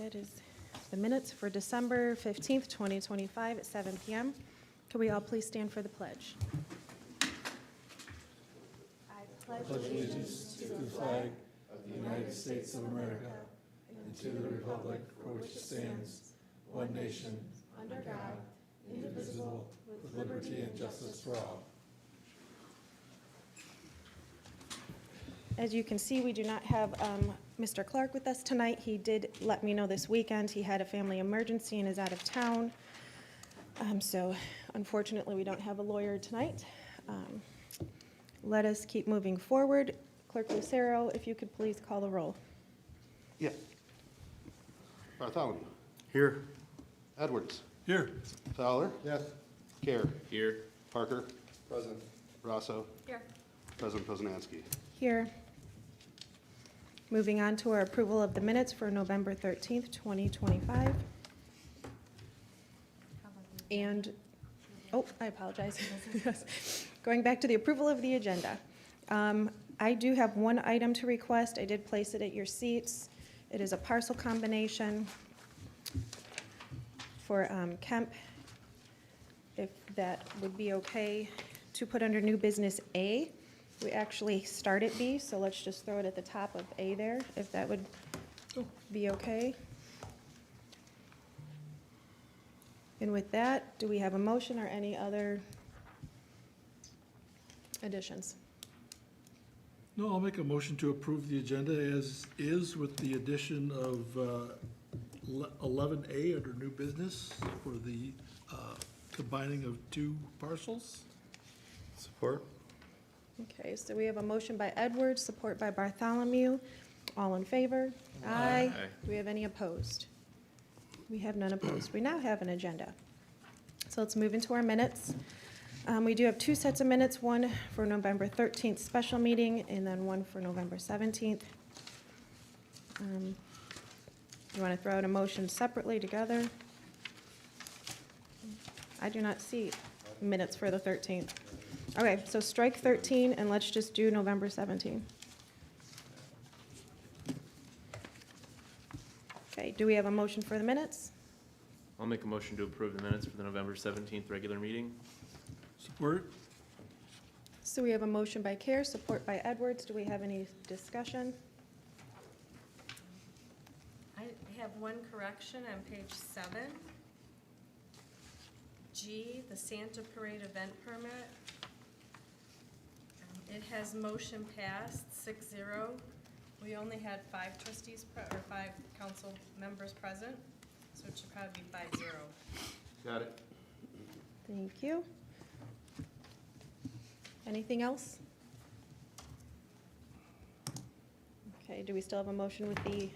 that is the minutes for December 15th, 2025 at 7 p.m. Could we all please stand for the pledge? I pledge allegiance to the flag of the United States of America and to the republic for which it stands, one nation, under God, indivisible, with liberty and justice for all. As you can see, we do not have Mr. Clark with us tonight. He did let me know this weekend he had a family emergency and is out of town. So unfortunately, we don't have a lawyer tonight. Let us keep moving forward. Clerk Lucero, if you could please call the roll. Yes. Bartholomew. Here. Edwards. Here. Fowler. Yes. Care. Here. Parker. Present. Rosso. Here. President Poznanski. Here. Moving on to our approval of the minutes for November 13th, 2025. And, oh, I apologize. Yes. Going back to the approval of the agenda. I do have one item to request. I did place it at your seats. It is a parcel combination for Kemp, if that would be okay, to put under new business A. We actually start at B, so let's just throw it at the top of A there, if that would be okay. And with that, do we have a motion or any other additions? No, I'll make a motion to approve the agenda as is with the addition of 11A under new business for the combining of two parcels. Support. Okay, so we have a motion by Edwards, support by Bartholomew. All in favor? Aye. Aye. Do we have any opposed? We have none opposed. We now have an agenda. So let's move into our minutes. We do have two sets of minutes, one for November 13th special meeting and then one for November 17th. You want to throw out a motion separately together? I do not see minutes for the 13th. Okay, so strike 13 and let's just do November 17. Okay, do we have a motion for the minutes? I'll make a motion to approve the minutes for the November 17th regular meeting. Support? So we have a motion by Care, support by Edwards. Do we have any discussion? I have one correction on page 7. G, the Santa Parade event permit. It has motion passed 6-0. We only had 5 trustees, or 5 council members present, so it should probably be 5-0. Got it. Thank you. Anything else? Okay, do we still have a motion with the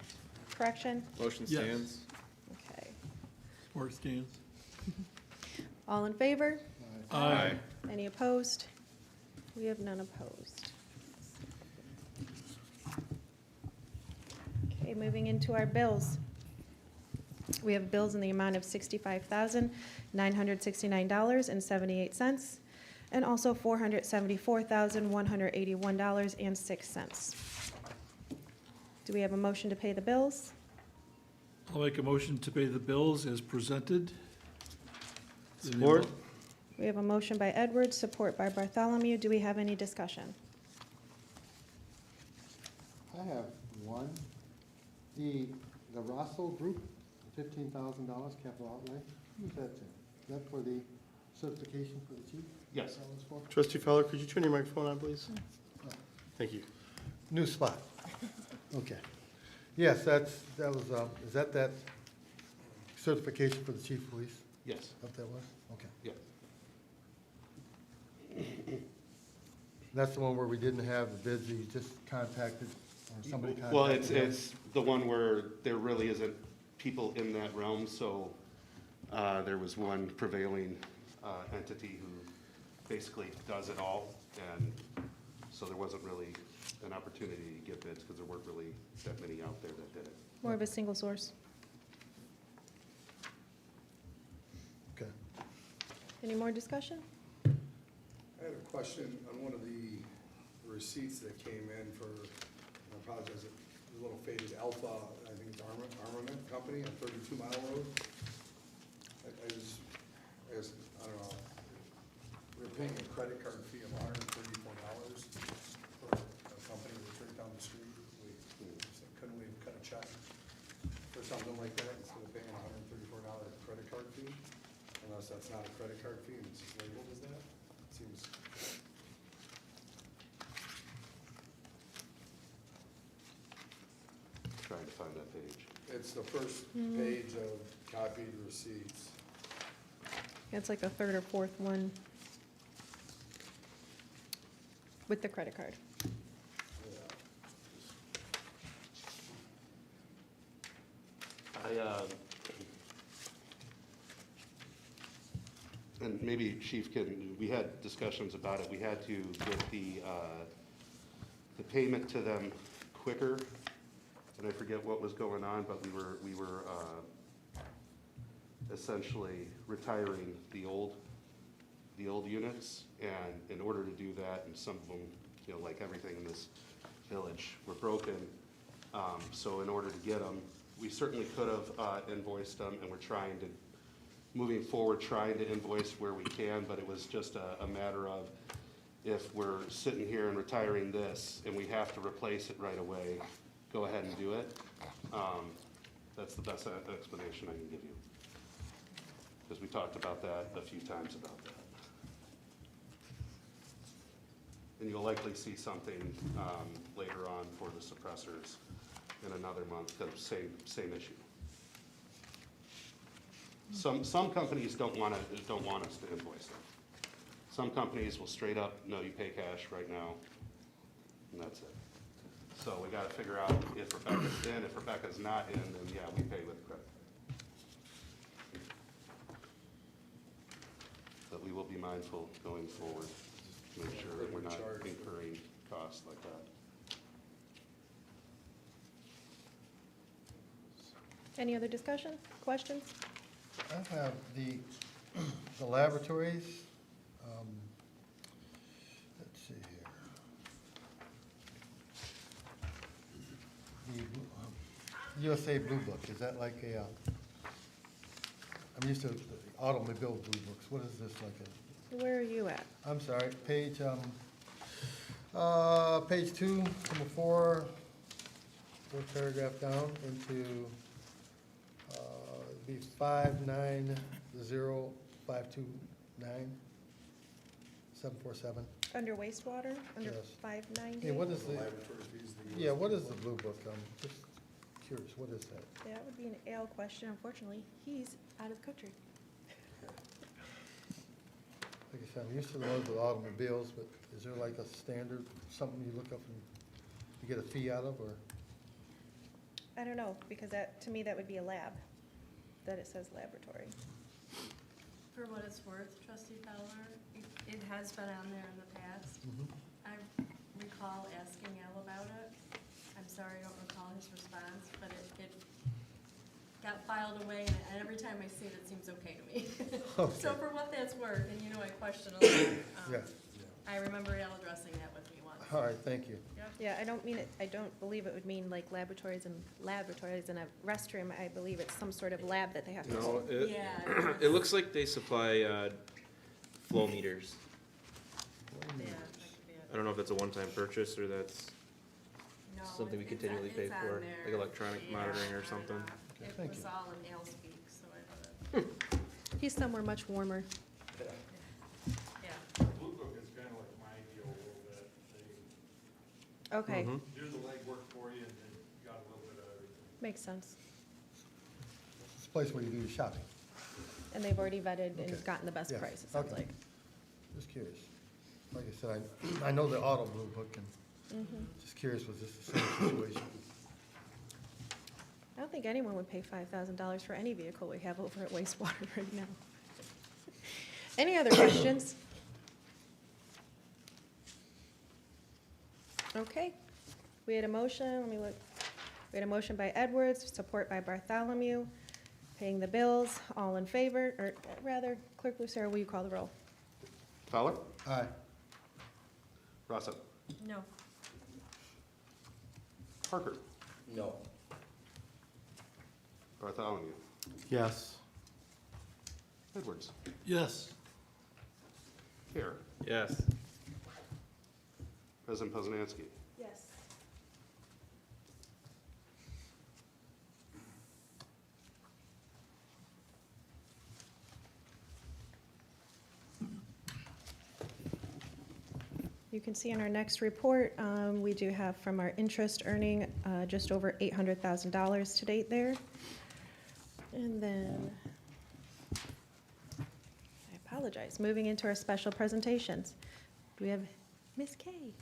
correction? Motion Yes. stands. Okay. Support stands. All in favor? Aye. Any opposed? We have none opposed. Okay, moving into our bills. We have bills in the amount of $65,969.78 and also $474,181.06. Do we have a motion to pay the bills? I'll make a motion to pay the bills as presented. Support. We have a motion by Edwards, support by Bartholomew. Do we have any discussion? I have one. The Rosso Group, $15,000 capital outlay, who's that to? Is that for the certification for the chief? Yes. That was for? Trustee Fowler, could you turn your microphone on, please? Thank you. New spot. Okay. Yes, that was, is that certification for the chief of police? Yes. What that was? Okay. Yeah. That's the one where we didn't have the bids, you just contacted, or somebody contacted? Well, them? it's the one where there really isn't people in that realm, so there was one prevailing entity who basically does it all, and so there wasn't really an opportunity to get bids because there weren't really that many out there that did it. More of a single source. Okay. Any more discussion? I had a question on one of the receipts that came in for, I apologize, a little faded Alpha, I think it's armament company on 32 Mile Road. I don't know, we were paying a credit card fee of $134 for a company that's right down the street. We said, couldn't we cut a check for something like that instead of paying a $134 credit card fee? Unless that's not a credit card fee and it's just labeled as that, it seems. Trying to find that page. It's the first page of copied receipts. It's like the third or fourth one with the credit card. And maybe Chief we had discussions about it. We had to get the payment to them quicker. And I forget what was going on, but we were essentially retiring the old units. And in order to do that, and some of them, like everything in this village, were broken. So in order to get them, we certainly could have invoiced them, and we're moving forward, trying to invoice where we can, but it was just a matter of, if we're sitting here and retiring this, and we have to replace it right away, go ahead and do it. That's the best explanation I can give you. Because we talked about that a few times about that. And you'll likely see something later on for the suppressors in another month, the same issue. Some companies don't want us to invoice them. Some companies will straight up, no, you pay cash right now, and that's it. So we gotta figure out if Rebecca's in. If Rebecca's not in, then yeah, we pay with credit card. But we will be mindful going forward to make sure that we're not incurring costs like that. Any other discussion, questions? I have the laboratories, let's see here. The USA Blue Book, is that like a, I'm used to the automobile blue books, what is this like a? Where are you at? I'm sorry, page 2, number 4, fourth paragraph down into, it'd be 590529747. Under wastewater, under Yes. 590? Hey, what is the, Laboratory fees, the yeah, what is the blue book? Just curious, what is that? That would be an Ale question. Unfortunately, he's out of the country. Like I said, I'm used to the ones with automobiles, but is there like a standard, something you look up and you get a fee out of, or? I don't know, because that, to me, that would be a lab, that it says laboratory. For what it's worth, Trustee Fowler, it has been on there in the past. I recall asking Al about it. I'm sorry, I don't recall his response, but it got filed away, and every time I see it, it seems okay to me. Okay. So for what that's worth, and you know I question a lot, Yeah. I remember Al addressing that with me once. All right, thank you. Yep. Yeah, I don't mean it, I don't believe it would mean like laboratories in a restroom. I believe it's some sort of lab that they have to. No, it, Yeah. it looks like they supply flow meters. Yeah, that could be it. I don't know if that's a one-time purchase or that's No, something we it's continually pay it's on for, there. like electronic Yeah, monitoring or I something. know. Okay, It thank was you. all in Al speak, so I know that. He's somewhere much warmer. Yeah. Blue Book is kind of like my deal a little bit. They Okay, Mhm. do the legwork for you and then you got a little bit of everything. makes sense. It's a place where you do your shopping. And they've already vetted and Okay. gotten the best Yeah, price, it sounds okay. like. Just curious. Like I said, I know the auto blue book, and Mhm. just curious, was this the same situation? I don't think anyone would pay $5,000 for any vehicle we have over at wastewater right now. Any other questions? Okay, we had a motion, let me look. We had a motion by Edwards, support by Bartholomew, paying the bills, all in favor, or rather, Clerk Lucero, will you call the roll? Fowler? Aye. Rossum? No. Parker? No. Bartholomew. Yes. Edwards. Yes. Hare. Yes. President Poznanski. Yes. You can see in our next report, we do have from our interest earning just over $800,000 to date there. And then, I apologize, moving into our special presentations. We have Miss Kay.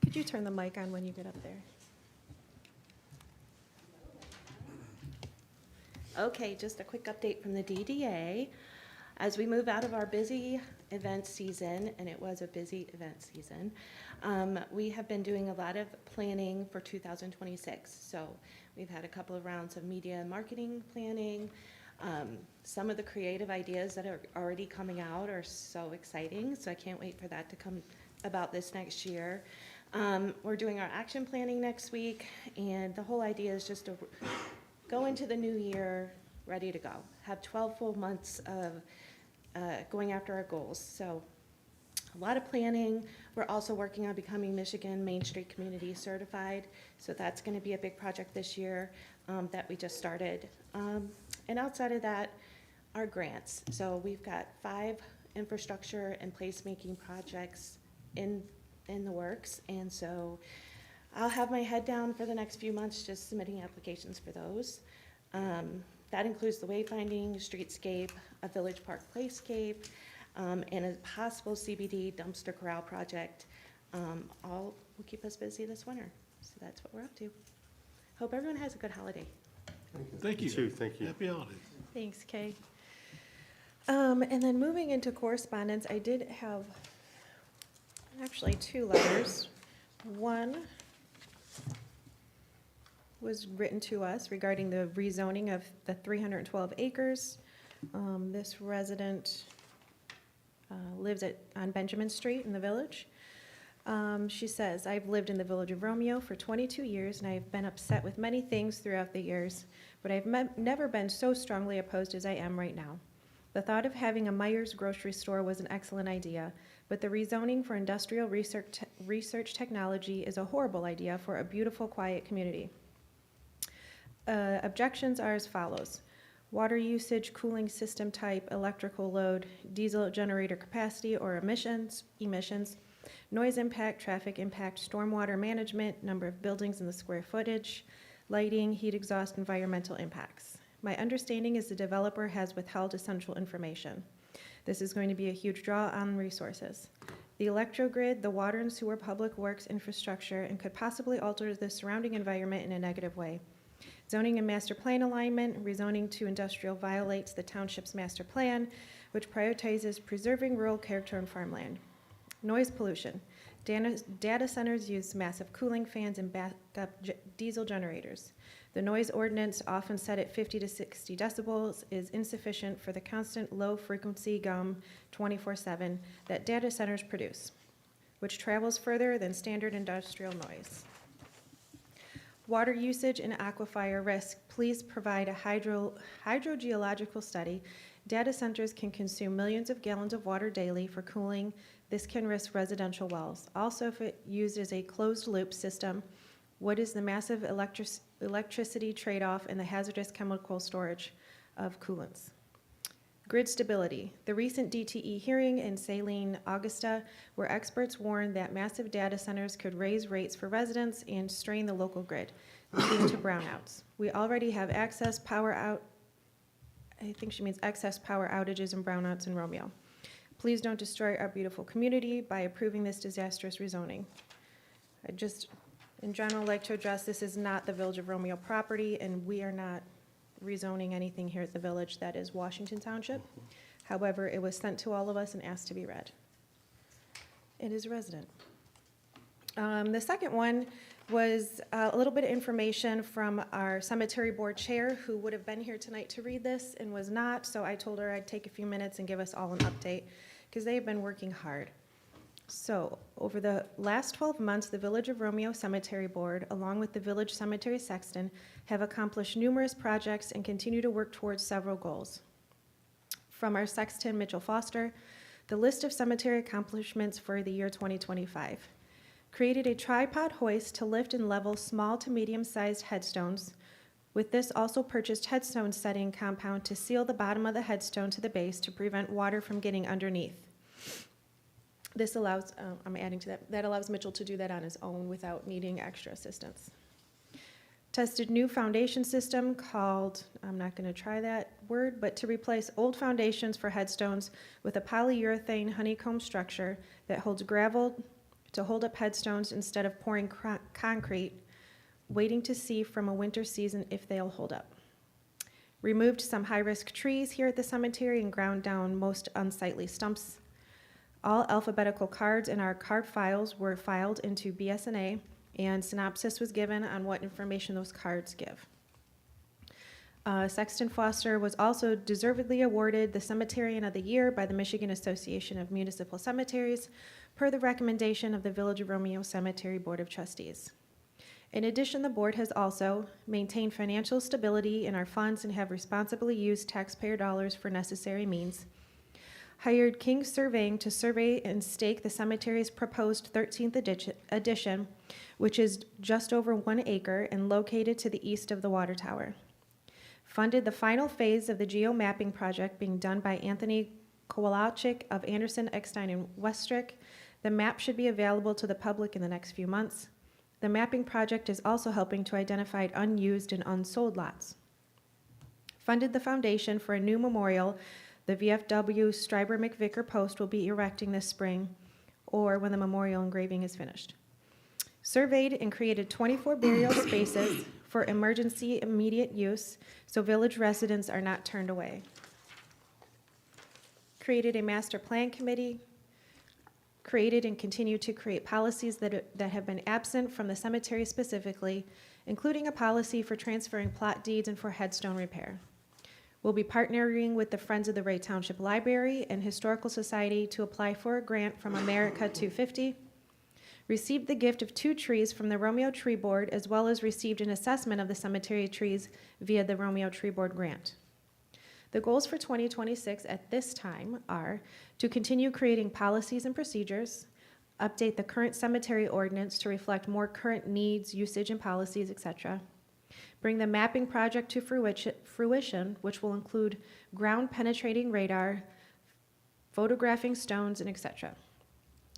Could you turn the mic on when you get up there? Okay, just a quick update from the DDA. As we move out of our busy event season, and it was a busy event season, we have been doing a lot of planning for 2026. So we've had a couple of rounds of media and marketing planning. Some of the creative ideas that are already coming out are so exciting, so I can't wait for that to come about this next year. We're doing our action planning next week, and the whole idea is just to go into the new year ready to go. Have 12 full months of going after our goals. So a lot of planning. We're also working on becoming Michigan Main Street Community Certified. So that's going to be a big project this year that we just started. And outside of that, our grants. So we've got 5 infrastructure and placemaking projects in the works. And so I'll have my head down for the next few months just submitting applications for those. That includes the wayfinding, streetscape, a village park playscape, and a possible CBD dumpster corral project. All will keep us busy this winter. So that's what we're up to. Hope everyone has a good holiday. Thank you. You too, thank you. Happy holidays. Thanks, Kay. And then moving into correspondence, I did have actually 2 letters. One was written to us regarding the rezoning of the 312 acres. This resident lives on Benjamin Street in the village. She says, I've lived in the village of Romeo for 22 years, and I've been upset with many things throughout the years, but I've never been so strongly opposed as I am right now. The thought of having a Myers grocery store was an excellent idea, but the rezoning for industrial research technology is a horrible idea for a beautiful, quiet community. Objections are as follows. Water usage, cooling system type, electrical load, diesel generator capacity or emissions, noise impact, traffic impact, stormwater management, number of buildings and the square footage, lighting, heat exhaust, environmental impacts. My understanding is the developer has withheld essential information. This is going to be a huge draw on resources. The electrogrid, the water and sewer public works infrastructure, and could possibly alter the surrounding environment in a negative way. Zoning and master plan alignment, rezoning to industrial violates the township's master plan, which prioritizes preserving rural character and farmland. Noise pollution. Data centers use massive cooling fans and backup diesel generators. The noise ordinance, often set at 50 to 60 decibels, is insufficient for the constant low-frequency gum 24/7 that data centers produce, which travels further than standard industrial noise. Water usage and aquifer risk. Please provide a hydrogeological study. Data centers can consume millions of gallons of water daily for cooling. This can risk residential wells. Also, if it used as a closed-loop system, what is the massive electricity trade-off and the hazardous chemical storage of coolants? Grid stability. The recent DTE hearing in Saline, Augusta, where experts warned that massive data centers could raise rates for residents and strain the local grid, leading to brownouts. We already have excess power outages and brownouts in Romeo. Please don't destroy our beautiful community by approving this disastrous rezoning. I just, in general, like to address this is not the Village of Romeo property, and we are not rezoning anything here at the village that is Washington Township. However, it was sent to all of us and asked to be read. It is a resident. The second one was a little bit of information from our cemetery board chair, who would have been here tonight to read this and was not, so I told her I'd take a few minutes and give us all an update, because they have been working hard. So, over the last 12 months, the Village of Romeo Cemetery Board, along with the Village Cemetery Sexton, have accomplished numerous projects and continue to work towards several goals. From our sexton, Mitchell Foster, the list of cemetery accomplishments for the year 2025. Created a tripod hoist to lift and level small to medium-sized headstones. With this, also purchased headstone setting compound to seal the bottom of the headstone to the base to prevent water from getting underneath. This allows, I'm adding to that allows Mitchell to do that on his own without needing extra assistance. Tested new foundation system called, I'm not going to try that word, but to replace old foundations for headstones with a polyurethane honeycomb structure that holds gravel to hold up headstones instead of pouring concrete, waiting to see from a winter season if they'll hold up. Removed some high-risk trees here at the cemetery and ground down most unsightly stumps. All alphabetical cards in our card files were filed into BS&A, and synopsis was given on what information those cards give. Sexton Foster was also deservedly awarded the Cemeterian of the Year by the Michigan Association of Municipal Cemeteries, per the recommendation of the Village of Romeo Cemetery Board of Trustees. In addition, the board has also maintained financial stability in our funds and have responsibly used taxpayer dollars for necessary means. Hired King Surveying to survey and stake the cemetery's proposed 13th addition, which is just over 1 acre and located to the east of the water tower. Funded the final phase of the geomapping project being done by Anthony Kowalczyk of Anderson, Eckstein, and Westrick. The map should be available to the public in the next few months. The mapping project is also helping to identify unused and unsold lots. Funded the foundation for a new memorial the VFW Stryber McVicker post will be erecting this spring, or when the memorial engraving is finished. Surveyed and created 24 burial spaces for emergency immediate use, so village residents are not turned away. Created a master plan committee, created and continue to create policies that have been absent from the cemetery specifically, including a policy for transferring plot deeds and for headstone repair. We'll be partnering with the Friends of the Ray Township Library and Historical Society to apply for a grant from America 250. Received the gift of 2 trees from the Romeo Tree Board, as well as received an assessment of the cemetery trees via the Romeo Tree Board grant. The goals for 2026 at this time are to continue creating policies and procedures, update the current cemetery ordinance to reflect more current needs, usage, and policies, etc. Bring the mapping project to fruition, which will include ground-penetrating radar, photographing stones, and etc.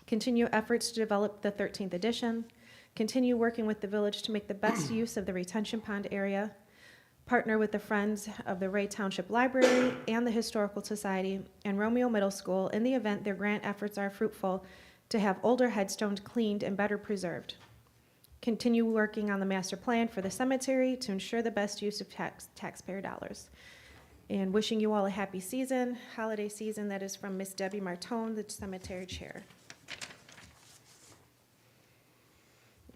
Continue efforts to develop the 13th edition. Continue working with the village to make the best use of the retention pond area. Partner with the Friends of the Ray Township Library and the Historical Society and Romeo Middle School in the event their grant efforts are fruitful to have older headstones cleaned and better preserved. Continue working on the master plan for the cemetery to ensure the best use of taxpayer dollars. And wishing you all a happy season, holiday season. That is from Miss Debbie Martone, the cemetery chair.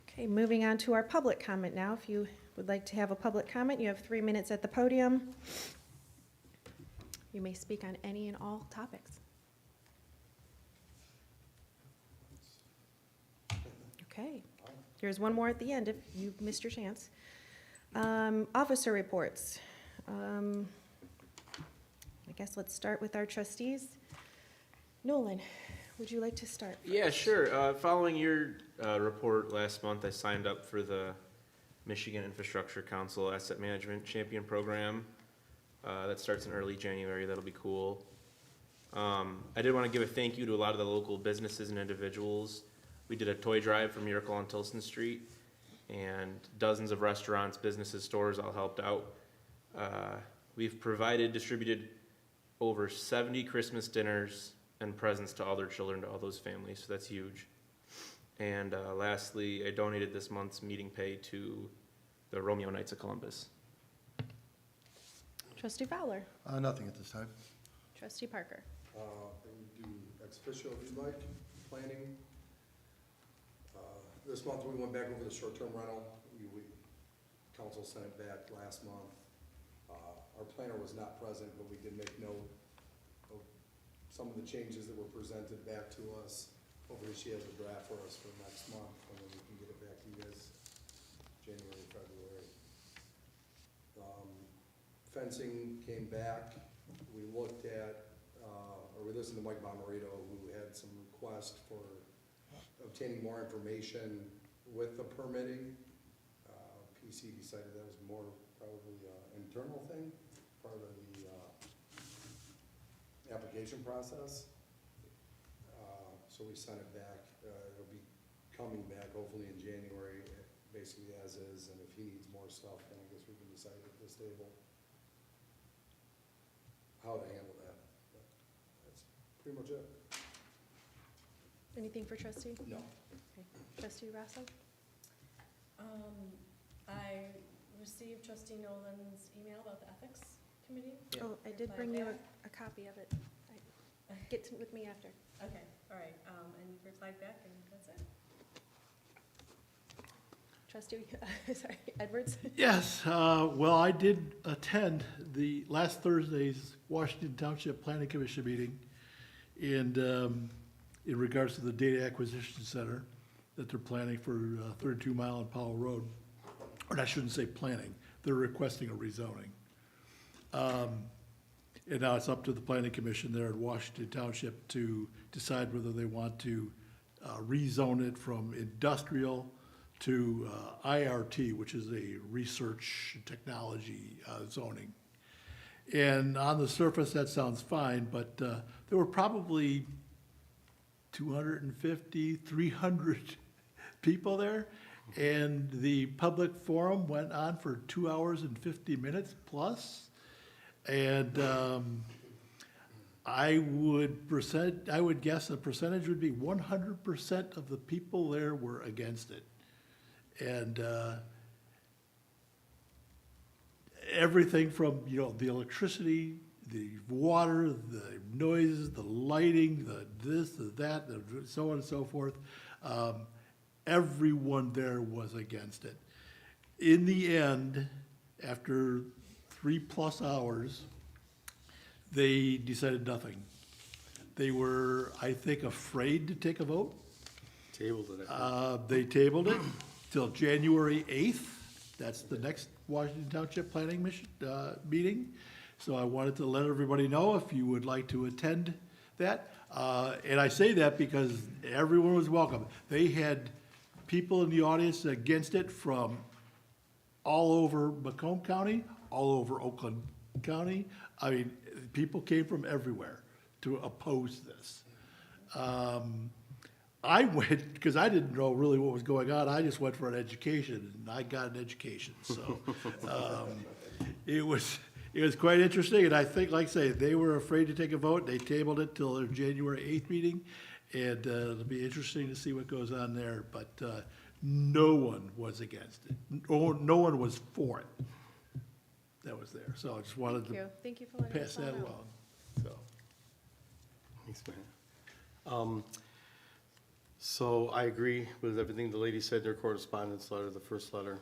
Okay, moving on to our public comment now. If you would like to have a public comment, you have 3 minutes at the podium. You may speak on any and all topics. Okay. There's one more at the end if you missed your chance. Officer reports. I guess let's start with our trustees. Nolan, would you like to start? Yeah, sure. Following your report last month, I signed up for the Michigan Infrastructure Council Asset Management Champion Program. That starts in early January. That'll be cool. I did want to give a thank you to a lot of the local businesses and individuals. We did a toy drive for Miracle on Tilson Street, and dozens of restaurants, businesses, stores all helped out. We've distributed over 70 Christmas dinners and presents to all their children, to all those families, so that's huge. And lastly, I donated this month's meeting pay to the Romeo Knights of Columbus. Trustee Fowler. Nothing at this time. Trustee Parker. We do Ex-Officio if you'd like, planning. This month we went back over the short-term rental. Council sent it back last month. Our planner was not present, but we did make note of some of the changes that were presented back to us hopefully she has a draft for us for next month, and then we can get it back to you guys January, February. Fencing came back, we looked at, or we listened to Mike Bomarito, who had some requests for obtaining more information with the permitting. PC decided that was more probably an internal thing, part of the application process. So we sent it back, it'll be coming back hopefully in January, basically as is, and if he needs more stuff, then I guess we can decide at this table how to handle that. But that's pretty much it. Anything for trustee? No. Okay. Trustee Rosso? I received trustee Nolan's email about the ethics committee. Oh, I did Reply bring you back. a copy of it. Get to with me after. Okay, all right, and you've replied back, and that's it. Trustee, sorry, Edwards? Yes, well, I did attend the last Thursday's Washington Township Planning Commission meeting, and in regards to the data acquisition center that they're planning for 32 Mile and Powell Road. Or I shouldn't say planning, they're requesting a rezoning. And now it's up to the Planning Commission there in Washington Township to decide whether they want to rezone it from industrial to IRT, which is a research and technology zoning. And on the surface, that sounds fine, but there were probably 250, 300 people there. And the public forum went on for 2 hours and 50 minutes plus. And I would guess the percentage would be 100% of the people there were against it. And everything from, you know, the electricity, the water, the noises, the lighting, the this, the that, the so on and so forth. Everyone there was against it. In the end, after 3+ hours, they decided nothing. They were, I think, afraid to take a vote. Tabled it. They tabled it till January 8th. That's the next Washington Township Planning meeting. So I wanted to let everybody know if you would like to attend that. And I say that because everyone was welcome. They had people in the audience against it from all over Macomb County, all over Oakland County. I mean, people came from everywhere to oppose this. I went, because I didn't know really what was going on, I just went for an education, and I got an education, so. It was quite interesting, and I think, like I say, they were afraid to take a vote, they tabled it till their January 8th meeting, and it'll be interesting to see what goes on there, but no one was against it, or no one was for it that was there, so I just wanted to Thank you for letting us pass all that know. along, so. Thanks, man. So I agree with everything the lady said in her correspondence letter, the first letter.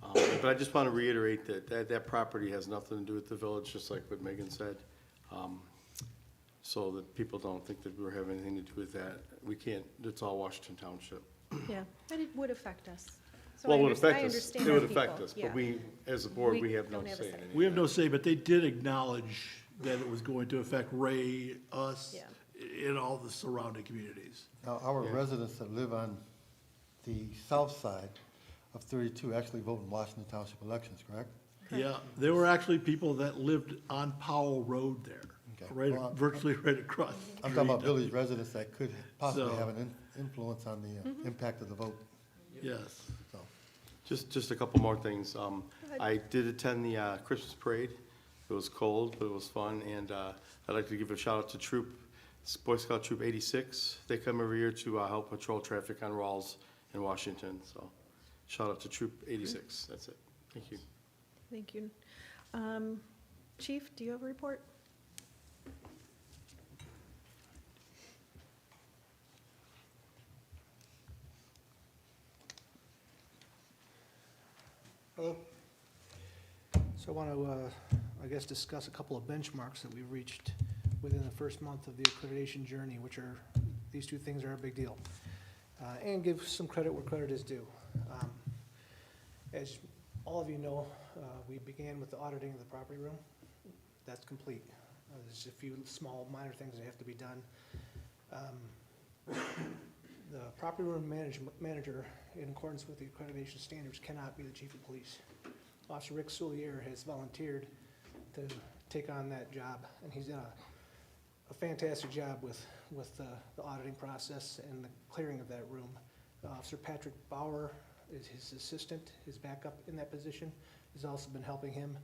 But I just want to reiterate that property has nothing to do with the village, just like what Megan said. So that people don't think that we're having anything to do with that. We can't, it's all Washington Township. Yeah, but it would affect us. So Well, I it would understand- affect I us. understand It our would affect people, us, yeah. but we, as a board, We we have no don't have a say in say. it. We have no say, but they did acknowledge that it was going to affect Ray, us, Yeah. and all the surrounding communities. Now, our Yeah. residents that live on the south side of 32 actually vote in Washington Township elections, correct? Yeah, there were actually people that lived on Powell Road there, Okay. right, Well, virtually right across. the I'm talking about street. village residents that could possibly So- have an influence on the impact of the vote, Yes. so. Just a couple more things. ahead. I did attend the Christmas parade. It was cold, but it was fun, and I'd like to give a shout out to it's Boy Scout Troop 86. They come every year to help patrol traffic on Rawls in Washington, so shout out to Troop 86. That's it. Thank you. Thank you. Chief, do you have a report? Hello. So I want to, I guess, discuss a couple of benchmarks that we've reached within the first month of the accreditation journey, which are these two things are a big deal. And give some credit where credit is due. As all of you know, we began with the auditing of the property room. That's complete. There's a few small minor things that have to be done. The property room manager, in accordance with the accreditation standards, cannot be the chief of police. Officer Rick Soulier has volunteered to take on that job, and he's done a fantastic job with the auditing process and the clearing of that room. Officer Patrick Bauer is his assistant, his backup in that position, has also been helping him,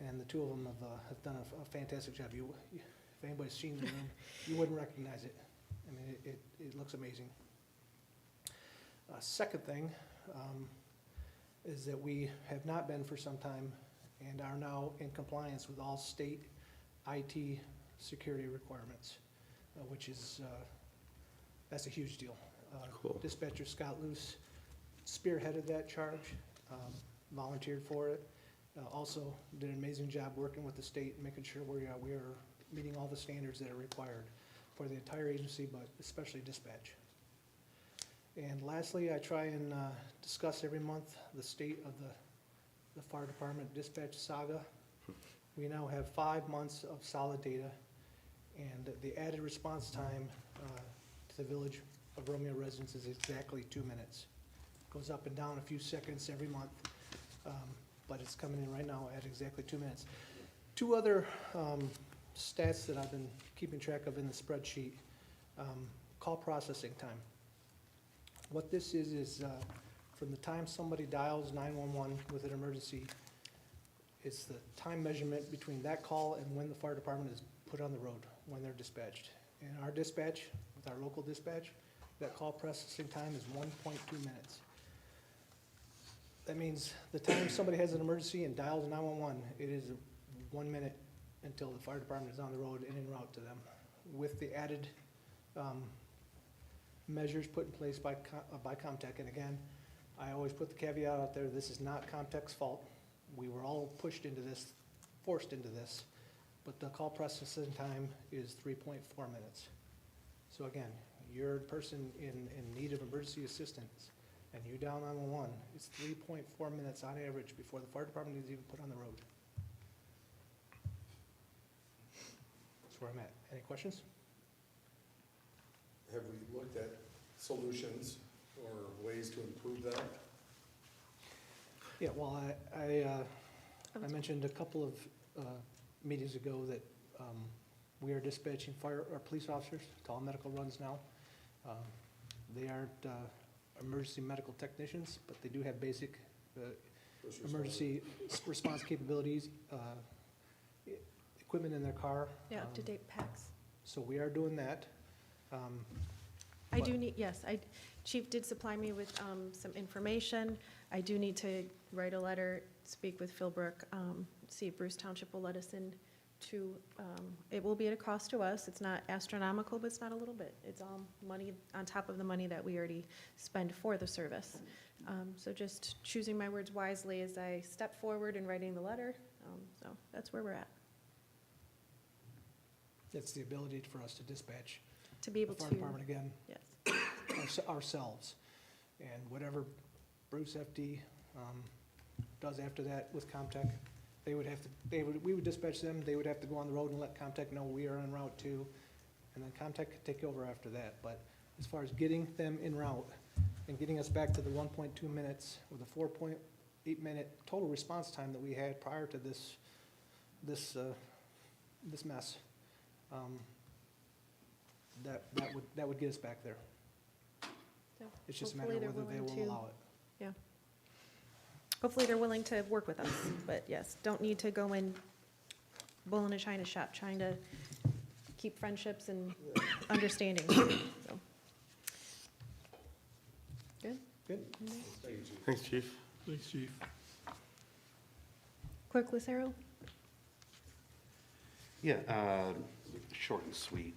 and the two of them have done a fantastic job. If anybody's seen the room, you wouldn't recognize it. I mean, it looks amazing. Second thing is that we have not been for some time and are now in compliance with all state IT security requirements, which is, that's a huge deal. Cool. Dispatcher Scott Luce spearheaded that charge, volunteered for it. Also did an amazing job working with the state, making sure we are meeting all the standards that are required for the entire agency, but especially dispatch. And lastly, I try and discuss every month the state of the fire department dispatch saga. We now have 5 months of solid data, and the added response time to the village of Romeo residents is exactly 2 minutes. Goes up and down a few seconds every month, but it's coming in right now at exactly 2 minutes. Two other stats that I've been keeping track of in the spreadsheet. Call processing time. What this is from the time somebody dials 911 with an emergency, it's the time measurement between that call and when the fire department is put on the road, when they're dispatched. And our dispatch, with our local dispatch, that call processing time is 1.2 minutes. That means the time somebody has an emergency and dials 911, it is 1 minute until the fire department is on the road and en route to them. With the added measures put in place by Comtech, and again, I always put the caveat out there, this is not Comtech's fault. We were all pushed into this, forced into this, but the call processing time is 3.4 minutes. So again, you're a person in need of emergency assistance, and you dial 911, it's 3.4 minutes on average before the fire department is even put on the road. That's where I'm at. Any questions? Have we looked at solutions or ways to improve that? Yeah, well, I mentioned a couple of meetings ago that we are dispatching our police officers to all medical runs now. They aren't emergency medical technicians, but they do have basic emergency response capabilities, equipment in their car. Yeah, up-to-date packs. So we are doing that. I do need, yes, Chief did supply me with some information. I do need to write a letter, speak with Philbrook, see if Bruce Township will let us in to, it will be at a cost to us. It's not astronomical, but it's not a little bit. It's all money on top of the money that we already spend for the service. So just choosing my words wisely as I step forward in writing the letter. So that's where we're at. It's the ability for us to dispatch To be able the fire to, department again, yes. ourselves. And whatever Bruce FD does after that with Comtech, we would dispatch them, they would have to go on the road and let Comtech know we are en route too, and then Comtech could take over after that. But as far as getting them en route and getting us back to the 1.2 minutes or the 4.8 minute total response time that we had prior to this mess, that would get us back there. So It's just a matter of whether they will allow it. Yeah. Hopefully they're willing to work with us, but yes, don't need to go in bull in a china shop trying to keep friendships and understanding. So. Good? Good. Thanks, Chief. Thanks, Chief. Clerk Lucero? Yeah, short and sweet.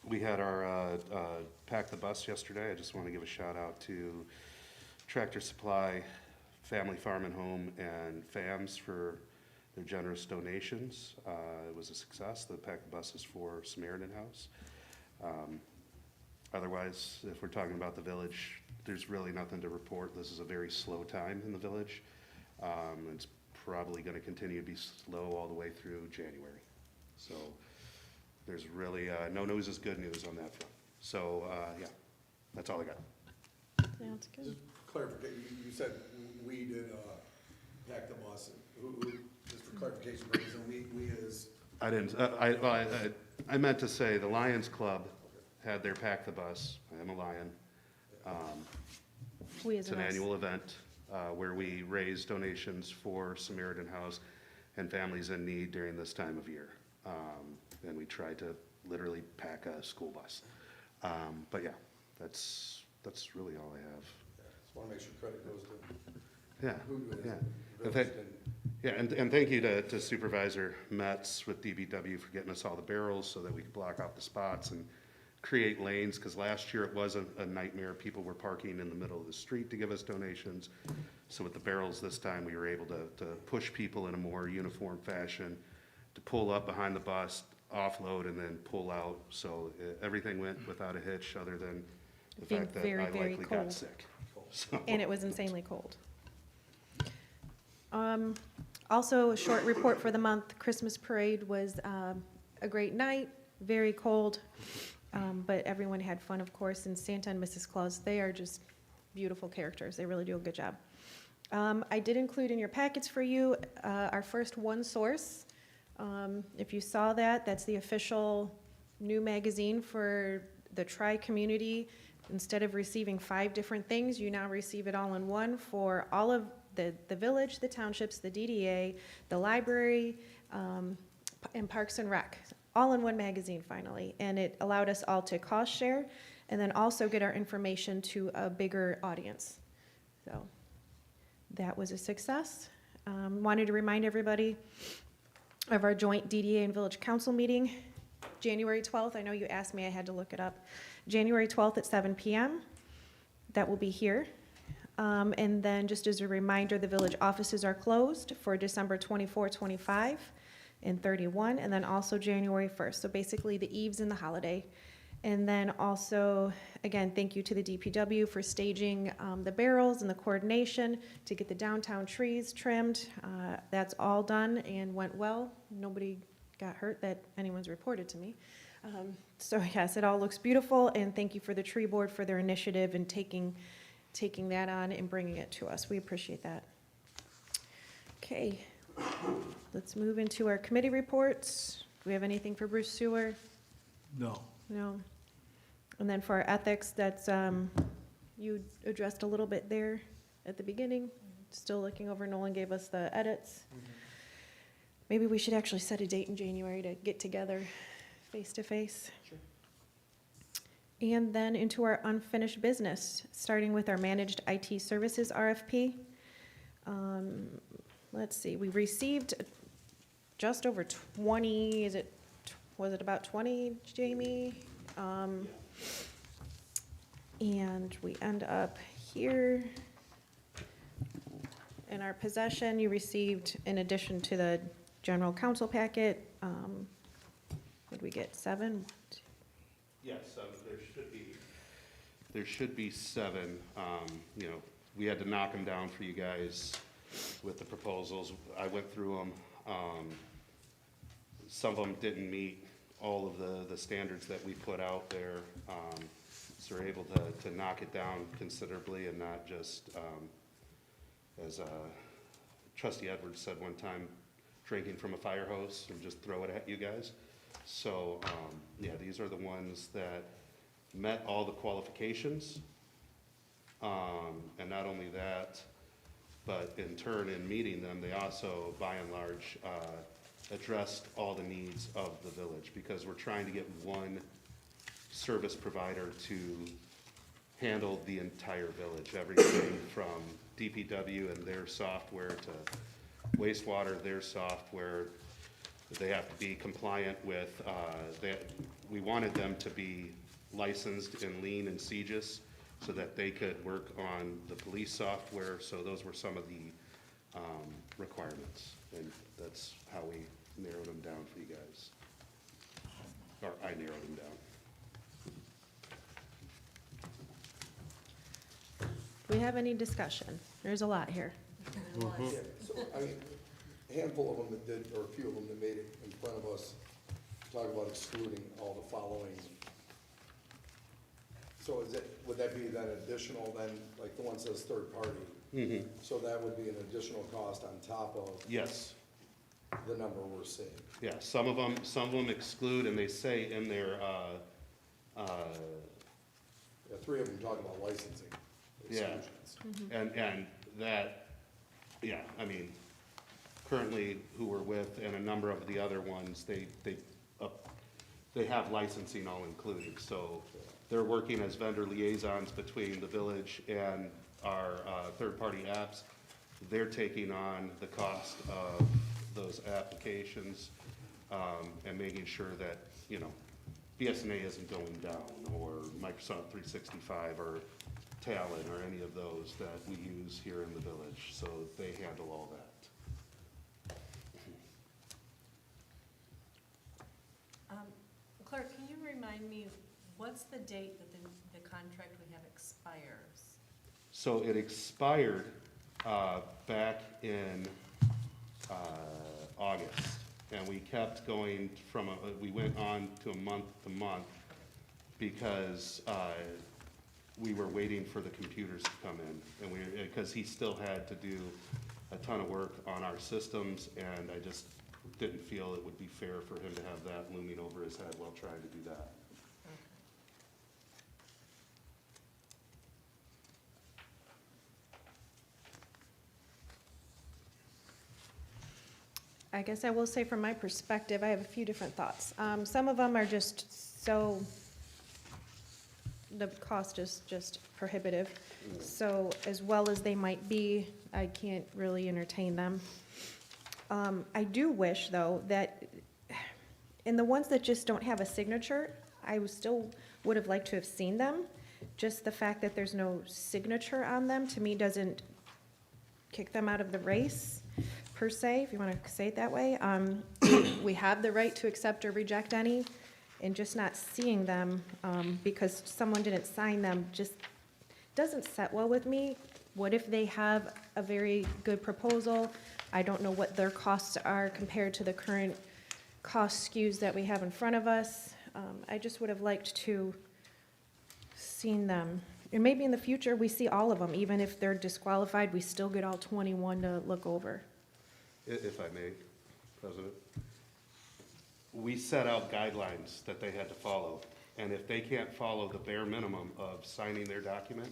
We had our Pack the Bus yesterday. I just want to give a shout out to Tractor Supply, Family Farm and Home, and FAMS for their generous donations. It was a success. They packed the buses for Samaritan House. Otherwise, if we're talking about the village, there's really nothing to report. This is a very slow time in the village. It's probably going to continue to be slow all the way through January. So there's really, no news is good news on that front. So, yeah, that's all I got. Sounds good. Just clarification, you said we did pack the bus. Who, just for clarification purposes, we is, I didn't, I meant to say the Lions Club had their Pack the Bus. I am a Lion. We as It's an an us. annual event where we raise donations for Samaritan House and families in need during this time of year. And we try to literally pack a school bus. But yeah, that's really all I have. just want to make sure credit goes to Yeah, who is. yeah. Village thank- didn't- Yeah, and thank you to Supervisor Metz with DBW for getting us all the barrels so that we could block out the spots and create lanes, because last year it was a nightmare. People were parking in the middle of the street to give us donations. So with the barrels this time, we were able to push people in a more uniform fashion, to pull up behind the bus, offload, and then pull out. So everything went without a hitch, other than the Being fact that very, I very likely cold. got sick. So- And it was insanely cold. Also, a short report for the month. Christmas parade was a great night, very cold, but everyone had fun, of course, and Santa and Mrs. Claus, they are just beautiful characters. They really do a good job. I did include in your packets for you our first One Source. If you saw that, that's the official new magazine for the tri-community. Instead of receiving 5 different things, you now receive it all in one for all of the village, the townships, the DDA, the library, and Parks and Rec, all in one magazine finally. And it allowed us all to cost share and then also get our information to a bigger audience. So that was a success. Wanted to remind everybody of our joint DDA and Village Council meeting, January 12th. I know you asked me, I had to look it up. January 12th at 7 p.m. That will be here. And then just as a reminder, the village offices are closed for December 24, 25, and 31, and then also January 1st. So basically the eves and the holiday. And then also, again, thank you to the DPW for staging the barrels and the coordination to get the downtown trees trimmed. That's all done and went well. Nobody got hurt that anyone's reported to me. So yes, it all looks beautiful, and thank you for the tree board for their initiative and taking that on and bringing it to us. We appreciate that. Okay, let's move into our committee reports. Do we have anything for Bruce Sewer? No. No. And then for our ethics, that's, you addressed a little bit there at the beginning. Still looking over, Nolan gave us the edits. Maybe we should actually set a date in January to get together face to face. Sure. And then into our unfinished business, starting with our managed IT services RFP. Let's see, we received just over 20, was it about 20, Jamie? And we end up here. In our possession, you received, in addition to the general counsel packet, did we get 7? Yes, there should be 7. You know, we had to knock them down for you guys with the proposals. I went through them. Some of them didn't meet all of the standards that we put out there. So we're able to knock it down considerably and not just, as Trustee Edwards said one time, drinking from a fire hose and just throw it at you guys. So, yeah, these are the ones that met all the qualifications. And not only that, but in turn, in meeting them, they also, by and large, addressed all the needs of the village, because we're trying to get one service provider to handle the entire village, everything from DPW and their software to wastewater, their software. They have to be compliant with, we wanted them to be licensed in Lean and CGIS so that they could work on the police software. So those were some of the requirements. And that's how we narrowed them down for you guys. Or I narrowed them down. Do we have any discussion? There's a lot here. Yeah, so, I mean, a handful of them that did, or a few of them that made it in front of us, talk about excluding all the following. So is it, would that be then additional then, like the one says third party? Mm-hmm. So that would be an additional cost on top of Yes, the number we're seeing? yeah, some of them exclude, and they say in their, Yeah, three of them talk about licensing Yeah. exclusions. and that, yeah, I mean, currently who we're with and a number of the other ones, they have licensing all included, so they're working as vendor liaisons between the village and our third-party apps. They're taking on the cost of those applications, and making sure that, you know, BSNA isn't going down, or Microsoft 365, or Talent, or any of those that we use here in the village, so they handle all that. Clerk, can you remind me, what's the date that the contract we have expires? So it expired back in August, and we kept going from, we went on to month, because we were waiting for the computers to come in, and because he still had to do a ton of work on our systems, and I just didn't feel it would be fair for him to have that looming over his head while trying to do that. I guess I will say from my perspective, I have a few different thoughts. Some of them are just so, the cost is just prohibitive. So as well as they might be, I can't really entertain them. I do wish, though, that in the ones that just don't have a signature, I still would have liked to have seen them. Just the fact that there's no signature on them, to me, doesn't kick them out of the race, per se, if you want to say it that way. We have the right to accept or reject any, and just not seeing them because someone didn't sign them just doesn't set well with me. What if they have a very good proposal? I don't know what their costs are compared to the current cost SKUs that we have in front of us. I just would have liked to seen them. And maybe in the future, we see all of them. Even if they're disqualified, we still get all 21 to look over. If I may, President. We set out guidelines that they had to follow, and if they can't follow the bare minimum of signing their document,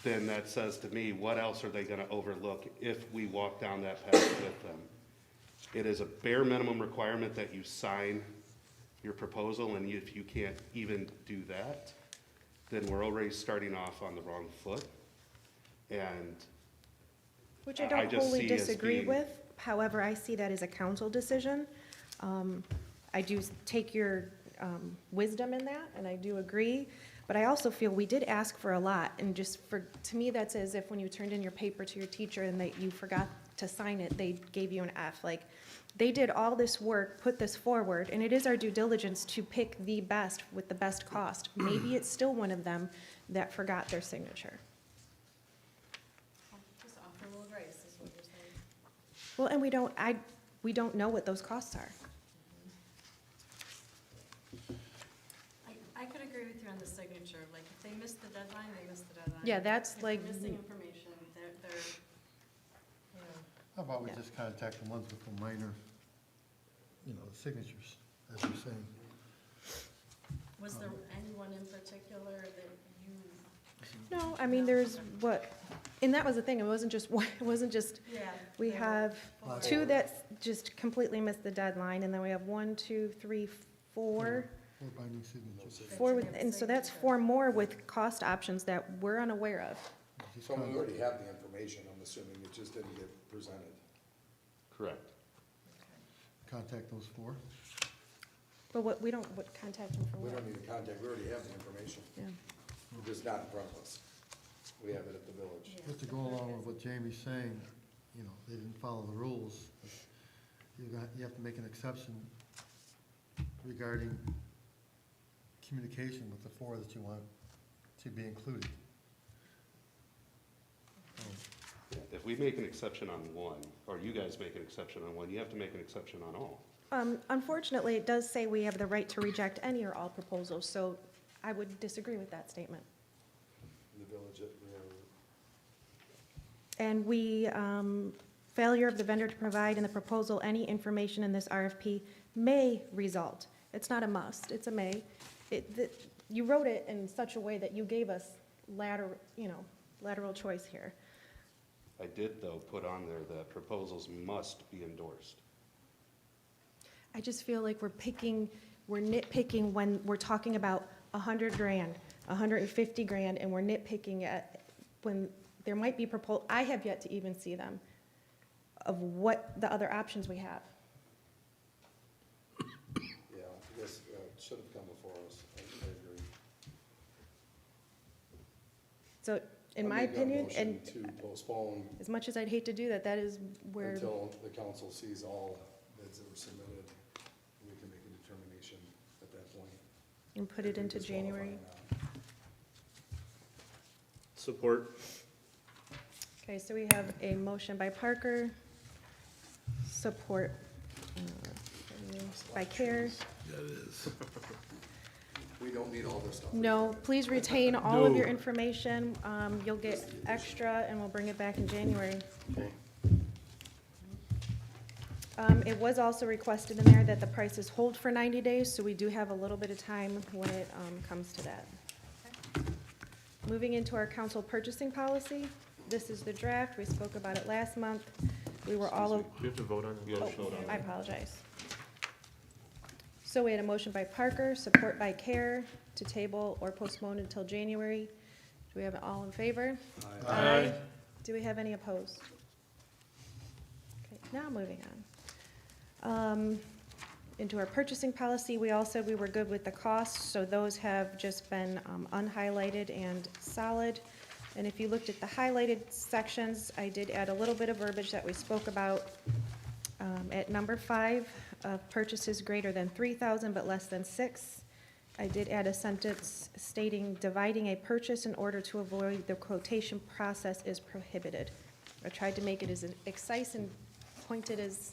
then that says to me, what else are they gonna overlook if we walk down that path with them? It is a bare minimum requirement that you sign your proposal, and if you can't even do that, then we're already starting off on the wrong foot. And Which I I don't just wholly see as disagree being- with. However, I see that as a council decision. I do take your wisdom in that, and I do agree. But I also feel we did ask for a lot, and just for, to me, that's as if when you turned in your paper to your teacher and that you forgot to sign it, they gave you an F. Like, they did all this work, put this forward, and it is our due diligence to pick the best with the best cost. Maybe it's still one of them that forgot their signature. Just offer a little grace, is what you're saying. Well, and we don't know what those costs are. I could agree with you on the signature, like, if they missed the deadline, they missed the deadline. Yeah, that's If like- they're missing information, they're, you know. How about we Yeah. just contact the ones with the minor, signatures, as you're saying? Was there anyone in particular that you? No, I mean, there's what, and that was the thing, it wasn't just one, it wasn't just, Yeah. we they were have four. two that just completely missed the deadline, and then we have 1, 2, 3, 4, Or binding signatures? four, and so that's 4 more with cost options that we're unaware of. Just So we contact- already have the information, I'm assuming, it just didn't get presented. correct. Contact those 4? But what, we don't, what, contact them for We what? don't need to contact, we already have the information, Yeah. it's just not in front of us. We have it at the village. Just to go along with what Jamie's saying, you know, they didn't follow the rules. You have to make an exception regarding communication with the four that you want to be included. If we make an exception on one, or you guys make an exception on one, you have to make an exception on all. Unfortunately, it does say we have the right to reject any or all proposals, so I would disagree with that statement. In the village, And we, failure of the vendor to provide in the proposal any information in this RFP may result. It's not a must, it's a may. You wrote it in such a way that you gave us lateral choice here. I did, though, put on there that proposals must be endorsed. I just feel like we're nitpicking when we're talking about $100 grand, $150 grand, and we're nitpicking at when there might be I have yet to even see them, of what the other options we have. yeah, I guess it should have come before us. I agree. So, in I my make a opinion, motion and to postpone as much as I'd hate to do that, that is where, until the council sees all bids that were submitted. We can make a determination at that point. and put it if we into disqualify January. or not. Support. Okay, so we have a motion by Parker, support by Care. That is. We don't need all this stuff. No, please retain all of your No. information. You'll get extra, and we'll bring it back in January. Okay. It was also requested in there that the prices hold for 90 days, so we do have a little bit of time when it comes to that. Moving into our council purchasing policy, this is the draft. We spoke about it last month. We were all, Do we have to vote on You it? have to vote on I it. apologize. So we had a motion by Parker, support by Care, to table or postpone until January. Do we have it all in favor? Aye. Do we have any opposed? Okay, now moving on. Into our purchasing policy, we all said we were good with the costs, so those have just been unhighlighted and solid. And if you looked at the highlighted sections, I did add a little bit of verbiage that we spoke about. At number 5, purchases greater than 3,000 but less than 6. I did add a sentence stating dividing a purchase in order to avoid the quotation process is prohibited. I tried to make it as concise and pointed as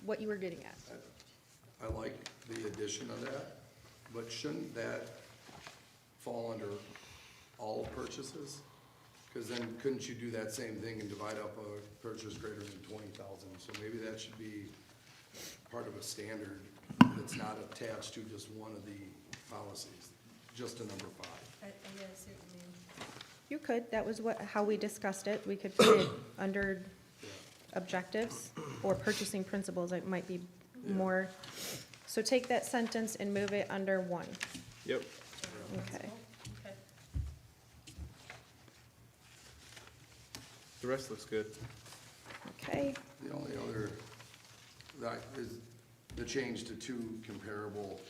what you were getting at. I like the addition of that, but shouldn't that fall under all purchases? Because then couldn't you do that same thing and divide up a purchase greater than 20,000? So maybe that should be part of a standard that's not attached to just one of the policies, just to number 5. I guess it would mean, You could, that was how we discussed it. We could put it under objectives or purchasing principles, it might be more. So take that sentence and move it under 1. Yep. Okay. okay. The rest looks good. Okay, The only other, that is the change to 2 comparable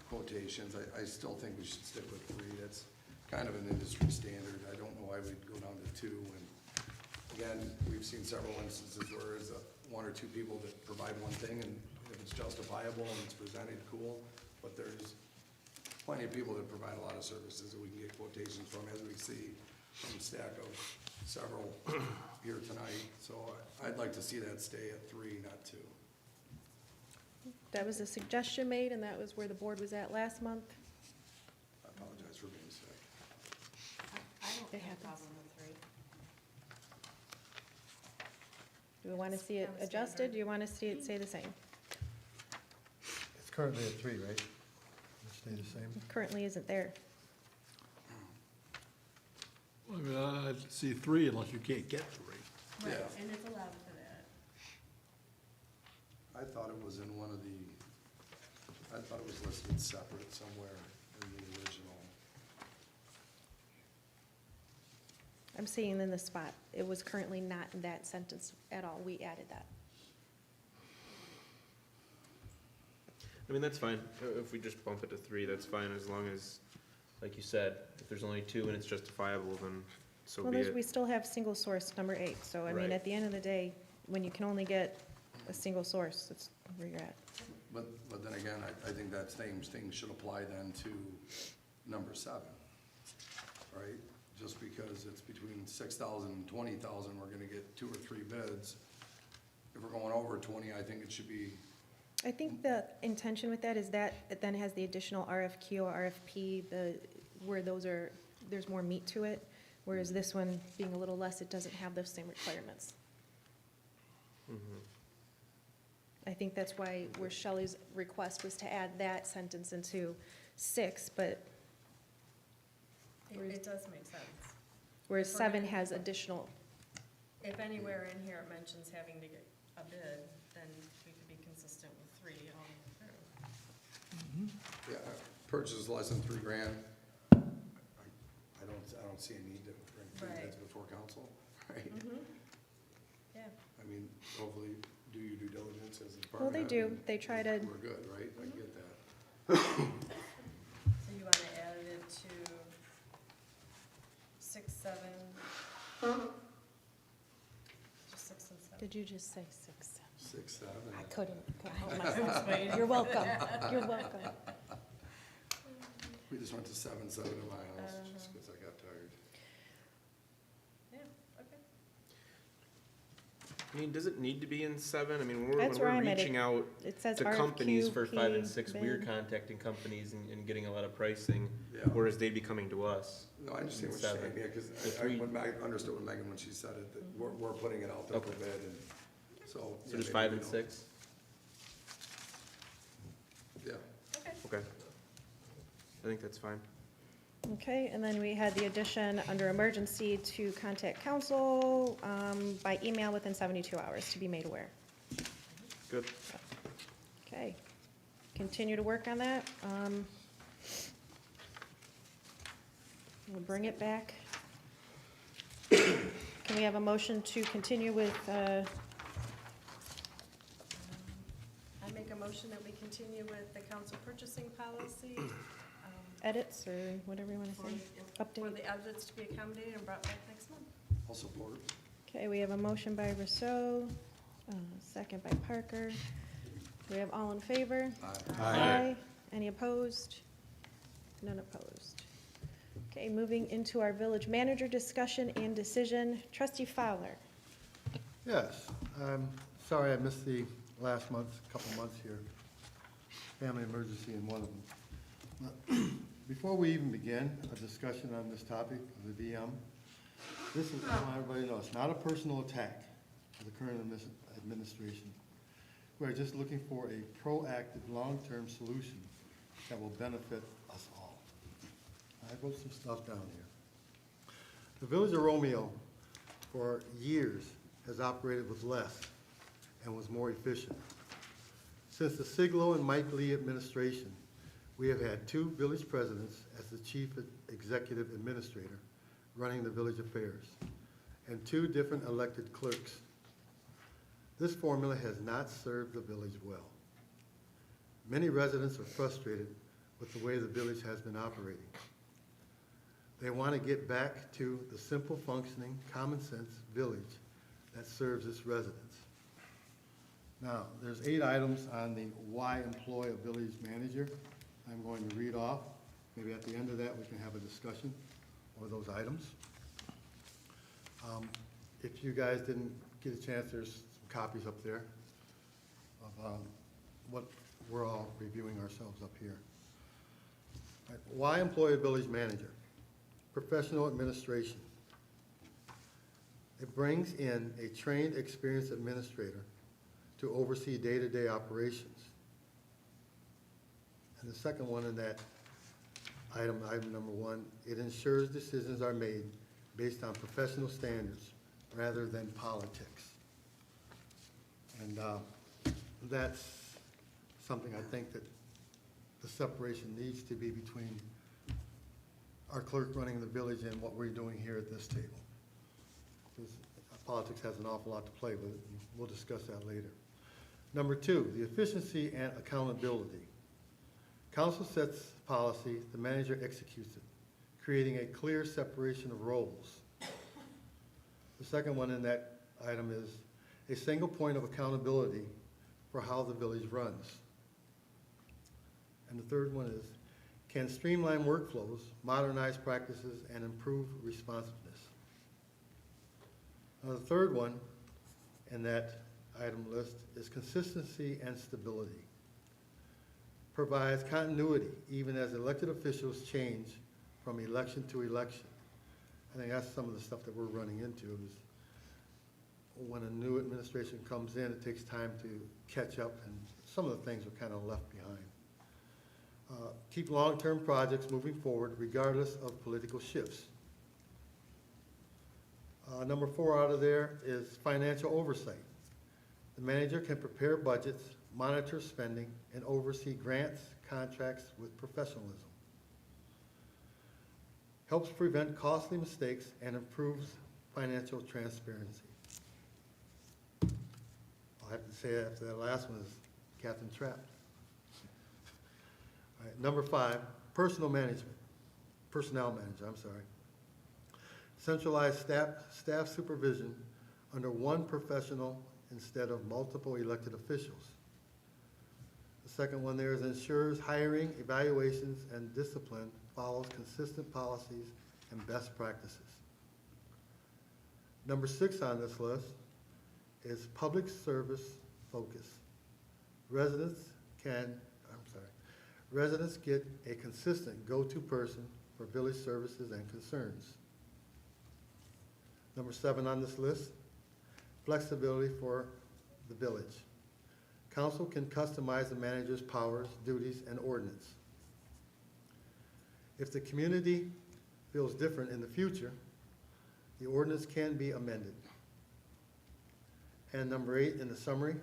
quotations. I still think we should stick with 3. That's kind of an industry standard. I don't know why we'd go down to 2. And again, we've seen several instances where it's 1 or 2 people that provide one thing, and if it's justifiable and it's presented, cool. But there's plenty of people that provide a lot of services that we can get quotations from, as we see from a stack of several here tonight. So I'd like to see that stay at 3, not 2. that was a suggestion made, and that was where the board was at last month. I apologize for being sick. I don't It have a happens. problem with 3. Do we want to see it Sounds adjusted? standard. Do you want to see it stay the same? It's currently at 3, right? It'll stay the same? Currently isn't there. I mean, I'd see 3 unless you can't get 3. Right, Yeah. and it's allowed for that. I thought it was in one of the, I thought it was listed separate somewhere in the original. I'm seeing in the spot. It was currently not in that sentence at all. We added that. I mean, that's fine. If we just bump it to 3, that's fine, as long as, like you said, if there's only 2 and it's justifiable, then so Well, be we it. still have single source number 8, so I mean, Right. at the end of the day, when you can only get a single source, that's where you're at. But then again, I think that same thing should apply then to number 7, right? Just because it's between 6,000 and 20,000, we're gonna get 2 or 3 bids. If we're going over 20, I think it should be, I think the intention with that is that it then has the additional RFQ or RFP, where there's more meat to it, whereas this one being a little less, it doesn't have those same requirements. Mhm. I think that's why where Shelley's request was to add that sentence into 6, but It does make sense. whereas If we're 7 gonna- has additional, If anywhere in here it mentions having to get a bid, then we could be consistent with 3 all the way through. yeah, purchases less than $3,000. I don't see a need to bring 3 Right. bids before council, right? Yeah. I mean, hopefully do your due diligence as a department. well, they head, do, and they try to, We're good, right? I get that. So you wanna add it to 6, 7? Just 6 and 7. did you just say 6? 6, 7. I couldn't help myself. You're welcome, you're welcome. We just went to 7 in my house, just because I got tired. Yeah, okay. I mean, does it need to be in 7? I mean, That's when where we're I'm at. reaching out It says to companies for 5 and RFQ, 6, we're bid. contacting companies and getting a lot of pricing, Yeah. whereas they'd be coming to us. No, I understand what you're 7. saying, yeah, because The 3. I understood what Megan, when she said it, that we're putting it out there for Okay. bid, and so. So just 5 and 6? Yeah. Okay. I think that's fine. Okay, and then we had the addition under emergency to contact council by email within 72 hours to be made aware. Good. Okay, continue to work on that. We'll bring it back. Can we have a motion to continue with, I make a motion that we continue with the council purchasing policy. edits or whatever you want to For say? for Update? the edits to be accommodated and brought back next month. I'll support. Okay, we have a motion by Rousseau, second by Parker. We have all in favor? Aye. Any opposed? None opposed. Okay, moving into our village manager discussion and decision. Trustee Fowler. Yes, I'm sorry I missed the last month, couple months here. Family emergency in one of them. Before we even begin a discussion on this topic of the VM, this is, I want everybody to know, it's not a personal attack of the current administration. We're just looking for a proactive, long-term solution that will benefit us all. I wrote some stuff down here. The Village of Romeo, for years, has operated with less and was more efficient. Since the Siglo and Mike Lee administration, we have had 2 village presidents as the chief executive administrator running the village affairs, and 2 different elected clerks. This formula has not served the village well. Many residents are frustrated with the way the village has been operating. They want to get back to the simple functioning, common sense village that serves its residents. Now, there's 8 items on the why employ a village manager. I'm going to read off. Maybe at the end of that, we can have a discussion over those items. If you guys didn't get a chance, there's some copies up there of what we're all reviewing ourselves up here. All right, why employ a village manager? Professional administration. It brings in a trained, experienced administrator to oversee day-to-day operations. And the second one in that item number 1, it ensures decisions are made based on professional standards rather than politics. And that's something I think that the separation needs to be between our clerk running the village and what we're doing here at this table. Because politics has an awful lot to play with it, and we'll discuss that later. Number 2, the efficiency and accountability. Council sets policy, the manager executes it, creating a clear separation of roles. The second one in that item is a single point of accountability for how the village runs. And the third one is, can streamline workflows, modernize practices, and improve responsiveness. Now, the third one in that item list is consistency and stability. Provides continuity even as elected officials change from election to election. I think that's some of the stuff that we're running into is when a new administration comes in, it takes time to catch up, and some of the things are kind of left behind. Keep long-term projects moving forward regardless of political shifts. Number 4 out of there is financial oversight. The manager can prepare budgets, monitor spending, and oversee grants, contracts with professionalism. Helps prevent costly mistakes and improves financial transparency. I'll have to say after that last one is Captain Trapped. All right, number 5, personnel manager, I'm sorry. Centralized staff supervision under one professional instead of multiple elected officials. The second one there is ensures hiring, evaluations, and discipline follows consistent policies and best practices. Number 6 on this list is public service focus. Residents get a consistent go-to person for village services and concerns. Number 7 on this list, flexibility for the village. Council can customize the manager's powers, duties, and ordinance. If the community feels different in the future, the ordinance can be amended. And number 8 in the summary,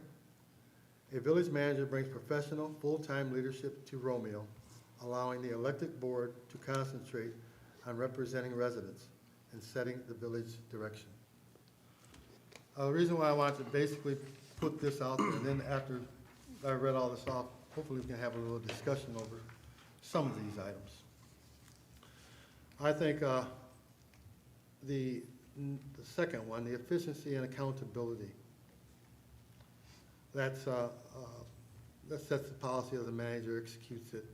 a village manager brings professional, full-time leadership to Romeo, allowing the elected board to concentrate on representing residents and setting the village direction. The reason why I wanted to basically put this out there, and then after I read all this off, hopefully we can have a little discussion over some of these items. I think the second one, the efficiency and accountability, that sets the policy of the manager, executes it,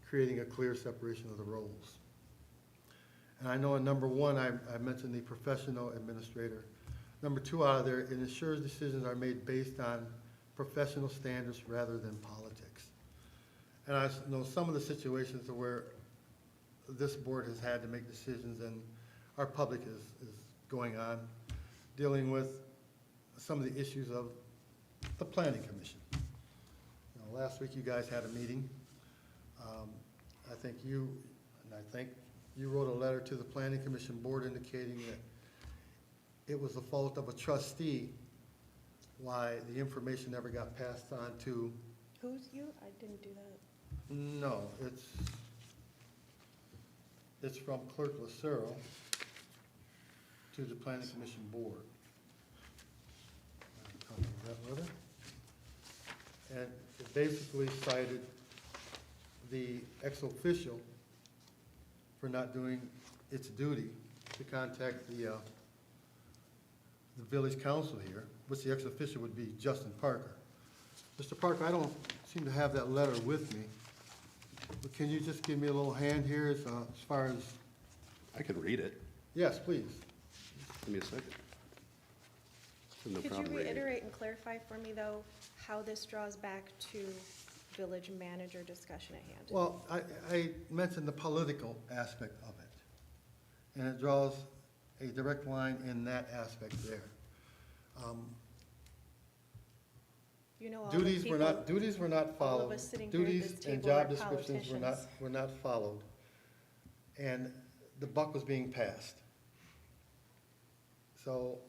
creating a clear separation of the roles. And I know in number 1, I mentioned the professional administrator. Number 2 out of there, it ensures decisions are made based on professional standards rather than politics. And I know some of the situations where this board has had to make decisions and our public is going on, dealing with some of the issues of the Planning Commission. Last week you guys had a meeting. I think you wrote a letter to the Planning Commission board indicating that it was the fault of a trustee why the information never got passed on to. Who's you? I didn't do that. No, it's from Clerk Lucero to the Planning Commission board. That letter. And it basically cited the ex-officio for not doing its duty to contact the village council here, which the ex-officio would be Justin Parker. Mr. Parker, I don't seem to have that letter with me, but can you just give me a little hand here as far as? I can read it. Yes, please. Give me a second. No Could problem you reading it. reiterate and clarify for me, though, how this draws back to village manager discussion at hand? Well, I mentioned the political aspect of it, and it draws a direct line in that aspect there. You know, all the Duties people, were not all followed. of us sitting here at Duties this and table are job descriptions politicians. were not followed, and the buck was being passed. So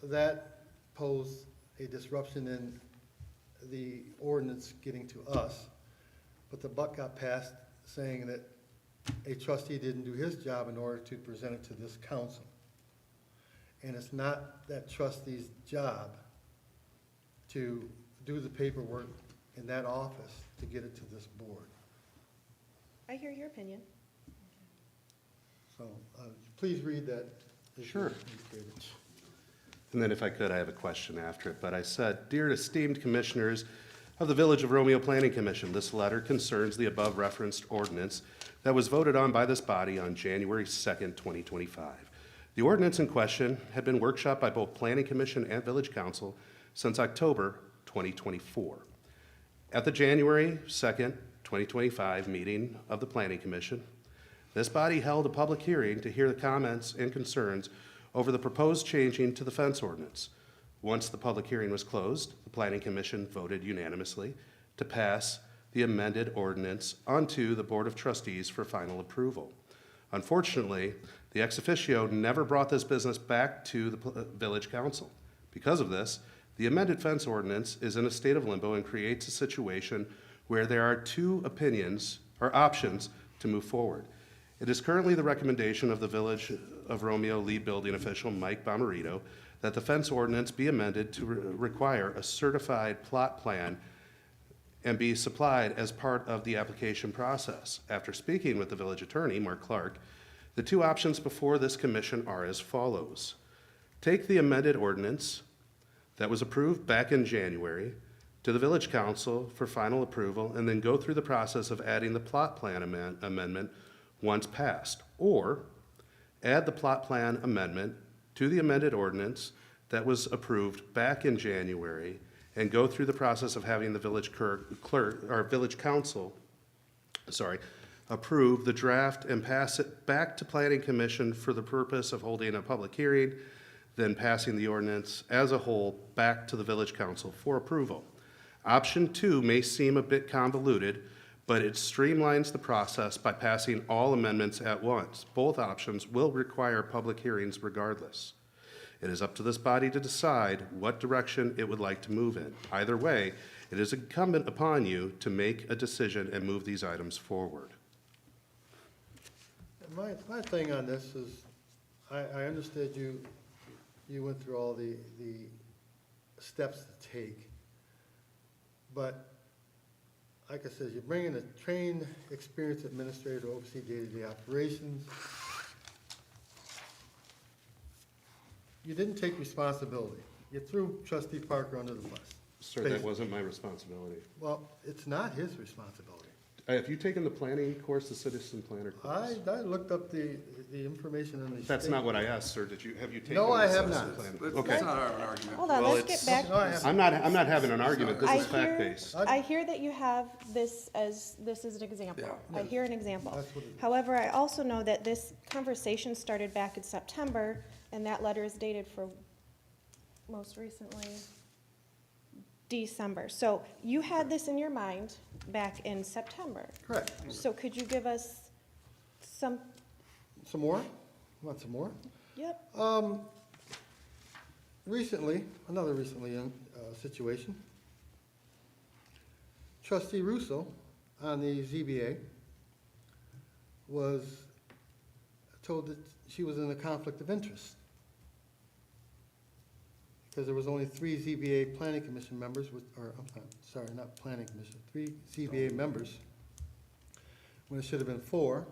that posed a disruption in the ordinance getting to us, but the buck got passed saying that a trustee didn't do his job in order to present it to this council. And it's not that trustee's job to do the paperwork in that office to get it to this board. I hear your opinion. So please read that. as Sure. indicated. And then if I could, I have a question after it. But I said, "Dear esteemed commissioners of the Village of Romeo Planning Commission, this letter concerns the above referenced ordinance that was voted on by this body on January 2nd, 2025. The ordinance in question had been workshopped by both Planning Commission and Village Council since October 2024. At the January 2nd, 2025 meeting of the Planning Commission, this body held a public hearing to hear the comments and concerns over the proposed changing to the fence ordinance. Once the public hearing was closed, the Planning Commission voted unanimously to pass the amended ordinance onto the Board of Trustees for final approval. Unfortunately, the Ex-Officio never brought this business back to the Village Council. Because of this, the amended fence ordinance is in a state of limbo and creates a situation where there are two opinions or options to move forward. It is currently the recommendation of the Village of Romeo lead building official Mike Bomarito that the fence ordinance be amended to require a certified plot plan and be supplied as part of the application process. After speaking with the village attorney, Mark Clark, the two options before this commission are as follows. Take the amended ordinance that was approved back in January to the Village Council for final approval and then go through the process of adding the plot plan amendment once passed, or add the plot plan amendment to the amended ordinance that was approved back in January and go through the process of having the village clerk, or Village Council, approve the draft and pass it back to Planning Commission for the purpose of holding a public hearing, then passing the ordinance as a whole back to the Village Council for approval. Option 2 may seem a bit convoluted, but it streamlines the process by passing all amendments at once. Both options will require public hearings regardless. It is up to this body to decide what direction it would like to move in. Either way, it is incumbent upon you to make a decision and move these items forward. My thing on this is, I understood you went through all the steps to take, but like I said, you're bringing a trained, experienced administrator to oversee day-to-day operations. You didn't take responsibility. You threw Trustee Parker under the bus. Sir, that wasn't my responsibility. Well, it's not his responsibility. Have you taken the planning course, the citizen planner course? I looked up the information in the. That's state. not what I asked, sir. Have you taken? No, I the have citizen not. planner? Let's Okay. not have an argument. Hold on, Well, let's get back. No, I have. I'm not having an argument. This is fact-based. I hear that you have this as, this is an example. Yeah. I hear an example. That's what it is. However, I also know that this conversation started back in September, and that letter is dated for most recently December. So you had this in your mind back in September. Correct. So could you give us some, Some more? Want some more? yep, Another recently situation. Trustee Russo on the ZBA was told that she was in a conflict of interest because there was only 3 ZBA Planning Commission members, not Planning Commission, 3 ZBA members, when it should have been 4,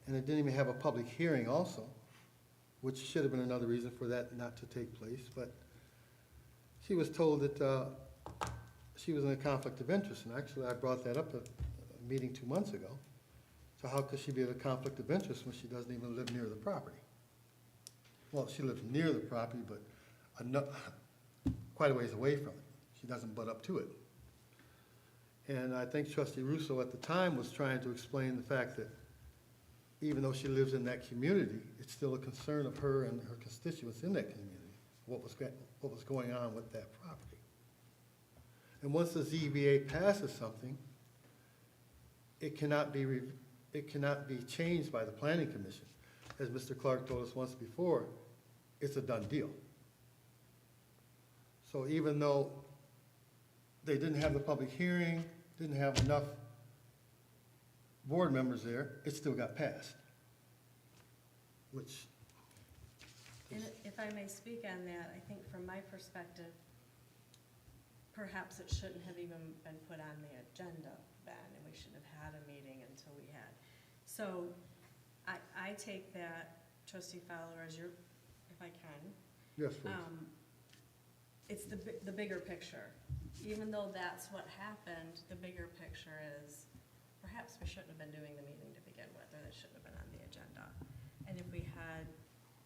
and it didn't even have a public hearing also, which should have been another reason for that not to take place, but she was told that she was in a conflict of interest, and actually I brought that up at a meeting 2 months ago. So how could she be in a conflict of interest when she doesn't even live near the property? Well, she lives near the property, but quite a ways away from it. She doesn't butt up to it. And I think Trustee Russo at the time was trying to explain the fact that even though she lives in that community, it's still a concern of her and her constituents in that community, what was going on with that property. And once the ZBA passes something, it cannot be changed by the Planning Commission. As Mr. Clark told us once before, it's a done deal. So even though they didn't have the public hearing, didn't have enough board members there, it still got passed, which. And if I may speak on that, I think from my perspective, perhaps it shouldn't have even been put on the agenda then, and we shouldn't have had a meeting until we had. So I take that, Trustee Fowler, as your, if I can, Yes, please. it's the bigger picture. Even though that's what happened, the bigger picture is perhaps we shouldn't have been doing the meeting to begin with, or that shouldn't have been on the agenda. And if we had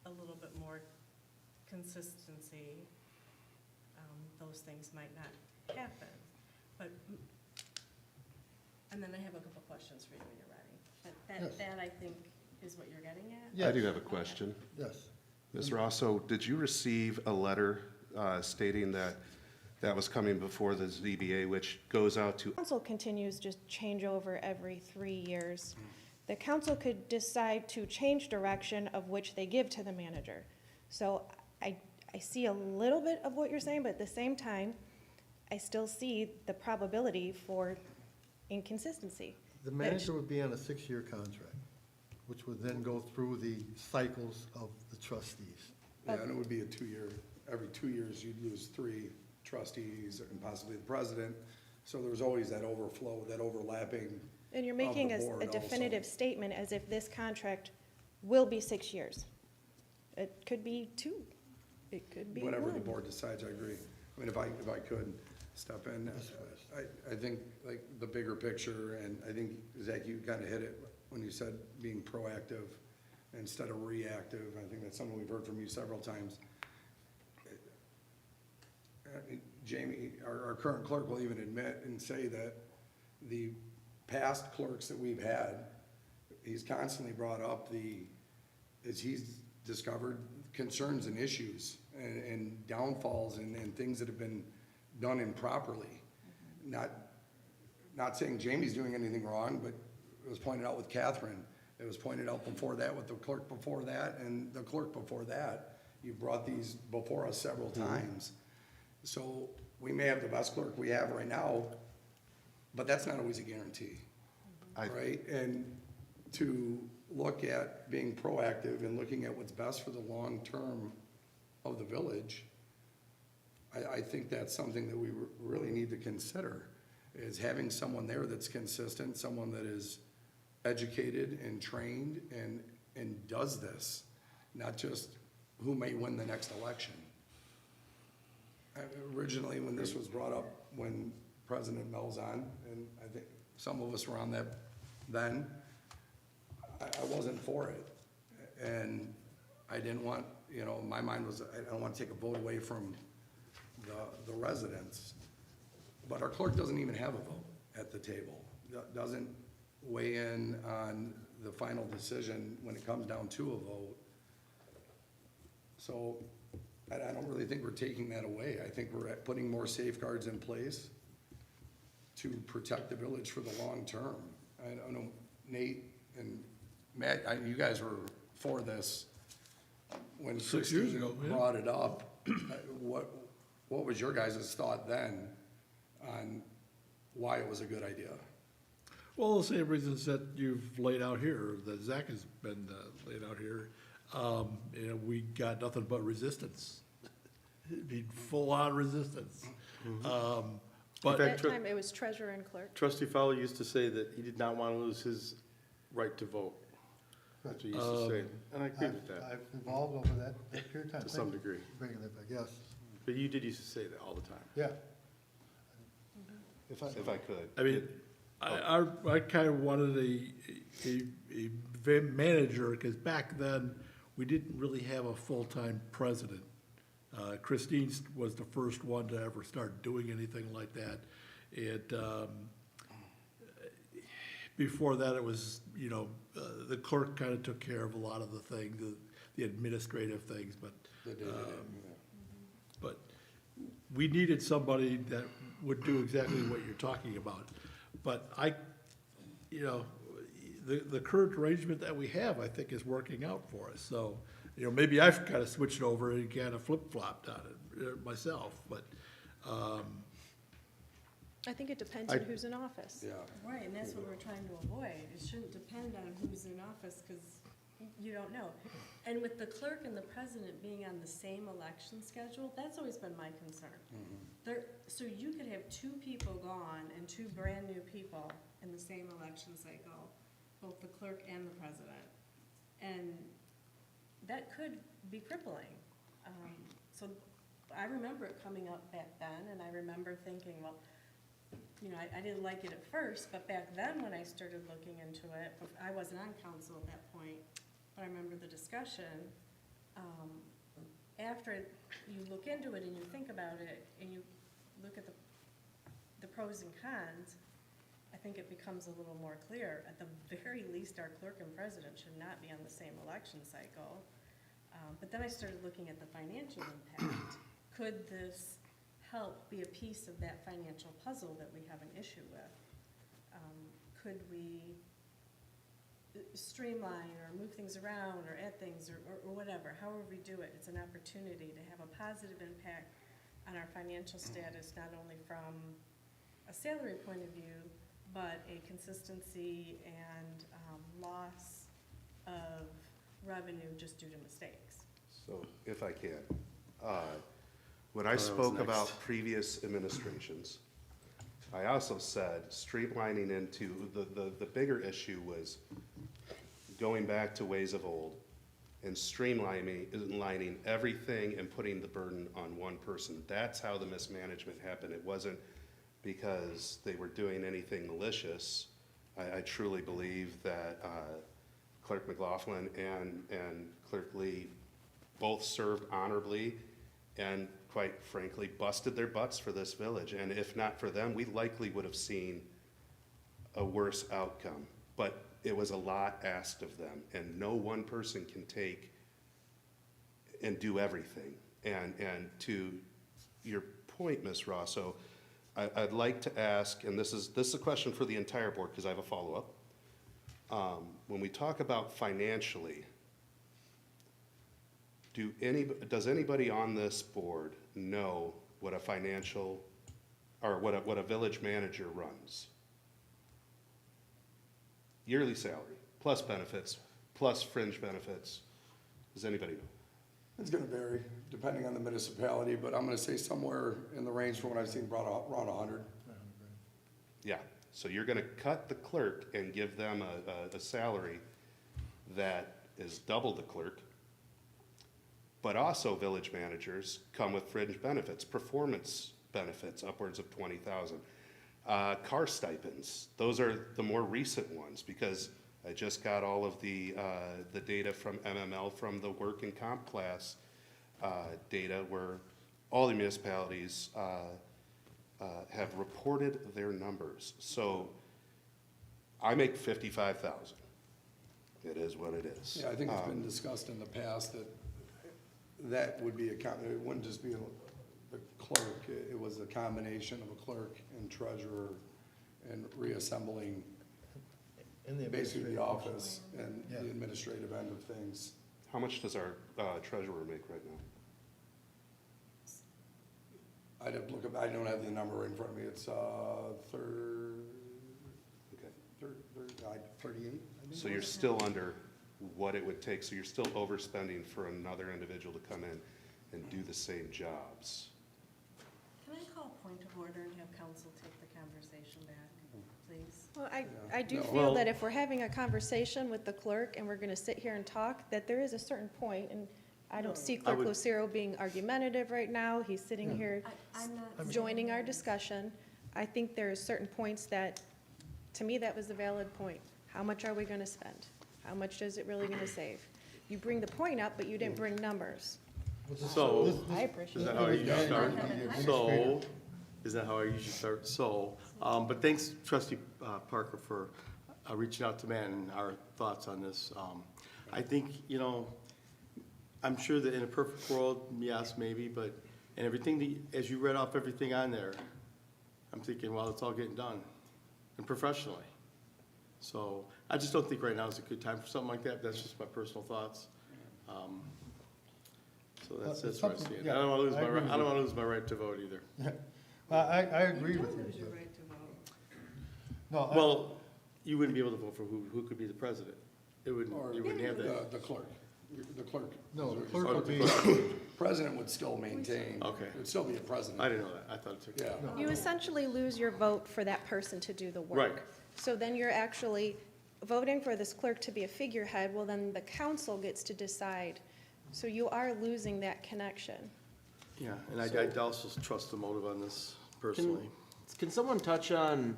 a little bit more consistency, those things might not happen. But, and then I have a couple questions for you when you're ready. Yes. That I think is what you're getting at? I do have a question. Yes. Ms. Rosso, did you receive a letter stating that that was coming before the ZBA, which goes out to, Council continues to change over every 3 years. The council could decide to change direction of which they give to the manager. So I see a little bit of what you're saying, but at the same time, I still see the probability for inconsistency. The manager would be on a 6-year contract, which would then go through the cycles of the trustees. Yeah, and it would be a 2-year, every 2 years you'd lose 3 trustees and possibly the president. So there's always that overflow, that overlapping. And you're of the making board a also. definitive statement as if this contract will be 6 years. It could be 2, it could be 1. Whatever the board decides, I agree. I mean, if I could step in, I think like the bigger picture, and I think, Zach, you kind of hit it when you said being proactive instead of reactive. I think that's something we've heard from you several times. Jamie, our current clerk will even admit and say that the past clerks that we've had, he's constantly brought up as he's discovered concerns and issues and downfalls and things that have been done improperly. Not saying Jamie's doing anything wrong, but it was pointed out with Catherine. It was pointed out before that with the clerk before that and the clerk before that. You brought these before us several times. So we may have the best clerk we have right now, but that's not always a guarantee, right? And to look at being proactive and looking at what's best for the long term of the village, I think that's something that we really need to consider, is having someone there that's consistent, someone that is educated and trained and does this, not just who may win the next election. Originally, when this was brought up, when President Mel's on, and I think some of us were on that then, I wasn't for it. And I didn't want, my mind was, I don't want to take a vote away from the residents. But our clerk doesn't even have a vote at the table, doesn't weigh in on the final decision when it comes down to a vote. So I don't really think we're taking that away. I think we're putting more safeguards in place to protect the village for the long term. I don't know, Nate and Matt, you guys were for this when 6 years ago, yeah. brought it up. What was your guys' thought then on why it was a good idea? Well, the same reasons that you've laid out here, that Zach has been laid out here. We got nothing but resistance. It'd be full-on resistance. But At that time, it was treasurer and clerk. Trustee Fowler used to say that he did not want to lose his right to vote. That's what he used to say, and I agree with that, I've evolved over that period of time. to some Thank you degree. for bringing that back, yes. But you did used to say that all the time. Yeah. if I could. I mean, I kind of wanted a manager, because back then, we didn't really have a full-time president. Christine was the first one to ever start doing anything like that. Before that, it was, the clerk kind of took care of a lot of the things, the administrative things, but we needed somebody that would do exactly what you're talking about. But the current arrangement that we have, I think, is working out for us. So, maybe I've kind of switched over and kind of flip-flopped on it myself, but, I think it depends on who's in office. Yeah. Right, and that's what we're trying to avoid. It shouldn't depend on who's in office, because you don't know. And with the clerk and the president being on the same election schedule, that's always been my concern. So you could have 2 people gone and 2 brand-new people in the same election cycle, both the clerk and the president. And that could be crippling. So I remember it coming up back then, and I remember thinking, well, you know, I didn't like it at first, but back then when I started looking into it, I wasn't on council at that point, but I remember the discussion. After you look into it and you think about it, and you look at the pros and cons, I think it becomes a little more clear. At the very least, our clerk and president should not be on the same election cycle. But then I started looking at the financial impact. Could this help be a piece of that financial puzzle that we have an issue with? Could we streamline or move things around or add things or whatever, however we do it? It's an opportunity to have a positive impact on our financial status, not only from a salary point of view, but a consistency and loss of revenue just due to mistakes. So if I can, when I that was spoke next. about previous administrations, I also said streamlining into, the bigger issue was going back to ways of old and streamlining everything and putting the burden on one person. That's how the mismanagement happened. It wasn't because they were doing anything malicious. I truly believe that Clerk McLaughlin and Clerk Lee both served honorably and quite frankly busted their butts for this village. And if not for them, we likely would have seen a worse outcome. But it was a lot asked of them, and no one person can take and do everything. And to your point, Ms. Rosso, I'd like to ask, and this is a question for the entire board because I have a follow-up. When we talk about financially, does anybody on this board know what a financial, or what a village manager runs? Yearly salary, plus benefits, plus fringe benefits. Does anybody know? It's gonna vary depending on the municipality, but I'm gonna say somewhere in the range from what I've seen, around 100. Yeah, so you're gonna cut the clerk and give them a salary that is double the clerk. But also village managers come with fringe benefits, performance benefits, upwards of 20,000. Car stipends, those are the more recent ones because I just got all of the data from MML from the work and comp class data where all the municipalities have reported their numbers. So I make 55,000. It is what it is. Yeah, I think it's been discussed in the past that would be it wouldn't just be the clerk, it was a combination of a clerk and treasurer and reassembling basically the office and the administrative end of things. How much does our treasurer make right now? I'd have to look up, I don't have the number in front of me, it's 38, I think. So you're still under what it would take, so you're still overspending for another individual to come in and do the same jobs. Can I call point of order and have council take the conversation back, please? Well, I do No. feel Well- that if we're having a conversation with the clerk and we're gonna sit here and talk, that there is a certain point, and I don't see Clerk would- Lucero being argumentative right now. He's sitting here I'm not. joining our discussion. I think there are certain points that, to me, that was a valid point. How much are we gonna spend? How much is it really gonna save? You bring the point up, but you didn't bring numbers. So, I appreciate is that it. how I usually start? Yeah. So, is that how I usually start? So, but thanks Trustee Parker for reaching out to Matt and our thoughts on this. I think, you know, I'm sure that in a perfect world, yes, maybe, but, and everything, as you read off everything on there, I'm thinking, well, it's all getting done, and professionally. So, I just don't think right now is a good time for something like that. That's just my personal thoughts. So that's where I see it. I don't wanna lose my right, I don't wanna lose my right to vote either. I agree with You you. don't lose your right to vote. No, Well, you wouldn't be able to vote for who could be the president. It wouldn't, Or you wouldn't have that. the clerk, the clerk. No, the clerk would be, President would still maintain. Okay. It would still be a president. I didn't know that. I thought it took. Yeah. You essentially lose your vote for that person to do the work. Right. So then you're actually voting for this clerk to be a figurehead, well, then the council gets to decide. So you are losing that connection. Yeah, and I also trust the motive on this personally. Can someone touch on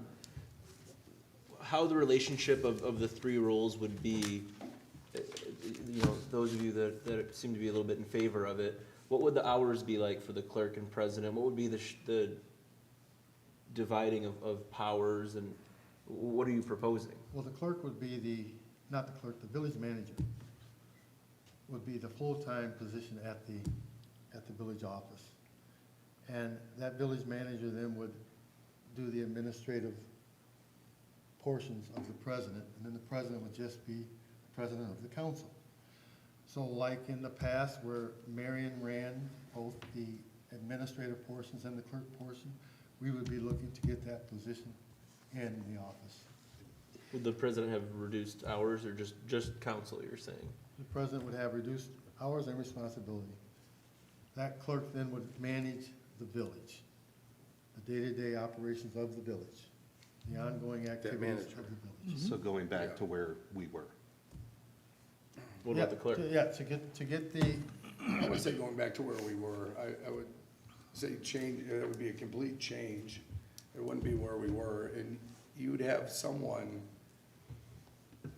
how the relationship of the three roles would be? You know, those of you that seem to be a little bit in favor of it, what would the hours be like for the clerk and president? What would be the dividing of powers, and what are you proposing? Well, the clerk would be not the clerk, the village manager would be the full-time position at the village office. And that village manager then would do the administrative portions of the president, and then the president would just be president of the council. So like in the past where Marion ran both the administrative portions and the clerk portion, we would be looking to get that position in the office. Would the president have reduced hours, or just council, you're saying? The president would have reduced hours and responsibility. That clerk then would manage the village, the day-to-day operations of the village, the ongoing activities manager. of the village. So going back to where we were. What about the clerk? Yeah, to get the, I would say going back to where we were, I would say change, it would be a complete change. It wouldn't be where we were, and you'd have someone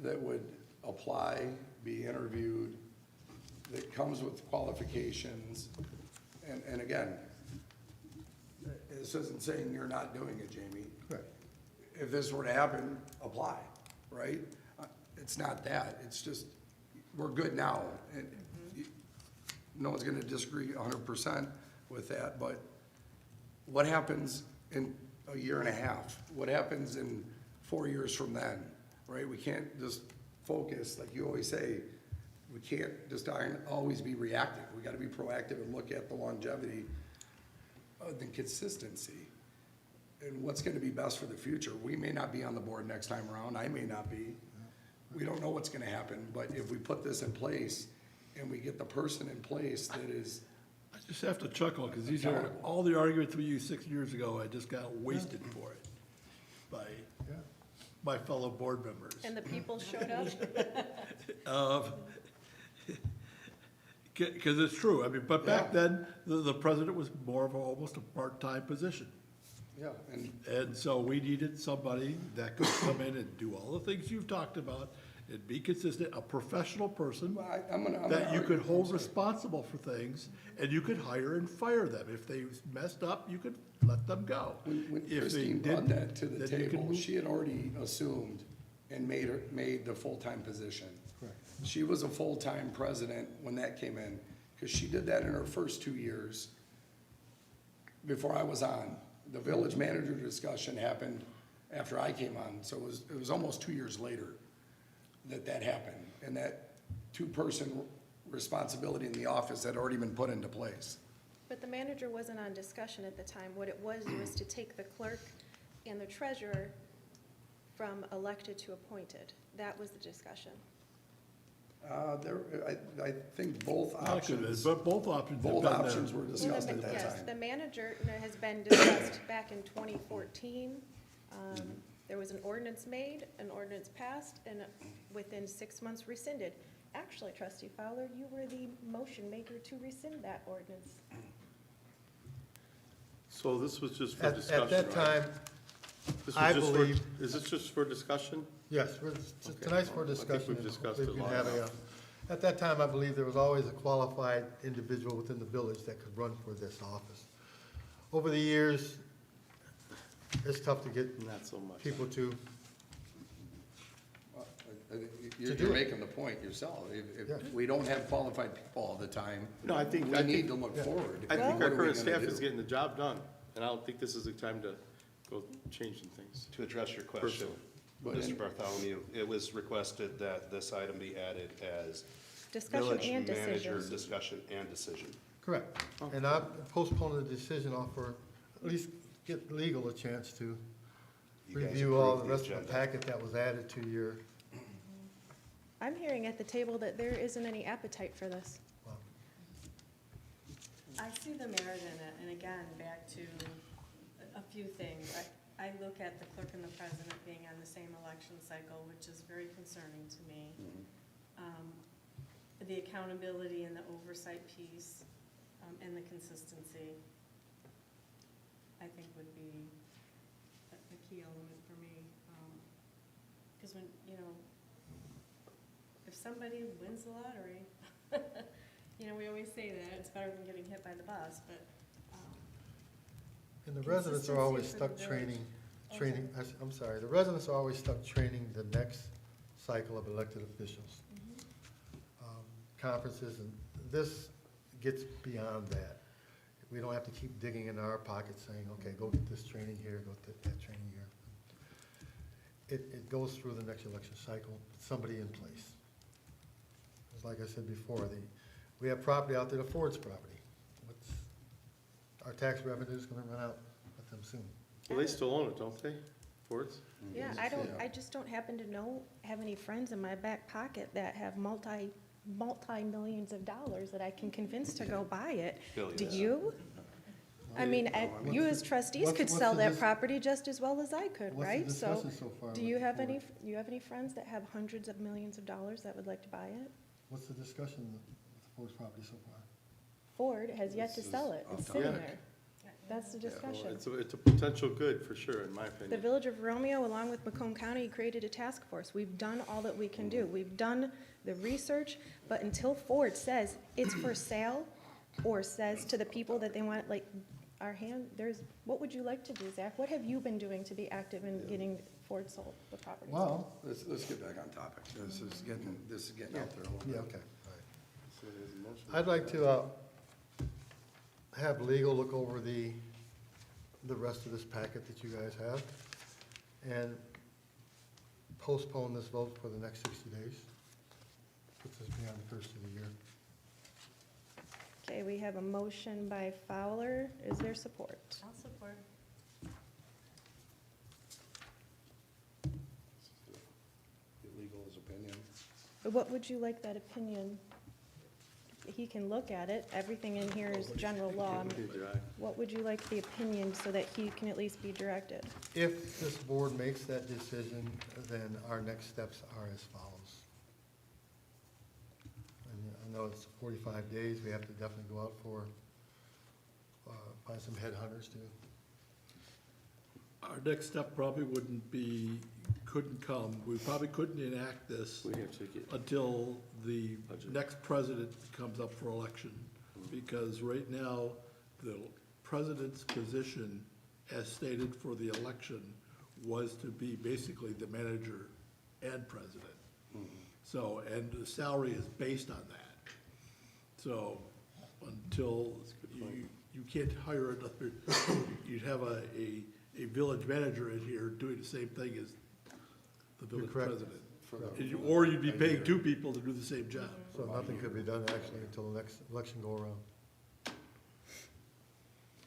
that would apply, be interviewed, that comes with qualifications, and again, this isn't saying you're not doing it, Jamie. correct. If this were to happen, apply, right? It's not that, it's just, we're good now, and no one's gonna disagree 100% with that, but what happens in a year and a half? What happens in 4 years from then, right? We can't just focus, like you always say, we can't just always be reactive. We gotta be proactive and look at the longevity, the consistency, and what's gonna be best for the future. We may not be on the board next time around, I may not be. We don't know what's gonna happen, but if we put this in place and we get the person in place that is, I just have to chuckle, because these are all the arguments we used 6 years ago, I just got wasted for it by my fellow board members. And the people showed up. Because it's true, I mean, but back then, the president was more of almost a part-time position. yeah, And so we needed somebody that could come in and do all the things you've talked about and be consistent, a professional person I'm gonna that you argue- could I'm hold sorry. responsible for things, and you could hire and fire them. If they messed up, you could let them go. When If they Christine brought didn't, that to the then you could table, move- she had already assumed and made the full-time position. Correct. She was a full-time president when that came in, because she did that in her first 2 years before I was on. The village manager discussion happened after I came on, so it was almost 2 years later that happened. And that two-person responsibility in the office had already been put into place. But the manager wasn't on discussion at the time. What it was to take the clerk and the treasurer from elected to appointed. That was the discussion. I think both Not good, options, but both options have both been there. options were discussed at that Yes, time. the manager has been discussed back in 2014. There was an ordinance made, an ordinance passed, and within 6 months rescinded. Actually, Trustee Fowler, you were the motion maker to rescind that ordinance. So this was just for At discussion, that right? time, This was I just for- believe- Is this just for discussion? yes, tonight's for I think discussion. we've discussed Hopefully it we can long have enough. At that time, I believe there was always a qualified individual within the village that could run for this office. Over the years, it's tough to get Not so much. people to, You're do it. making the point yourself. If Yeah. we don't have qualified people all the time, No, I think, we need to look forward. I think What our are we current gonna staff do? is getting the job done, and I don't think this is the time to go changing things. To address your question, But Mr. in- Bartholomew, it was requested that this item be added as Discussion village and manager decisions. discussion and decision. correct. And I postponed the decision off for, at least get legal a chance to You guys review all the approved rest of the agenda. packet that was added to your, I'm hearing at the table that there isn't any appetite for this. I see the merit in it, and again, back to a few things. I look at the clerk and the president being on the same election cycle, which is very concerning to me. The accountability and the oversight piece, and the consistency, I think would be a key element for me. Because when, you know, if somebody wins the lottery, you know, we always say that, it's better than getting hit by the bus, but, And the residents are always stuck Consistency for the training, I'm sorry, the residents are always stuck training the next cycle of elected officials. Conferences, and this gets beyond that. We don't have to keep digging into our pockets saying, okay, go get this training here, go get that training here. It goes through the next election cycle, somebody in place. It's like I said before, we have property out there, the Ford's property. Our tax revenue is gonna run out with them soon. Well, they still own it, don't they? Fords? Yeah, I just don't happen to have any friends in my back pocket that have multi-millions of dollars that I can convince to go buy it. Do Billions. you? I mean, you as trustees what's- could what's sell the that dis- property just as well as I could, What's the right? So, discussion so far do with you the have Ford? any friends that have hundreds of millions of dollars that would like to buy it? What's the discussion with the Ford's property so far? Ford has yet to sell it, it's sitting Yeah. there. That's the Well, discussion. it's a potential good, for sure, in my The opinion. Village of Romeo, along with Macomb County, created a task force. We've done all that we can do. We've done the research, but until Ford says it's for sale or says to the people that they want, like, what would you like to do, Zach? What have you been doing to be active in getting Ford sold, the property sold? Well, Let's get back on topic. This is getting out there a little bit. yeah, okay, all right. So there's a motion. I'd like to have legal look over the rest of this packet that you guys have and postpone this vote for the next 60 days. Puts us beyond the first of the year. Okay, we have a motion by Fowler. Is there support? I'll support. Get legal's opinion. What would you like that opinion? He can look at it. Everything in here is general law. Be dry. What would you like the opinion so that he can at least be directed? If this board makes that decision, then our next steps are as follows. And I know it's 45 days, we have to definitely go out for, find some headhunters to, Our next step probably couldn't come, we probably couldn't enact this We have to get, until the Budget. next president comes up for election. Because right now, the president's position, as stated for the election, was to be basically the manager and president. So, and the salary is based on that. So, until you can't hire another, you'd have a village manager in here doing the same thing as the You're village correct. president. For the- And or you'd be paying two people to do the same job. so nothing could be done actually until the next election go around.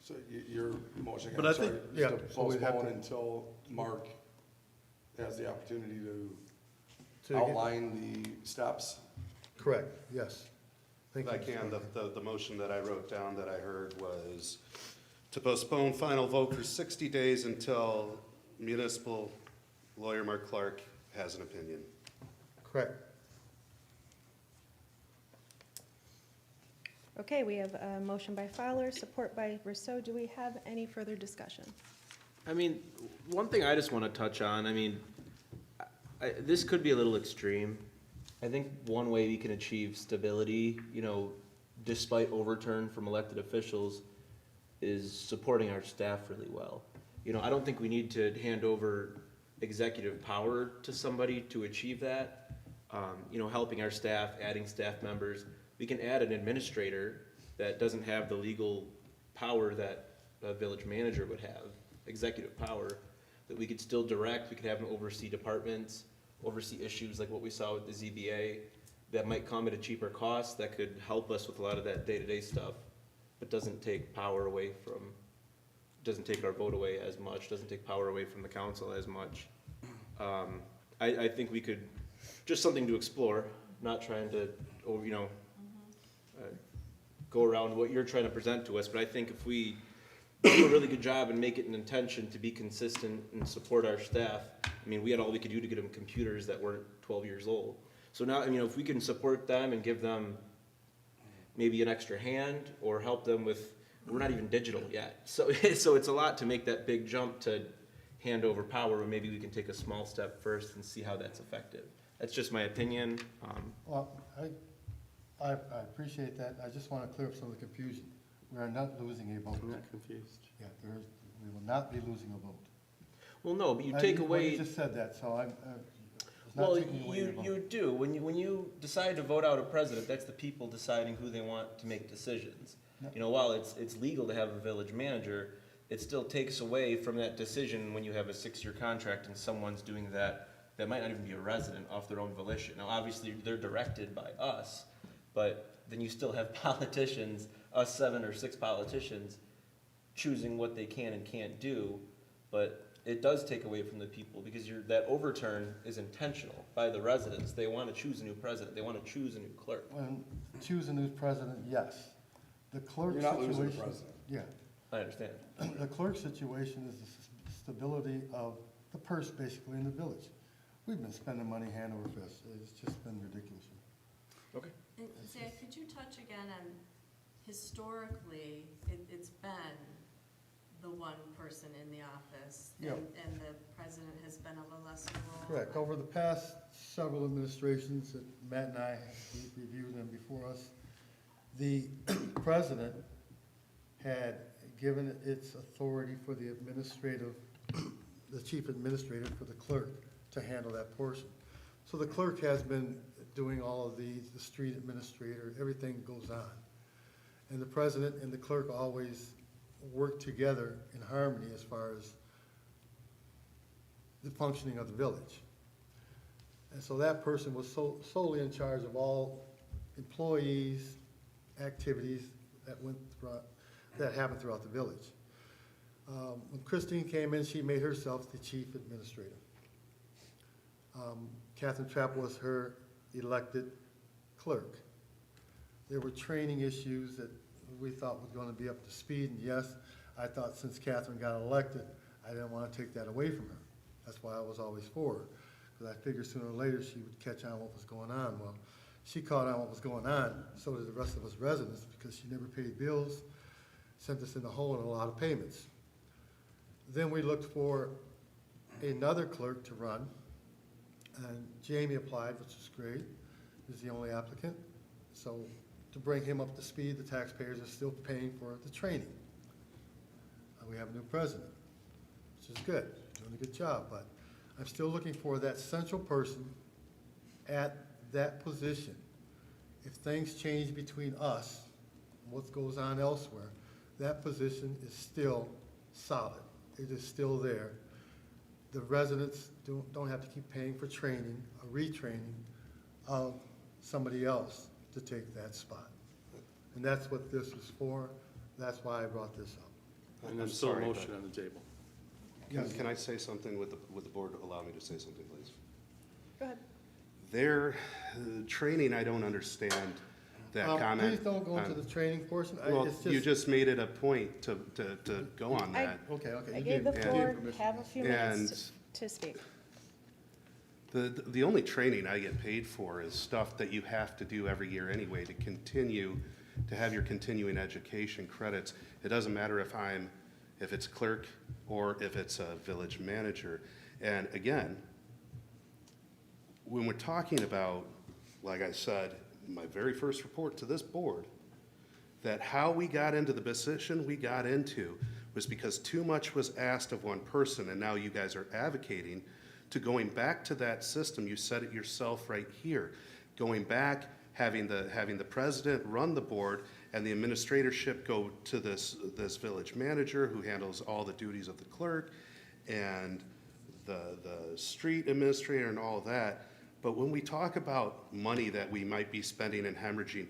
So your motion, But I I'm sorry, think- is yeah, to so we'd have postpone to- until Mark has the opportunity to So you get- outline the steps? Correct, yes. Thank If I you. can, the motion that I wrote down that I heard was to postpone final vote for 60 days until municipal lawyer Mark Clark has an opinion. Correct. Okay, we have a motion by Fowler, support by Rousseau. Do we have any further discussion? I mean, one thing I just want to touch on, I mean, this could be a little extreme. I think one way we can achieve stability, you know, despite overturn from elected officials, is supporting our staff really well. You know, I don't think we need to hand over executive power to somebody to achieve that. You know, helping our staff, adding staff members. We can add an administrator that doesn't have the legal power that a village manager would have, executive power, that we could still direct, we could have them oversee departments, oversee issues like what we saw with the ZBA, that might come at a cheaper cost, that could help us with a lot of that day-to-day stuff, but doesn't take power away from, doesn't take our vote away as much, doesn't take power away from the council as much. I think we could, just something to explore, not trying to, you know, go around what you're trying to present to us, but I think if we do a really good job and make it an intention to be consistent and support our staff, I mean, we had all we could do to get them computers that weren't 12 years old. So now, you know, if we can support them and give them maybe an extra hand or help them with, we're not even digital yet. So, so it's a lot to make that big jump to hand over power, or maybe we can take a small step first and see how that's effective. That's just my opinion. Well, I appreciate that. I just want to clear up some of the confusion. We are not losing a vote. I'm not confused. Yeah, we will not be losing a vote. Well, no, but you take away. You just said that, so it's not Well, taking away your vote. you do. When you decide to vote out a president, that's the people deciding who they want to make decisions. Yeah. You know, while it's legal to have a village manager, it still takes away from that decision when you have a 6-year contract and someone's doing that might not even be a resident off their own volition. Now, obviously, they're directed by us, but then you still have politicians, us 7 or 6 politicians, choosing what they can and can't do, but it does take away from the people because that overturn is intentional by the residents. They want to choose a new president. They want to choose a new clerk. When choose a new president, yes. The clerk You're situation. not losing the president. Yeah. I understand. The clerk situation is the stability of the purse basically in the village. We've been spending money hand over fist. It's just been ridiculous. Okay. And Zach, could you touch again on historically, it's been the one person in the office? Yeah. And the president has been of a lesser role? Correct. Over the past several administrations that Matt and I reviewed them before us, the president had given its authority for the chief administrator for the clerk to handle that portion. So the clerk has been doing all of these, the street administrator, everything goes on. And the president and the clerk always work together in harmony as far as the functioning of the village. And so that person was solely in charge of all employees, activities that happened throughout the village. When Christine came in, she made herself the chief administrator. Catherine Trapp was her elected clerk. There were training issues that we thought was going to be up to speed, and yes, I thought since Catherine got elected, I didn't want to take that away from her. That's why I was always for her, because I figured sooner or later she would catch on what was going on. Well, she caught on what was going on, so did the rest of us residents, because she never paid bills, sent us in the hole in a lot of payments. Then we looked for another clerk to run, and Jamie applied, which is great. He's the only applicant. So to bring him up to speed, the taxpayers are still paying for the training. We have a new president, which is good, doing a good job, but I'm still looking for that central person at that position. If things change between us and what goes on elsewhere, that position is still solid. It is still there. The residents don't have to keep paying for training or retraining of somebody else to take that spot. And that's what this is for. That's why I brought this up. And I'm there's still a sorry, motion but- on the table. Can I say something with the board? Allow me to say something, please. Go ahead. Their training, I don't understand that comment. Please don't go into the training portion. Well, It's you just made it a point to go on that. Okay. I you gave the me floor, permission. have a few minutes to speak. The only training I get paid for is stuff that you have to do every year anyway to continue to have your continuing education credits. It doesn't matter if it's clerk or if it's a village manager. And again, when we're talking about, like I said, my very first report to this board, that how we got into the position we got into was because too much was asked of one person, and now you guys are advocating to going back to that system. You said it yourself right here. Going back, having the president run the board and the administratorship go to this village manager who handles all the duties of the clerk and the street administrator and all that. But when we talk about money that we might be spending and hemorrhaging,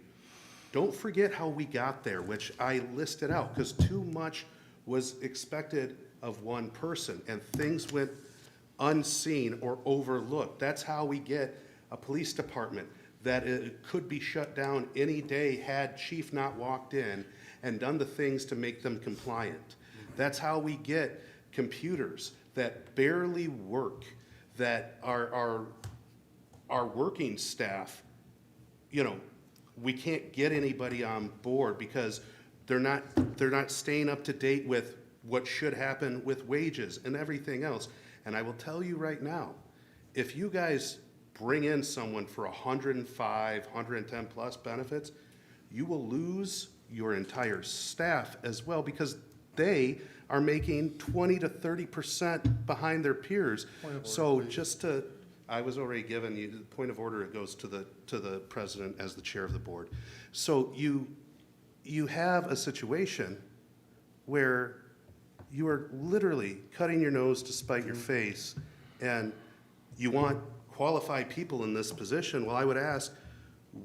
don't forget how we got there, which I listed out, because too much was expected of one person and things went unseen or overlooked. That's how we get a police department that it could be shut down any day had chief not walked in and done the things to make them compliant. That's how we get computers that barely work, that our working staff, we can't get anybody on board because they're not staying up to date with what should happen with wages and everything else. And I will tell you right now, if you guys bring in someone for 105, 110 plus benefits, you will lose your entire staff as well because they are making 20 to 30% behind their peers. Point of order, So please. just to, I was already given you, the point of order, it goes to the president as the chair of the board. So you have a situation where you are literally cutting your nose to spite your face, and you want qualified people in this position. Well, I would ask,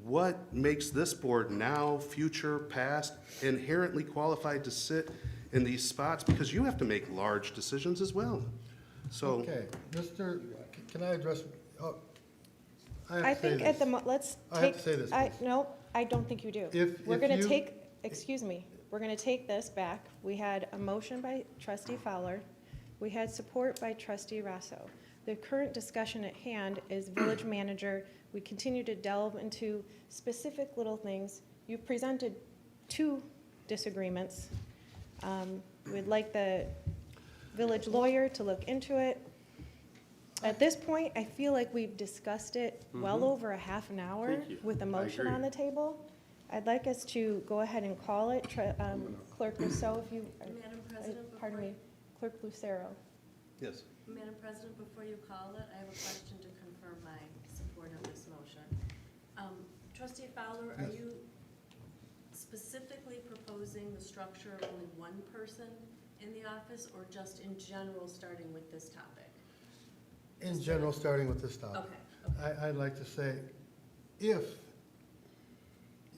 what makes this board now, future, past, inherently qualified to sit in these spots? Because you have to make large decisions as well. So, Okay, can I address, oh, I I have to say think at the, this. let's I take. have to say this, please. No, I don't think you do. We're If gonna you- take, excuse me, we're gonna take this back. We had a motion by trustee Fowler. We had support by trustee Rosso. The current discussion at hand is village manager. We continue to delve into specific little things. You've presented 2 disagreements. We'd like the village lawyer to look into it. At this point, I feel like we've discussed it well over a half an hour Thank you. with a I motion agree. on the table. I'd like us to go ahead and call it. Clerk Lucero, if you, Madam President, pardon me, Clerk Lucero. yes. Madam President, before you call it, I have a question to confirm my support of this motion. Trustee Fowler, are Yes. you specifically proposing the structure of only one person in the office, or just in general, starting with this topic? In general, starting with this topic. Okay, I'd like to say, if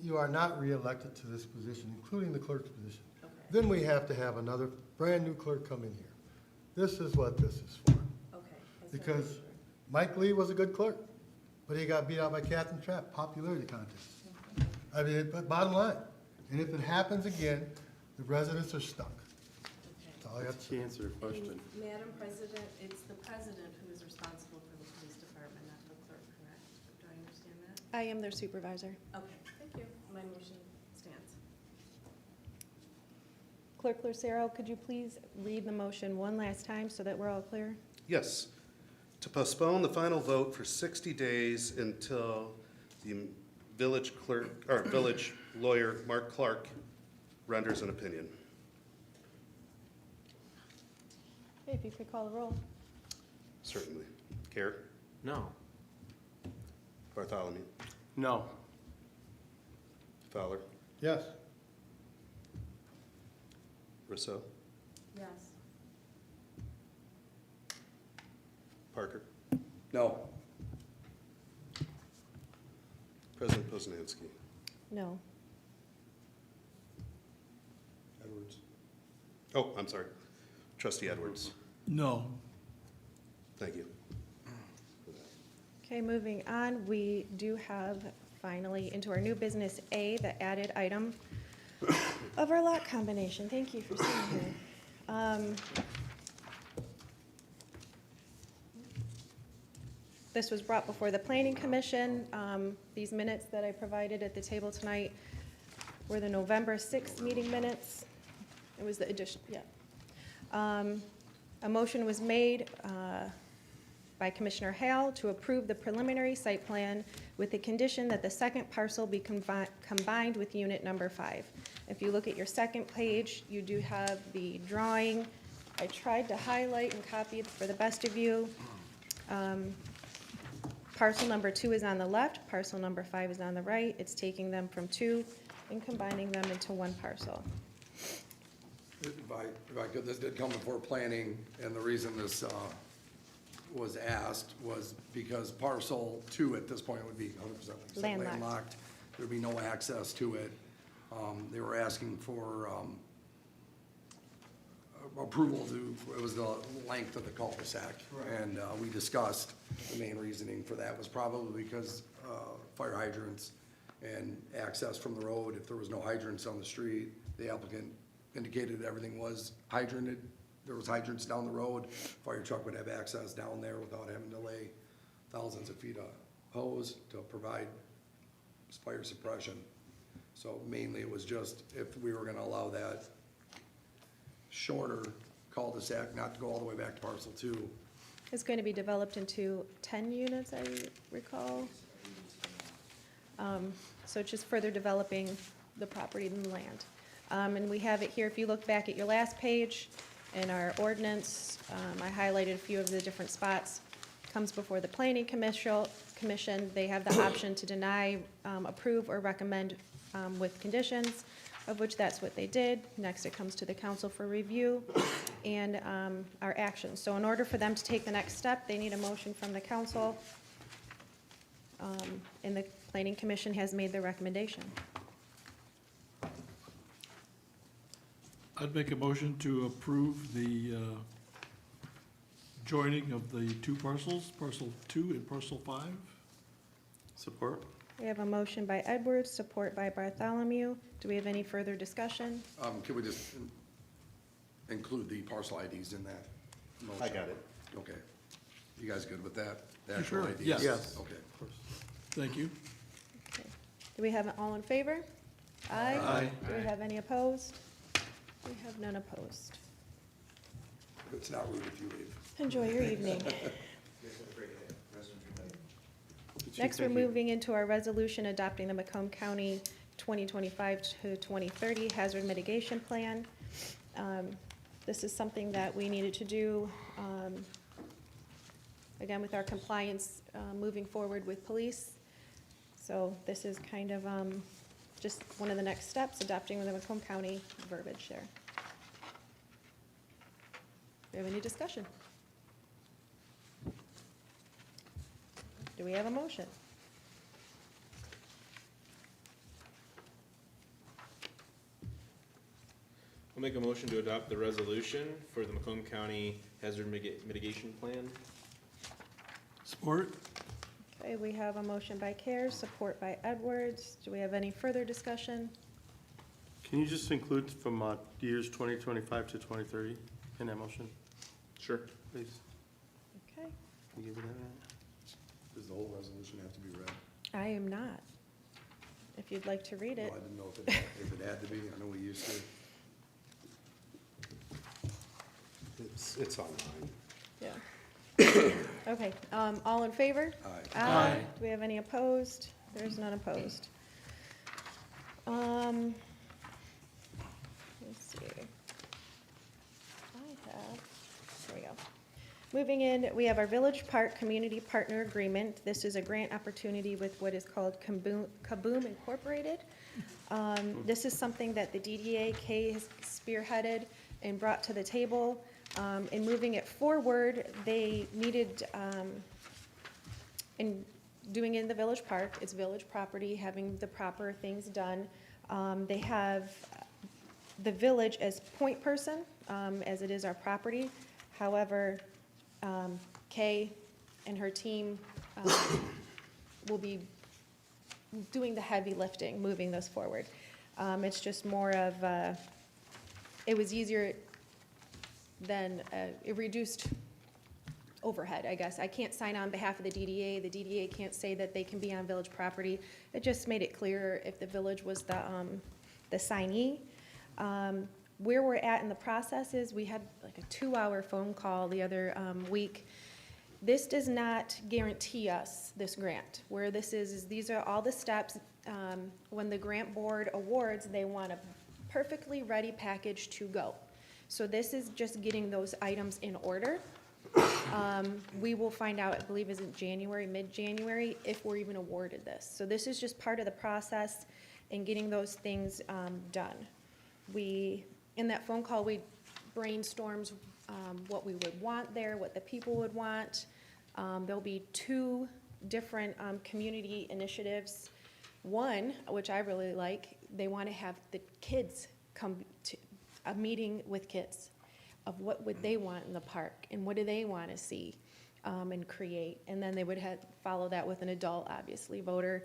you are not reelected to this position, including the clerk's position, okay, then we have to have another brand-new clerk come in here. This is what this is for. okay. That's what I'm Because sure. Mike Lee was a good clerk, but he got beat out by Catherine Trapp, popularity contest. I mean, but bottom line, and if it happens again, the residents are stuck. Okay. That's all I have to say. To answer your question. And Madam President, it's the president who is responsible for the police department, not the clerk, correct? Do I understand that? I am their supervisor. Okay, thank you. My motion stands. Clerk Lucero, could you please read the motion one last time so that we're all clear? Yes. To postpone the final vote for 60 days until the village clerk, or village lawyer, Mark Clark, renders an opinion. Okay, if you could call the roll. Certainly. Care? No. Bartholomew? No. Fowler? Yes, Rousseau? Yes. Parker? No. President Poznanski? No. Edwards? Oh, I'm sorry. Trustee Edwards? No. Thank you. Okay, moving on, we do have finally into our new business A, the added item of our lot combination. Thank you for seeing here. This was brought before the Planning Commission. These minutes that I provided at the table tonight were the November 6th meeting minutes. It was the addition, yeah. A motion was made by Commissioner Hale to approve the preliminary site plan with the condition that the second parcel be combined with unit number 5. If you look at your second page, you do have the drawing. I tried to highlight and copy it for the best of you. Parcel number 2 is on the left, parcel number 5 is on the right. It's taking them from 2 and combining them into one parcel. If I could, this did come before planning, and the reason this was asked was because parcel 2 at this point would be 100% Landlocked. There'd be no access to it. They were asking for approval to, it was the length of the cul-de-sac. And we discussed the main reasoning for that was probably because fire hydrants and access from the road. If there was no hydrants on the street, the applicant indicated everything was hydranted. There was hydrants down the road. Fire truck would have access down there without having to lay thousands of feet of hose to provide fire suppression. So mainly it was just if we were gonna allow that shorter cul-de-sac, not to go all the way back to parcel 2. It's going to be developed into 10 units, I recall. So it's just further developing the property and the land. And we have it here, if you look back at your last page, in our ordinance, I highlighted a few of the different spots. Comes before the planning commission, they have the option to deny, approve, or recommend with conditions, of which that's what they did. Next, it comes to the council for review and our actions. So in order for them to take the next step, they need a motion from the council. And the planning commission has made the recommendation. I'd make a motion to approve the joining of the two parcels, parcel 2 and parcel 5. Support? We have a motion by Edwards, support by Bartholomew. Do we have any further discussion? Can we just include the parcel IDs in that motion? I got it. Okay. You guys good with that? The actual Sure. IDs? Yes. Yes. Okay. Thank you. Okay. Do we have it all in favor? Aye. Aye. Do we have any opposed? We have none opposed. It's not rude if you leave. Enjoy your evening. Next, we're Thank you. moving into our resolution adopting the Macomb County 2025 to 2030 Hazard Mitigation Plan. This is something that we needed to do, again, with our compliance moving forward with police. So this is kind of just one of the next steps, adopting the Macomb County verbiage there. Do we have any discussion? Do we have a motion? I'll make a motion to adopt the resolution for the Macomb County Hazard Mitigation Plan. Support? Okay, we have a motion by Cares, support by Edwards. Do we have any further discussion? Can you just include from years 2025 to 2030 in that motion, Sure. please? Okay, Can you give me that? Does the whole resolution have to be read? I am not. If you'd like to read No, it. I didn't know if it had to be. I know we used to. It's online. Yeah. Okay, all in favor? Aye. Aye. Do we have any opposed? There's none opposed. Let's see. There we go. Moving in, we have our Village Park Community Partner Agreement. This is a grant opportunity with what is called Kaboom Incorporated. This is something that the DDA has spearheaded and brought to the table. In moving it forward, they needed, in doing it in the village park, it's village property, having the proper things done. They have the village as point person, as it is our property. However, Kay and her team will be doing the heavy lifting, moving this forward. It's just more of, it was easier than, it reduced overhead, I guess. I can't sign on behalf of the DDA. The DDA can't say that they can be on village property. It just made it clearer if the village was the signee. Where we're at in the process is we had like a 2-hour phone call the other week. This does not guarantee us this grant. Where this is these are all the steps. When the grant board awards, they want a perfectly ready package to go. So this is just getting those items in order. We will find out, I believe, is it January, mid-January, if we're even awarded this. So this is just part of the process in getting those things done. In that phone call, we brainstormed what we would want there, what the people would want. There'll be 2 different community initiatives. One, which I really like, they want to have the kids come to a meeting with kids of what would they want in the park and what do they want to see and create. And then they would follow that with an adult, obviously, voter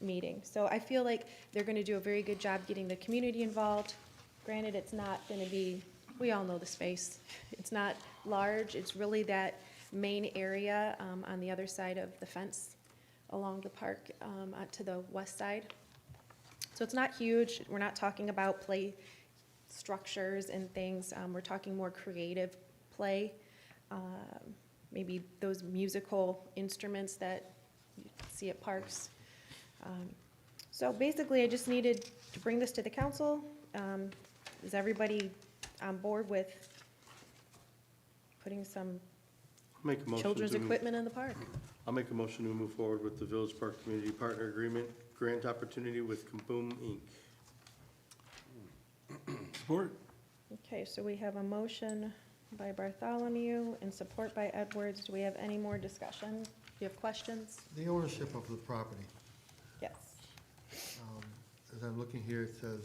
meeting. So I feel like they're going to do a very good job getting the community involved. Granted, it's not going to be, we all know the space. It's not large. It's really that main area on the other side of the fence along the park to the west side. So it's not huge. We're not talking about play structures and things. We're talking more creative play. Maybe those musical instruments that you see at parks. So basically, I just needed to bring this to the council. Is everybody on board with putting some Make a motion children's to move- equipment in the park? I'll make a motion to move forward with the Village Park Community Partner Agreement grant opportunity with Kaboom, Inc. Support? Okay, so we have a motion by Bartholomew and support by Edwards. Do we have any more discussion? Do you have questions? The ownership of the property, Yes. as I'm looking here, it says,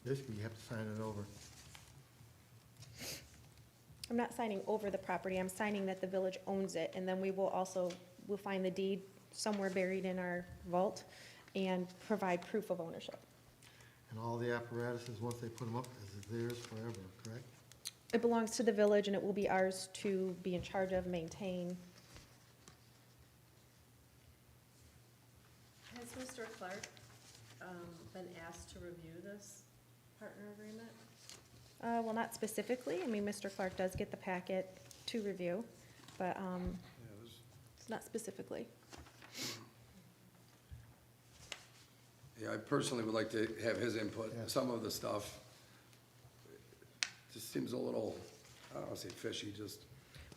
basically you have to sign it over. I'm not signing over the property, I'm signing that the village owns it, and then we'll find the deed somewhere buried in our vault and provide proof of ownership. And all the apparatuses, once they put them up, is theirs forever, correct? It belongs to the village, and it will be ours to be in charge of, maintain. Has Mr. Clark been asked to review this partner agreement? Well, not specifically, I mean, Mr. Clark does get the packet to review, but it's not specifically. Yeah, I personally would like to have his input. Yeah. Some of the stuff just seems a little, I don't want to say fishy, just,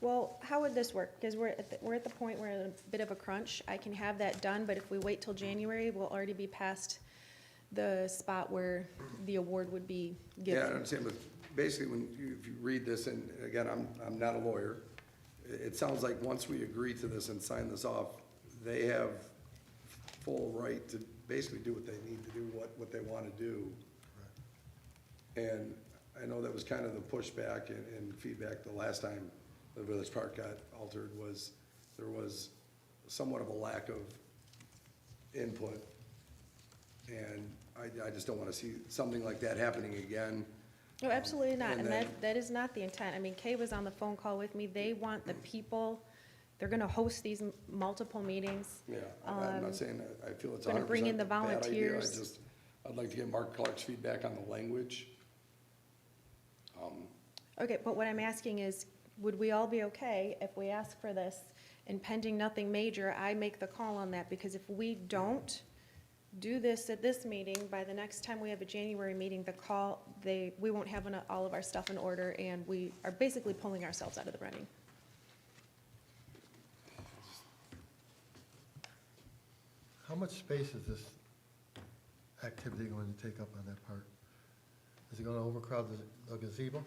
Well, how would this work? Because we're at the point where we're in a bit of a crunch. I can have that done, but if we wait till January, we'll already be past the spot where the award would be yeah, I given. understand, but basically, if you read this, and again, I'm not a lawyer, it sounds like once we agree to this and sign this off, they have full right to basically do what they need to do, what they want to do. And I know that was kind of the pushback and feedback the last time the Village Park got altered, was there was somewhat of a lack of input. And I just don't want to see something like that happening again. No, absolutely not, and and then- that is not the intent. I mean, Kay was on the phone call with me. They want the people, they're gonna host these multiple meetings. Yeah, I'm not saying that I feel it's We're gonna bring in 100% the a bad idea. volunteers. I'd like to get Mark Clark's feedback on the language. Okay, but what I'm asking is, would we all be okay if we ask for this and pending nothing major, I make the call on that? Because if we don't do this at this meeting, by the next time we have a January meeting, we won't have all of our stuff in order, and we are basically pulling ourselves out of the running. How much space is this activity going to take up on that park? Is it going to overcrowd the gazebo?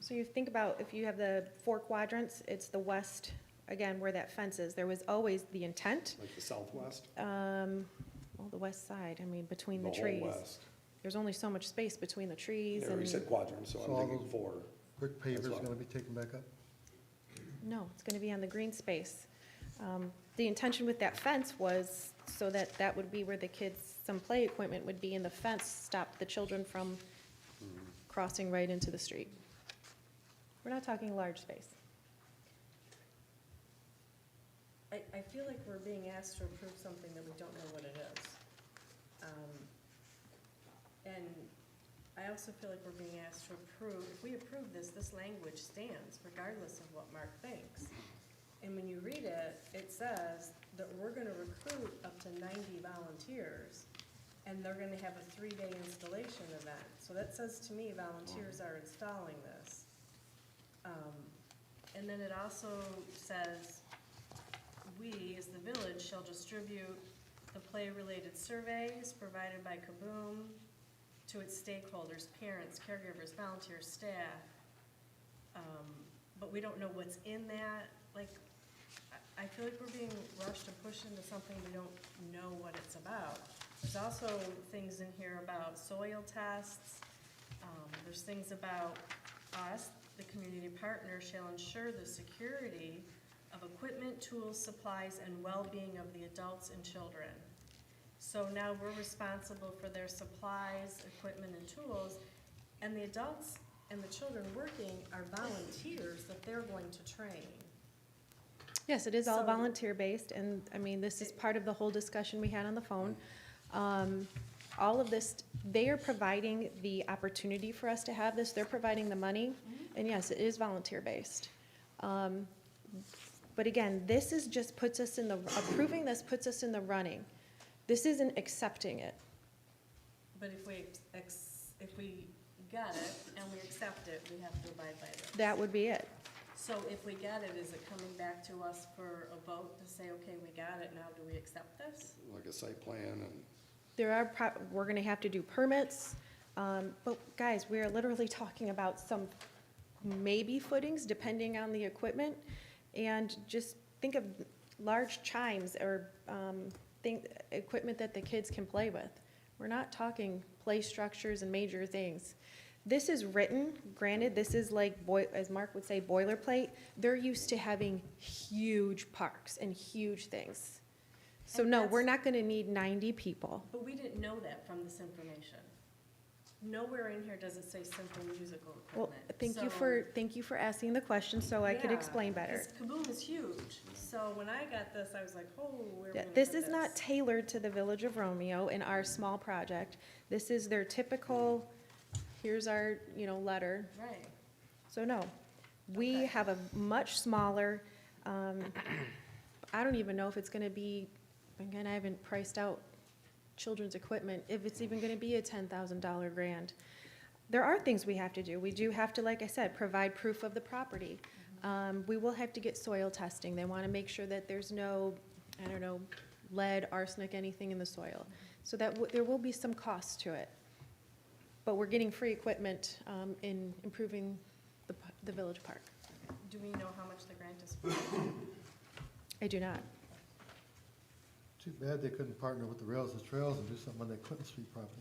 So you think about, if you have the 4 quadrants, it's the west, again, where that fence is. There was always the intent, Like the southwest? well, the west side, I mean, between the whole trees. west. There's only so much space between the trees Yeah, you and, said quadrant, so So I'm all thinking those- 4. Brick pavers That's going fine. to be taken back up? no, it's gonna be on the green space. The intention with that fence was so that that would be where the kids, some play equipment would be, and the fence stopped the children from crossing right into the street. We're not talking large space. I feel like we're being asked to approve something that we don't know what it is. And I also feel like we're being asked to approve, if we approve this, this language stands regardless of what Mark thinks. And when you read it, it says that we're gonna recruit up to 90 volunteers, and they're gonna have a 3-day installation event. So that says to me volunteers are installing this. And then it also says, we, as the village, shall distribute the play-related surveys provided by Kaboom to its stakeholders, parents, caregivers, volunteers, staff. But we don't know what's in that. Like, I feel like we're being rushed to push into something we don't know what it's about. There's also things in here about soil tests. There's things about us, the community partner shall ensure the security of equipment, tools, supplies, and well-being of the adults and children. So now we're responsible for their supplies, equipment, and tools, and the adults and the children working are volunteers that they're going to train. Yes, it is all So- volunteer-based, and, I mean, this is part of the whole discussion we had on the phone. All of this, they are providing the opportunity for us to have this, they're providing the money, and yes, it is volunteer-based. But again, this is just puts us in the, approving this puts us in the running. This isn't accepting it. But if we got it and we accept it, we have to abide by this. That would be it. So if we got it, is it coming back to us for a vote to say, okay, we got it, now do we accept this? Like a site plan and, There are, we're gonna have to do permits, but guys, we are literally talking about some maybe footings, depending on the equipment, and just think of large chimes or, equipment that the kids can play with. We're not talking play structures and major things. This is written, granted, this is like, as Mark would say, boilerplate. They're used to having huge parks and huge things. So And no, that's- we're not gonna need 90 people. But we didn't know that from this information. Nowhere in here does it say simple musical Well, equipment. thank you for asking the question so I could explain better. Kaboom is huge, so when I got this, I was like, oh, where are we Yeah, gonna this put is not tailored to the Village of Romeo in our small project. This is their typical, here's our, letter. Right. So no, we Okay. have a much smaller, I don't even know if it's gonna be, again, I haven't priced out children's equipment, if it's even gonna be a $10,000 grant. There are things we have to do. We do have to, like I said, provide proof of the property. We will have to get soil testing. They wanna make sure that there's no, I don't know, lead, arsenic, anything in the soil. So that, there will be some cost to it. But we're getting free equipment, in improving the village park. Do we know how much the grant is for? I do not. Too bad they couldn't partner with the Rails and Trails and do something on that Clinton Street property.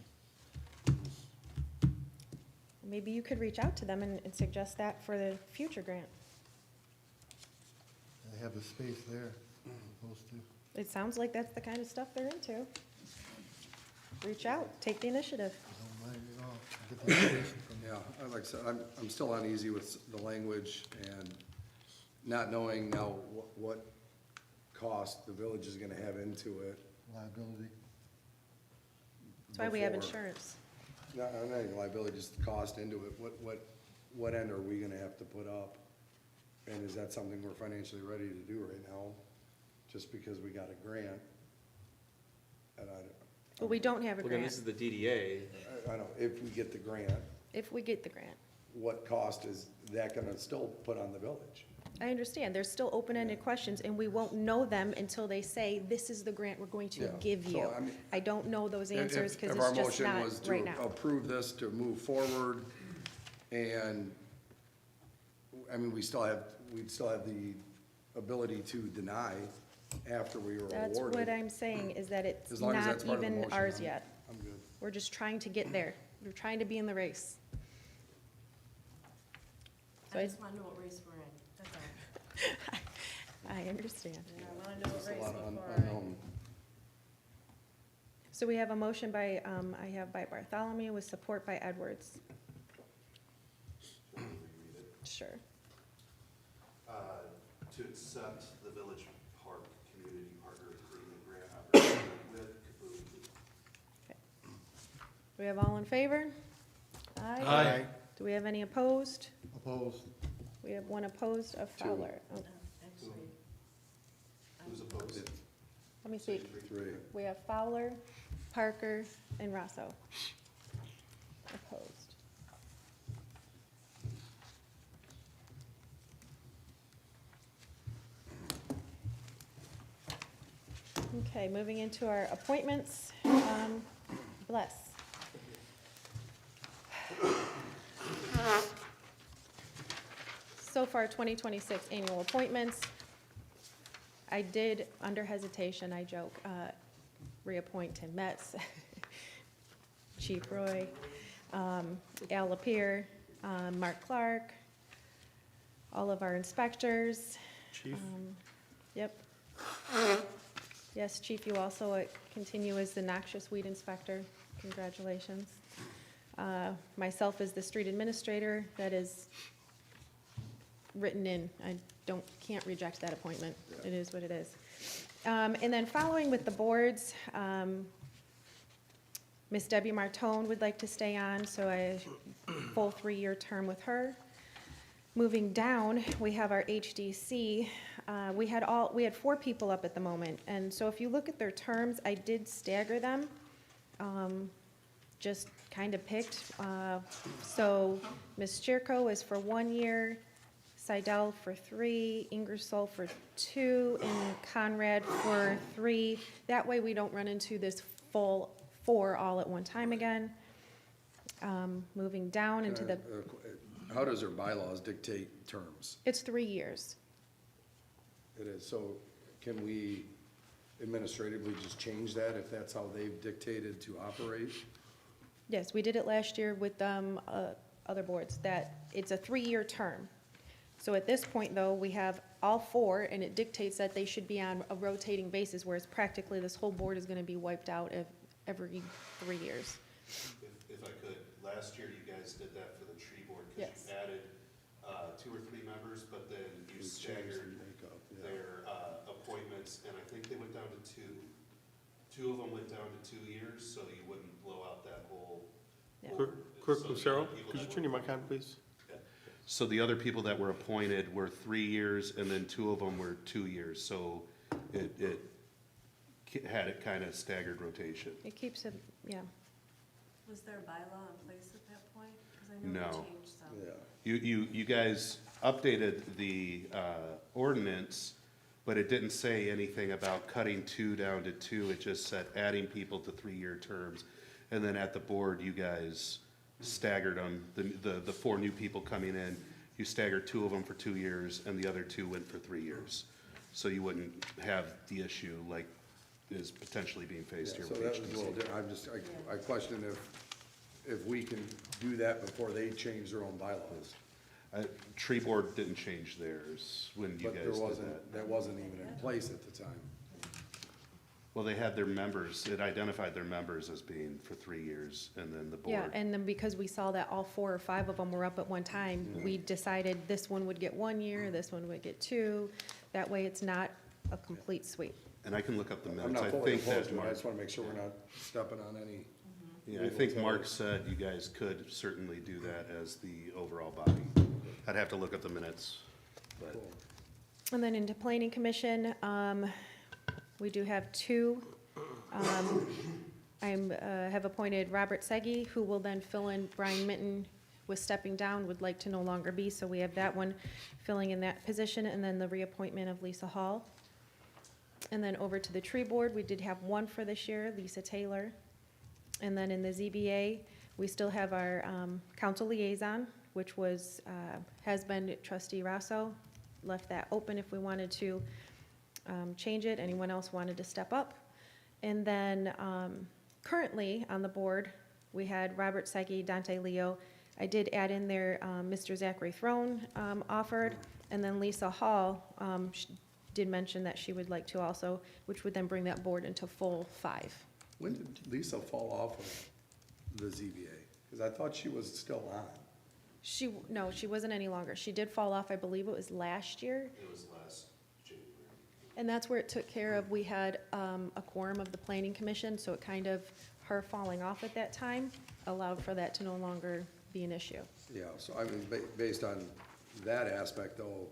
Maybe you could reach out to them and suggest that for the future grant. They have the space there, supposed to. It sounds like that's the kind of stuff they're into. Reach out, take the initiative. I don't mind at all. Get the information from them. yeah, like I said, I'm still uneasy with the language and not knowing now what cost the village is gonna have into it. Liability. That's why we have before- insurance. Not only liability, just the cost into it. What end are we gonna have to put up? And is that something we're financially ready to do right now, just because we got a grant? And But we don't have a Well, again, this grant, is the DDA. I don't, if we get the grant, if we get the grant. what cost is that gonna still put on the village? I understand, there's still open-ended questions, and we won't know them until they say, this is the grant we're going to Yeah, give so, you. I mean, I don't know those If- answers, because if our it's just motion not was to right now. approve this to move forward, and, I mean, we'd still have the ability to deny after we were That's awarded. what I'm saying, is that it's As long as not that's part of the even motion, ours I'm- yet. I'm good. We're just trying to get there. We're trying to be in the race. So I I- just wanna know what race we're in, that's all. I understand. And I wanna know what There's a race lot of before I. unknown. So we have a motion by, I have by Bartholomew with support by Edwards. Sure. To accept the Village Park Community Partner Agreement grant opportunity with Kaboom. Do we have all in favor? Aye. Do we have any opposed? Opposed. We have one opposed of Fowler. Oh, Actually, Who's opposed? let me see. Three. We have Fowler, Parker, and Rosso. Opposed. Okay, moving into our appointments. Bless. So far, 2026 annual appointments. I did, under hesitation, I joke, reappoint Tim Metz, Chief Roy, Al Lapierre, Mark Clark, all of our inspectors. Chief? Yep. Yes, Chief, you also continue as the noxious weed inspector. Congratulations. Myself as the street administrator, that is written in. I can't reject that appointment. It is what it is. And then following with the boards, Miss Debbie Martone would like to stay on, so a full 3-year term with her. Moving down, we have our HDC. We had 4 people up at the moment, and so if you look at their terms, I did stagger them. Just kind of picked. So Ms. Chirko is for 1 year, Seidel for 3, Ingersoll for 2, and Conrad for 3. That way we don't run into this full 4 all at one time again. Moving down into the, How does our bylaws dictate terms? it's 3 years. It is, so can we administratively just change that if that's how they've dictated to operate? Yes, we did it last year with other boards, that it's a 3-year term. So at this point, though, we have all 4, and it dictates that they should be on a rotating basis, whereas practically this whole board is gonna be wiped out every 3 years. If I could, last year you guys did that for the tree board, because Yes. you added 2 or 3 members, but then you We changed the staggered makeup, yeah. their appointments, and I think they went down to 2. 2 of them went down to 2 years, so you wouldn't blow out that whole. Yeah. Clerk So the Lucero, other people could you that turn your were- mic on, please? So the other people that were appointed were 3 years, and then 2 of them were 2 years, so it had it kind of staggered rotation. It keeps it, yeah. Was there a bylaw in place at that point? Because I know No. we changed some. Yeah. You guys updated the ordinance, but it didn't say anything about cutting 2 down to 2. It just said adding people to 3-year terms. And then at the board, you guys staggered them, the 4 new people coming in, you staggered 2 of them for 2 years, and the other 2 went for 3 years. So you wouldn't have the issue like is potentially being faced Yeah, here so with that was a little HDC. different, I question if we can do that before they change their own bylaws. Tree board didn't change theirs when you But guys there did wasn't, that wasn't even in place at the time. Well, they had their members, it identified their members as being for 3 years, and then the board. Yeah, and then because we saw that all 4 or 5 of them were up at one time, we decided this one would get 1 year, this one would get 2. That way it's not a complete sweep. And I can look up the I'm minutes. not I fully think opposed that to it, I Mark, just wanna make sure we're not stepping on any. yeah, I think Mark said you guys could certainly do that as the overall body. I'd have to look at the minutes, but. Cool. And then into planning commission, we do have 2. I have appointed Robert Seggy, who will then fill in Brian Mitten was stepping down, would like to no longer be, so we have that one filling in that position, and then the reappointment of Lisa Hall. And then over to the tree board, we did have 1 for this year, Lisa Taylor. And then in the ZBA, we still have our council liaison, which was, has been trustee Rosso. Left that open if we wanted to change it, anyone else wanted to step up. And then currently on the board, we had Robert Seggy, Dante Leo. I did add in there Mr. Zachary Throne offered, and then Lisa Hall did mention that she would like to also, which would then bring that board into full 5. When did Lisa fall off of the ZBA? Because I thought she was still on. No, she wasn't any longer. She did fall off, I believe it was last year. It was last January. And that's where it took care of, we had a quorum of the planning commission, so it kind of, her falling off at that time allowed for that to no longer be an issue. Yeah, so I mean, based on that aspect though,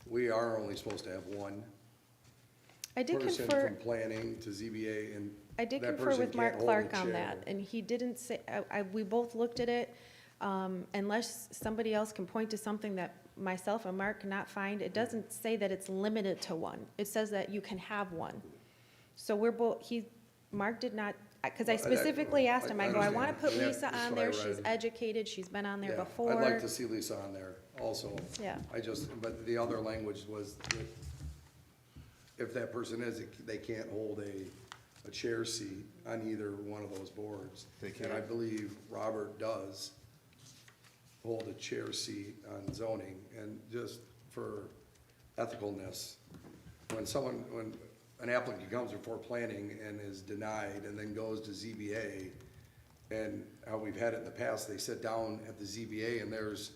we are only supposed to have 1 I did person confer, from planning to ZBA, and I did that confer person with Mark can't hold Clark the on chair. that, and he didn't say, we both looked at it. Unless somebody else can point to something that myself and Mark cannot find, it doesn't say that it's limited to 1. It says that you can have 1. So we're both, Mark did not, because I Well, specifically asked him, I go, I want to put understand. Lisa That's on what there, I she's read. educated, she's been on there Yeah, before. I'd like to see Lisa on there also. Yeah. But the other language was that if that person is, they can't hold a chair seat on either one of those boards. They And can't. I believe Robert does hold a chair seat on zoning, and just for ethicalness, when an applicant comes before planning and is denied and then goes to ZBA, and how we've had it in the past, they sit down at the ZBA and there's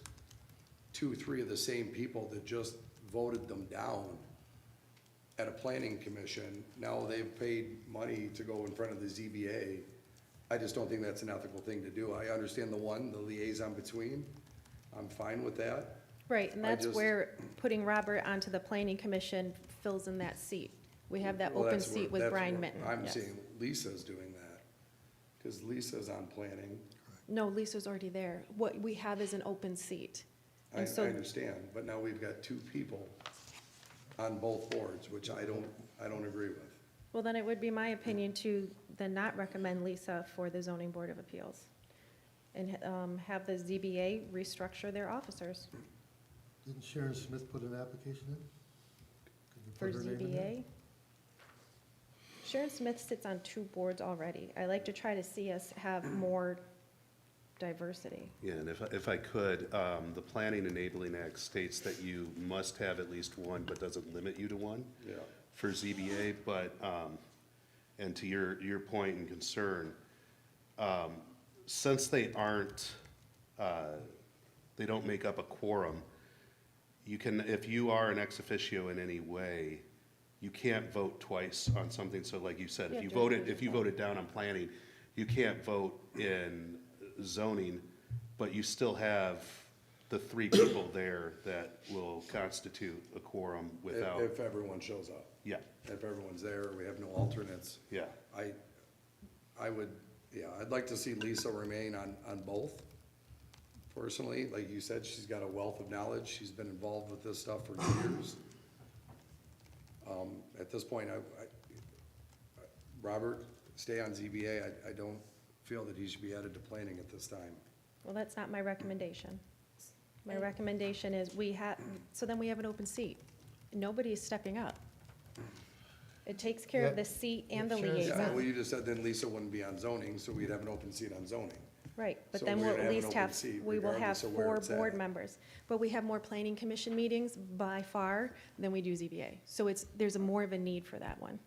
2, 3 of the same people that just voted them down at a planning commission. Now they've paid money to go in front of the ZBA. I just don't think that's an ethical thing to do. I understand the liaison between. I'm fine with that. Right, and I that's just- where putting Robert onto the planning commission fills in that seat. We have that Well, open that's where- seat with that's Brian where Mitten. I'm yes. seeing Lisa's doing that, because Lisa's on planning. No, Lisa's already there. What we have is an open seat. I And so, understand, but now we've got 2 people on both boards, which I don't agree with. well, then it would be my opinion to then not recommend Lisa for the zoning board of appeals. And have the ZBA restructure their officers Didn't Sharon Smith put an application in? Could you for put her name in there? ZBA. Sharon Smith sits on 2 boards already. I like to try to see us have more diversity. Yeah, and if I could, the Planning Enabling Act states that you must have at least one, but doesn't limit you to one Yeah. for ZBA, but, and to your point and concern, since they aren't, they don't make up a quorum, you can, if you are an ex-officio in any way, you can't vote twice on something. So like you said, Yeah, if you during voted down on planning, you can't vote in zoning, but you still have the 3 people there that will constitute a quorum without, If everyone shows up. yeah, If everyone's there, we have no alternates. yeah. I would, yeah, I'd like to see Lisa remain on both. Personally, like you said, she's got a wealth of knowledge. She's been involved with this stuff for years. At this point, Robert, stay on ZBA. I don't feel that he should be added to planning at this time. Well, that's not my recommendation. My recommendation is so then we have an open seat. Nobody is stepping up. It takes care of Yeah. the seat and the Sharon- Yeah, well, liaison. you just said then Lisa wouldn't be on zoning, so we'd have an open seat on zoning. Right, but So then we're we'll gonna at have an least open have, seat we will have regardless of where 4 it's at. board members. But we have more planning commission meetings by far than we do ZBA. So there's more of a need for that one.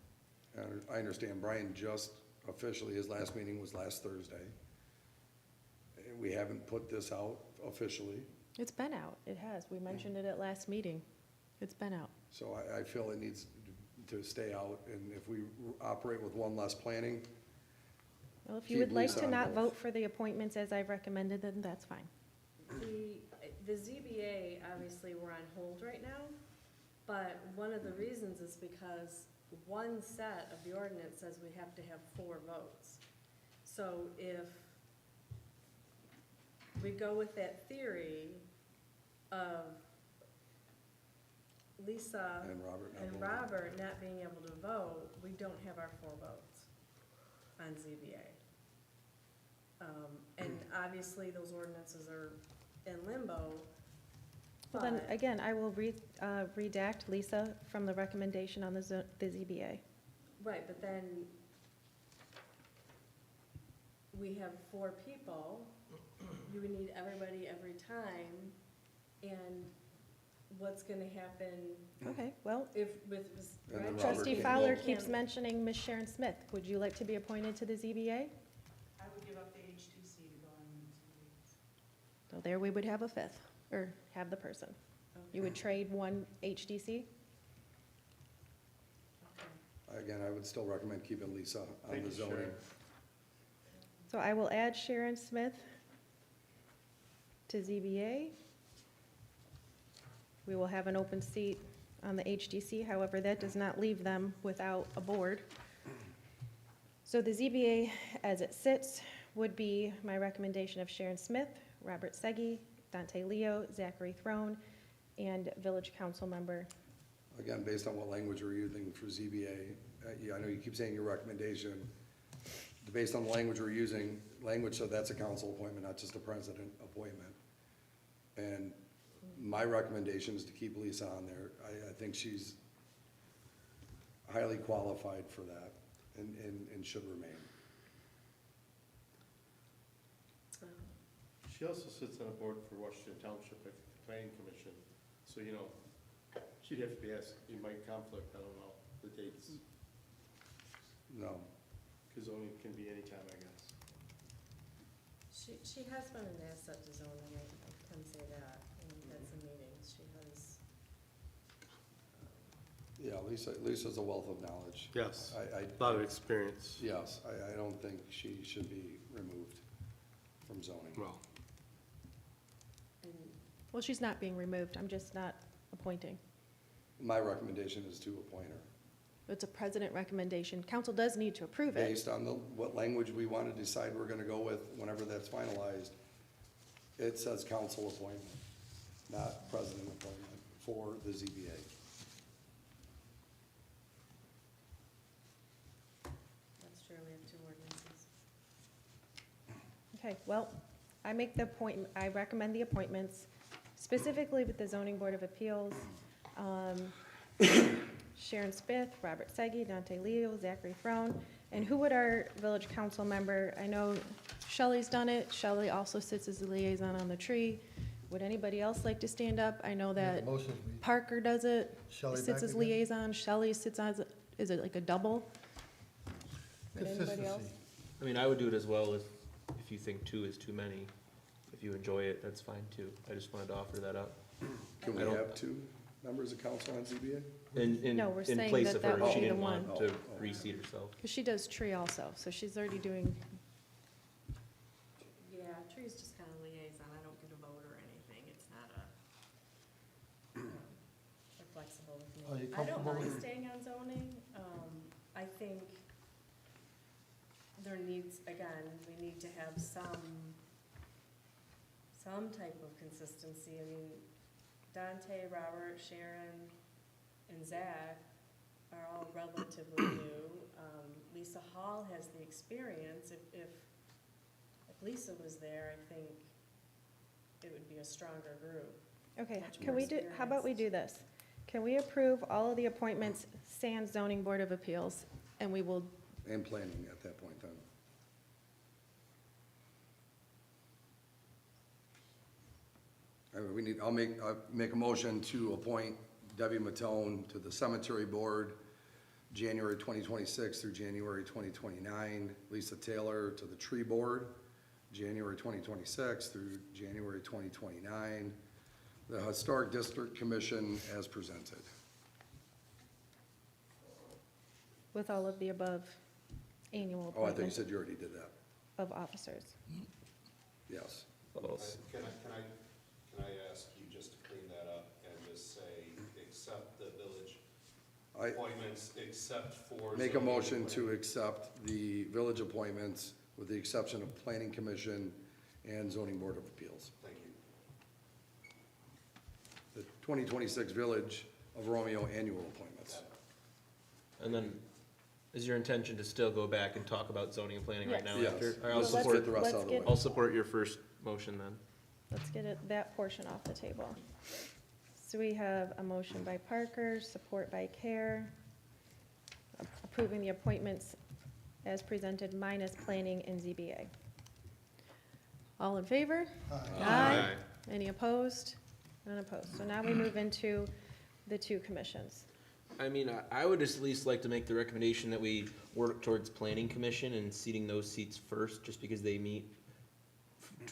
I understand Brian just officially, his last meeting was last Thursday. We haven't put this out officially, It's been out, it has. We mentioned it at last meeting. It's been out. so I feel it needs to stay out. And if we operate with one less planning, Well, if you Keep would like Lisa to on not both. vote for the appointments as I've recommended, then that's fine. The ZBA, obviously, we're on hold right now, but one of the reasons is because one set of the ordinance says we have to have 4 votes. So if we go with that theory of Lisa and Robert not and voting. Robert not being able to vote, we don't have our 4 votes on ZBA. And obviously, those ordinances are in limbo. Well, then, but- again, I will redact Lisa from the recommendation on the ZBA. Right, but then we have 4 people, you would need everybody every time, and what's gonna happen Okay, well, if with, And then right? Robert Trustee can't Fowler vote. keeps mentioning Miss Sharon Smith. Would you like to be appointed to the ZBA? I would give up the HTC to go on ZBA. So there we would have a 5th, or have the person. You would trade 1 HDC? Again, I would still recommend keeping Lisa on Thank the you, zoning. Sharon. So I will add Sharon Smith to ZBA. We will have an open seat on the HDC, however, that does not leave them without a board. So the ZBA, as it sits, would be my recommendation of Sharon Smith, Robert Seggi, Dante Leo, Zachary Throne, and Village Council Member. Again, based on what language we're using for ZBA, yeah, I know you keep saying your recommendation. Based on the language we're using, language, so that's a council appointment, not just a president appointment. And my recommendation is to keep Lisa on there. I think she's highly qualified for that and should remain. She also sits on a board for Washington Township, I think, the Planning Commission. So, you know, she'd have to be asked, you might conflict, I don't know, the dates. No. Because zoning can be any time, I guess. She has been an asset to zoning, I can say that, and that's in Lisa's a wealth of knowledge. Yes, I, a lot of experience. yes, I don't think she should be removed from zoning. Well, Well, she's not being removed, I'm just not appointing. My recommendation is to appoint her, It's a president recommendation. Council does need to approve it. based on what language we want to decide we're gonna go with whenever that's finalized. It says council appointment, not president appointment for the ZBA. That's true, we have 2 ordinances. Okay, well, I recommend the appointments, specifically with the Zoning Board of Appeals. Sharon Smith, Robert Segi, Dante Leo, Zachary Frone, and who would our village council member, I know Shelley's done it, Shelley also sits as the liaison on the tree. Would anybody else like to stand up? I know that Motion, we, Parker does it, Shelley sits back as again? liaison, Shelley sits as, is it like a double? Would anybody else? Consistency. I mean, I would do it as well if you think 2 is too many. If you enjoy it, that's fine too. I just wanted to offer that up. Can we I don't- have 2 members of council on ZBA? No, we're In saying place that of that her, would she be the didn't want one. to Oh. reseat herself. Because she does tree also, so she's already doing, Yeah, tree's just kind of liaison, I don't get a vote or anything, it's not they're flexible with Are me. you I don't comfortable mind with- staying on zoning, I think there needs, again, we need to have some type of consistency. I mean, Dante, Robert, Sharon, and Zach are all relatively new. Lisa Hall has the experience. If Lisa was there, I think it would be a stronger group. okay, Much can more we do, how about we do this? Can we approve all of the appointments sans zoning board of appeals, and we will, And planning at that point then. I'll make a motion to appoint Debbie Matone to the Cemetery Board, January 2026 through January 2029. Lisa Taylor to the Tree Board, January 2026 through January 2029. The Historic District Commission as presented. with all of the above annual Oh, I thought you appointments said you already did that. of officers? Yes. Can I ask you just to clean that up and just say, accept the village I appointments, except for. make a zoning motion to appointment. accept the village appointments with the exception of Planning Commission and Zoning Board of Appeals. Thank you. The 2026 Village of Romeo annual appointments. And then, is your intention to still go back and talk about zoning and planning right Yes. now Yes. after? Or Well, I'll Let's let's- get support, the rest let's out of the get- way. I'll support your first motion then. Let's get that portion off the table. So we have a motion by Parker, support by Care, approving the appointments as presented minus planning and ZBA. All in favor? Aye. Any opposed? None opposed. So now we move into the 2 commissions. I mean, I would just at least like to make the recommendation that we work towards planning commission and seating those seats first, just because they meet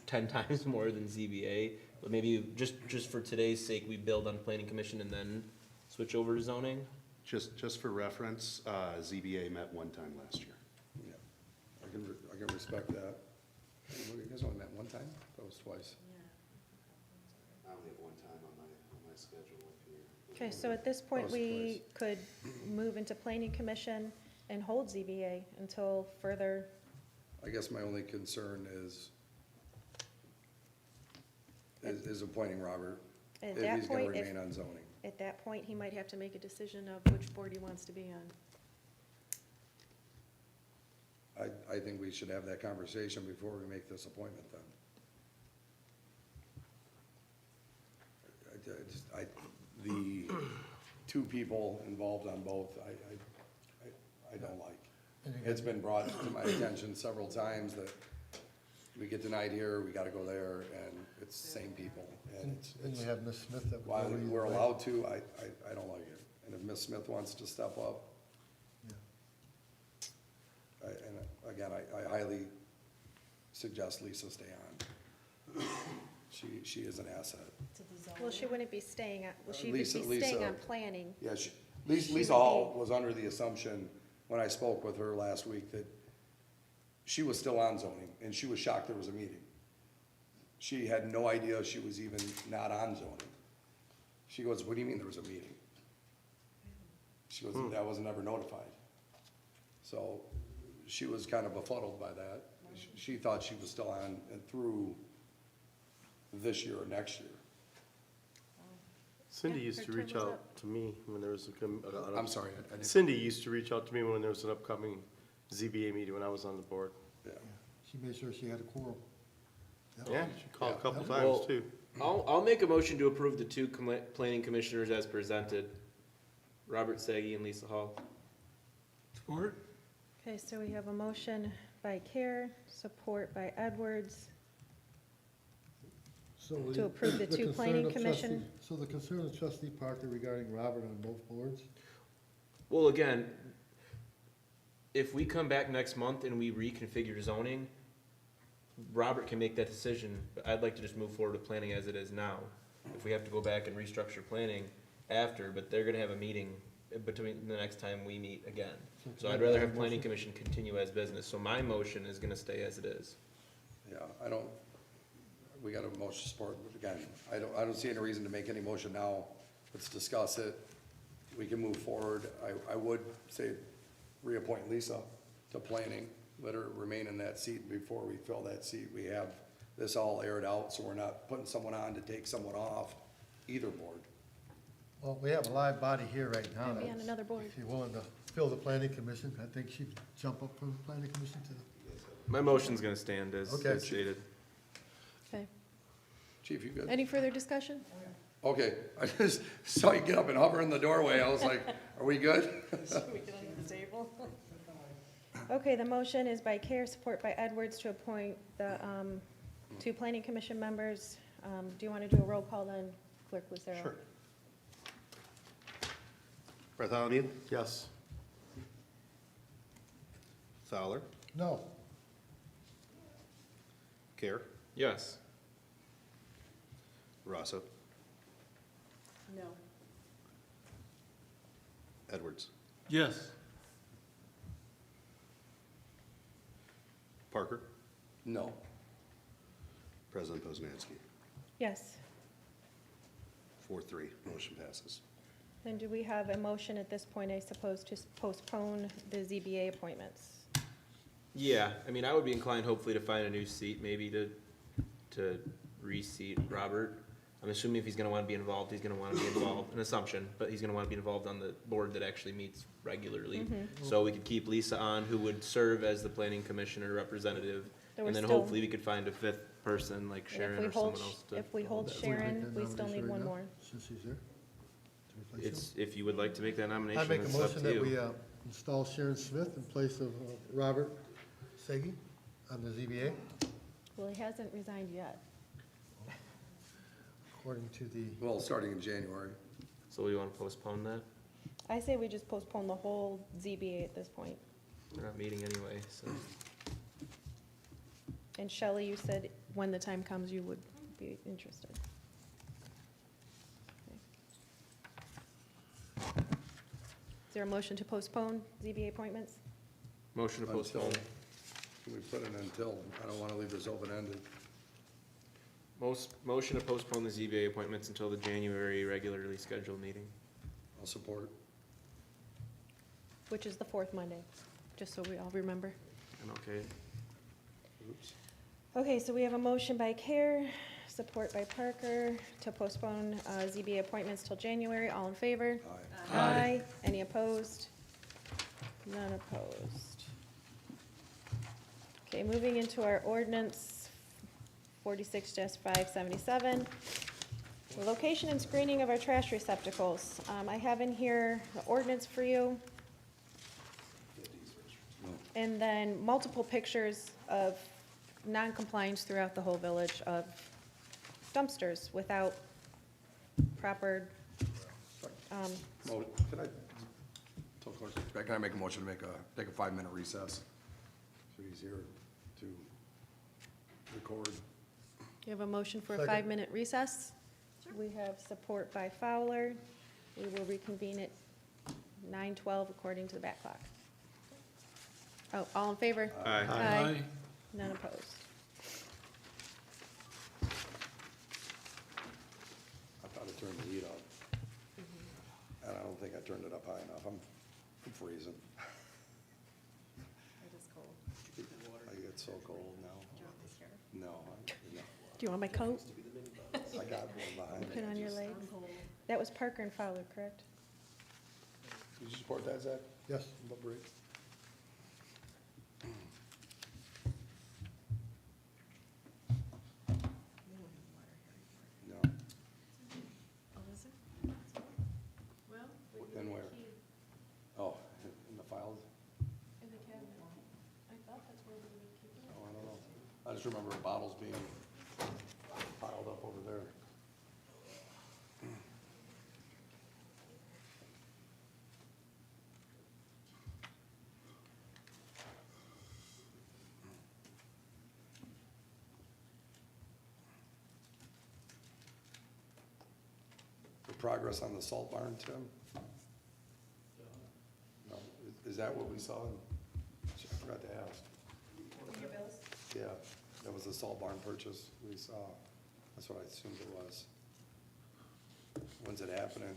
10 times more than ZBA. But maybe just for today's sake, we build on planning commission and then switch over to zoning. Just for reference, ZBA met 1 time last year. Yeah. I can respect that. You guys only met 1 time? That was twice. I only have 1 time on my schedule up here. Okay, so at this point, we could move into planning commission and hold ZBA until further, I guess my only concern is appointing Robert, at if that he's gonna point, remain on zoning. at that point, he might have to make a decision of which board he wants to be on. I think we should have that conversation before we make this appointment then. The 2 people involved on both, I don't like. It's been brought to my attention several times that we get denied here, we gotta go there, and it's the same people. And And it's, you have Ms. Smith that would while go either we're way. allowed to, I don't like it. And if Ms. Smith wants to step up, Yeah. and again, I highly suggest Lisa stay on. She is an asset. To the Well, zoning. she wouldn't be staying on, well, she would be Lisa- staying Lisa- on planning. Yeah, Lisa Hall was under the assumption, when I spoke with her last week, that she was still on zoning, and she was shocked there was a meeting. She had no idea she was even not on zoning. She goes, what do you mean there was a meeting? She goes, I was never notified. So she was kind of befuddled by that. She thought she was still on and through this year or next year. Cindy Yeah, used her to term reach was out up. to me when there was I'm sorry, I didn't, Cindy used to reach out to me when there was an upcoming ZBA meeting when I was on the board. yeah. She made sure she had a quorum. Yeah, she called a couple Well, times too. I'll make a motion to approve the two planning commissioners as presented. Robert Sagi and Lisa Hall. Support? Okay, so we have a motion by Care, support by Edwards. So To approve the two concern planning of commission. trustee- So the concern of trustee Parker regarding Robert on both boards? Well, again, if we come back next month and we reconfigure zoning, Robert can make that decision, but I'd like to just move forward with planning as it is now. If we have to go back and restructure planning after, but they're gonna have a meeting between the next time we meet again. So I'd rather have planning commission continue as business, so my motion is gonna stay as it is. Yeah, we got a motion support, but again, I don't see any reason to make any motion now. Let's discuss it. We can move forward. I would say reappoint Lisa to planning, let her remain in that seat. Before we fill that seat, we have this all aired out, so we're not putting someone on to take someone off either board. Well, we have a live body here right now. Maybe on that's- another board. If you're willing to fill the planning commission, I think she'd jump up from the planning commission to the. My motion's gonna stand as Okay. stated. Okay. Chief, you good? Any further discussion? Okay, I just saw you get up and hover in the doorway. I was like, are we good? Okay, the motion is by Care, support by Edwards to appoint the two planning commission members. Do you want to do a roll call then, Clerk Lucero? Sure. Bartholomew, Yes. Fowler, No. Care, Yes. Rosso, No. Edwards, Yes. Parker, No. President Poznanski. Yes. 4-3, motion passes. Then do we have a motion at this point, I suppose, to postpone the ZBA appointments? Yeah, I mean, I would be inclined hopefully to find a new seat, maybe to reseat Robert. I'm assuming if he's gonna wanna be involved, he's gonna wanna be involved, an assumption, but he's gonna wanna be involved on the board that actually meets regularly. So we could keep Lisa on, who would serve as the planning commissioner representative, There and were then still- hopefully we could find a fifth person like And Sharon if we or hold someone else to. If we hold Would you Sharon, make that we still nomination need right one now, more. Since she's there? To replace It's, if you would like to make that her? I nomination, make a it's up motion to that we you. install Sharon Smith in place of Robert Sagi on the ZBA, Well, he hasn't resigned yet. according to the, Well, starting in January. So we wanna postpone that? I say we just postpone the whole ZBA at this point. We're not meeting anyway, so. And Shelley, you said when the time comes, you would be interested. Okay. Is there a motion to postpone ZBA appointments? Motion to Until- postpone. Can we put it until? I don't want to leave this open-ended. Motion to postpone the ZBA appointments until the January regularly scheduled meeting. I'll support. Which is the fourth Monday, just so we all remember. I'm okay. Oops. Okay, so we have a motion by Care, support by Parker, to postpone ZBA appointments till January. All in favor? Aye. Aye. Any opposed? None opposed. Okay, moving into our ordinance 46-577. The location and screening of our trash receptacles. I have in here the ordinance for you. And then multiple pictures of non-compliance throughout the whole village of dumpsters without proper, Can I make a motion to take a 5-minute recess? So he's here to record. you have a motion for a Second. 5-minute recess. We have support by Fowler. We will reconvene at 9:12 according to the back clock. Oh, all in favor? Aye. Aye. None opposed. I thought I turned the heat up. And I don't think I turned it up high enough. I'm freezing. It is cold. I get so cold now. Do you want this here? No, no. Do you want my coat? I got one behind Put me. on your legs? I'm cold. That was Parker and Fowler, correct? Did you support that, Zach? Yes. About break? No. Oh, is it? Well, Then where? Oh, in the files? in the cabinet. I thought that's where we would keep it. Oh, I don't know. I just remember bottles being piled up over there. The progress on the salt barn, Tim? No, is that what we saw? I forgot to ask. Your bills? Yeah, that was the salt barn purchase we saw. That's what I assumed it was. When's it happening?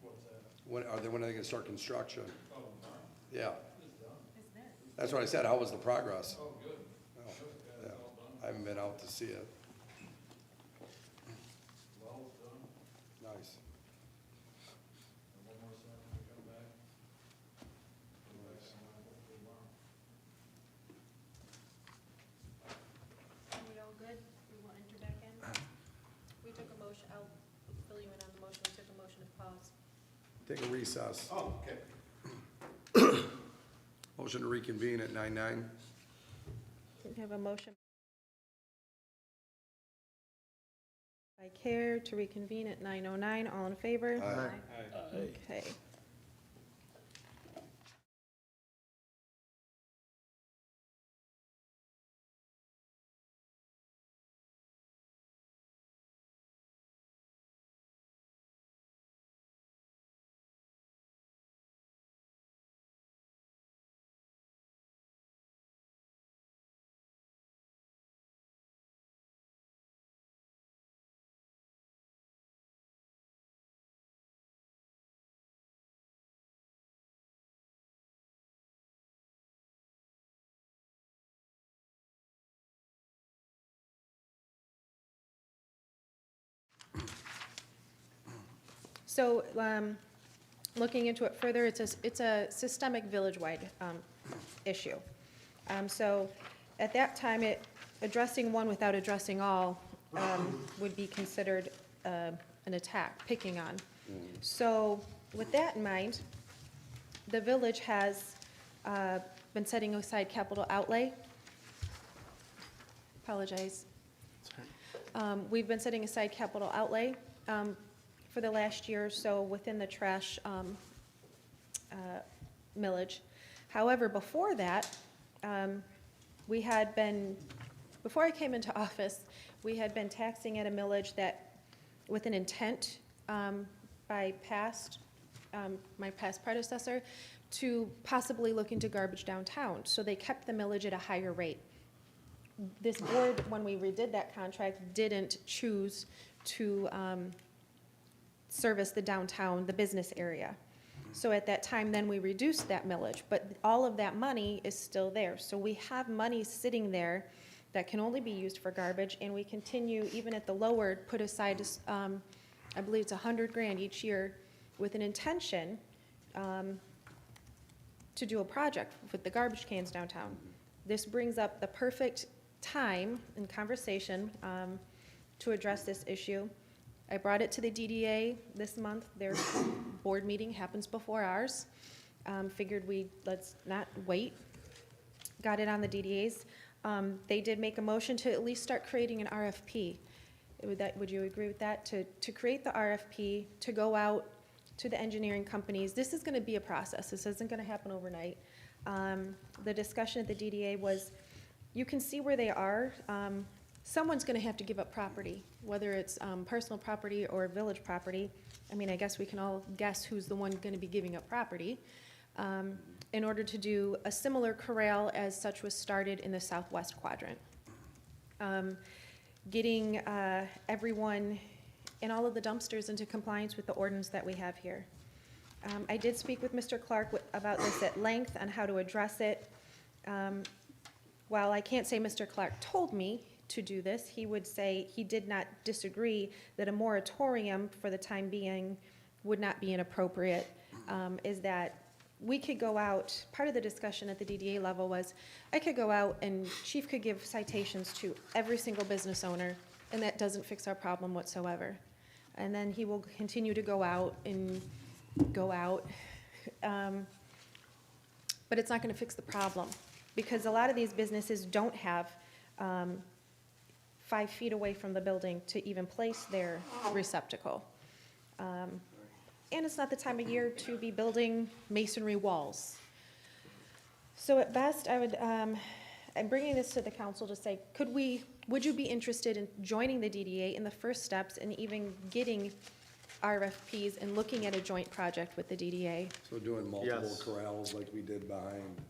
What's that? When are they gonna start construction? Oh, mine Yeah, is done. Is there? that's what I said. How was the progress? Oh, good. Oh, Good, yeah, yeah. it's all done. I haven't been out to see it. Well, it's done. Nice. And one more second to come back. Come back and hopefully tomorrow. Are we all good? We will enter back in? We took a motion, I'll fill you in on the motion. We took a motion to pause. Take a recess. Oh, okay. Motion to reconvene at 9:09. We have a motion by Care to reconvene at 9:09. All in favor? Aye. Okay. So, looking into it further, it's a systemic village-wide issue. So, at that time, addressing one without addressing all would be considered an attack, picking on. So, with that in mind, the village has been setting aside capital outlay. Apologize. We've been setting aside capital outlay for the last year or so within the trash millage. However, before that, we had been, before I came into office, we had been taxing at a millage that, with an intent by my past predecessor, to possibly look into garbage downtown. So they kept the millage at a higher rate. This board, when we redid that contract, didn't choose to service the downtown, the business area. So at that time, then we reduced that millage, but all of that money is still there. So we have money sitting there that can only be used for garbage, and we continue, even at the lower, put aside, I believe it's $100,000 each year, with an intention to do a project with the garbage cans downtown. This brings up the perfect time and conversation to address this issue. I brought it to the DDA this month. Their board meeting happens before ours. Figured let's not wait. Got it on the DDAs. They did make a motion to at least start creating an RFP. Would you agree with that? To create the RFP, to go out to the engineering companies. This is gonna be a process. This isn't gonna happen overnight. The discussion at the DDA was, you can see where they are. someone's gonna have to give up property, whether it's personal property or village property. I mean, I guess we can all guess who's the one gonna be giving up property, in order to do a similar corral as such was started in the southwest quadrant. Getting everyone and all of the dumpsters into compliance with the ordinance that we have here. I did speak with Mr. Clark about this at length on how to address it. While I can't say Mr. Clark told me to do this, he would say he did not disagree that a moratorium for the time being would not be inappropriate. Is that we could go out, part of the discussion at the DDA level was, I could go out and chief could give citations to every single business owner, and that doesn't fix our problem whatsoever. And then he will continue to go out and go out. But it's not gonna fix the problem, because a lot of these businesses don't have 5 feet away from the building to even place their receptacle. And it's not the time of year to be building masonry walls. So at best, I would, I'm bringing this to the council to say, would you be interested in joining the DDA in the first steps and even getting RFPs and looking at a joint project with the DDA? So doing multiple Yes. corrals like we did behind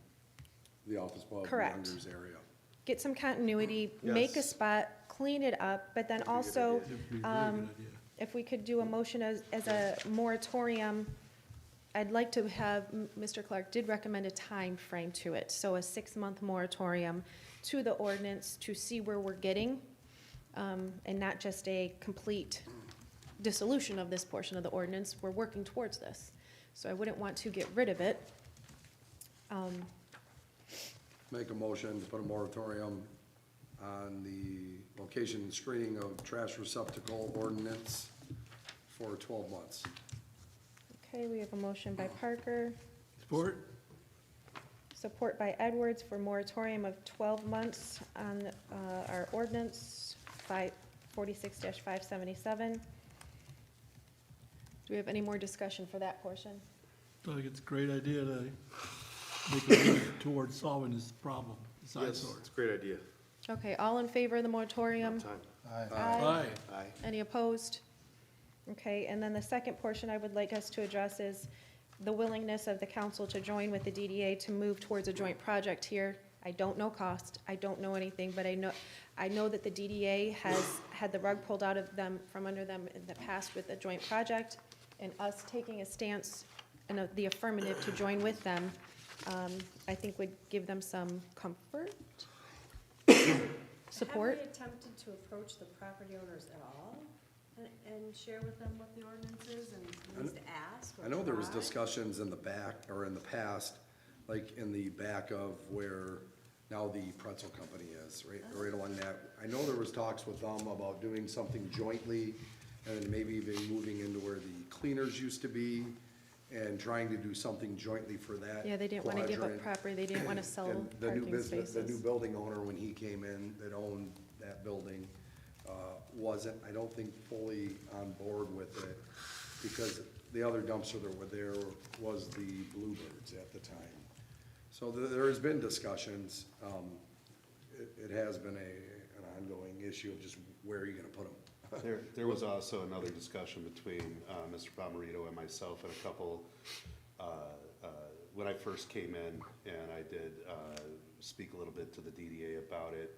the Office Pub Correct. Youngers area. Get some continuity, make a Yes. spot, clean it up, but then also, if we could do a motion as a moratorium, I'd like to have, Mr. Clark did recommend a time frame to it, so a 6-month moratorium to the ordinance to see where we're getting, and not just a complete dissolution of this portion of the ordinance. We're working towards this, so I wouldn't want to get rid of it. Make a motion to put a moratorium on the location and screening of trash receptacle ordinance for 12 months. Okay, we have a motion by Parker, Support? support by Edwards for moratorium of 12 months on our ordinance 46-577. Do we have any more discussion for that portion? I think it's a great idea to make a move towards solving this problem, this Yes, eyesore. it's a great idea. Okay, all in favor of the moratorium? Time. Aye. Aye. Any opposed? Okay, and then the second portion I would like us to address is the willingness of the council to join with the DDA to move towards a joint project here. I don't know cost, I don't know anything, but I know that the DDA has had the rug pulled out of them, from under them in the past with a joint project, and us taking a stance and the affirmative to join with them, I think would give them some comfort, support. Have we attempted to approach the property owners at all and share with them what the ordinance is and at least ask or I know there was try? discussions in the back, or in the past, like in the back of where now the pretzel company is, right along that. I know there was talks with them about doing something jointly, and then maybe even moving into where the cleaners used to be, and trying to do something jointly for that. Yeah, they didn't want to give up quadrant. property, they didn't want to sell And the new parking business, the new spaces. building owner, when he came in, that owned that building, wasn't, I don't think, fully on board with it, because the other dumpster that were there was the Bluebirds at the time. So there has been discussions. It has been an ongoing issue of just where are you gonna put them? There was also another discussion between Mr. Bomarito and myself and a couple, when I first came in, and I did speak a little bit to the DDA about it,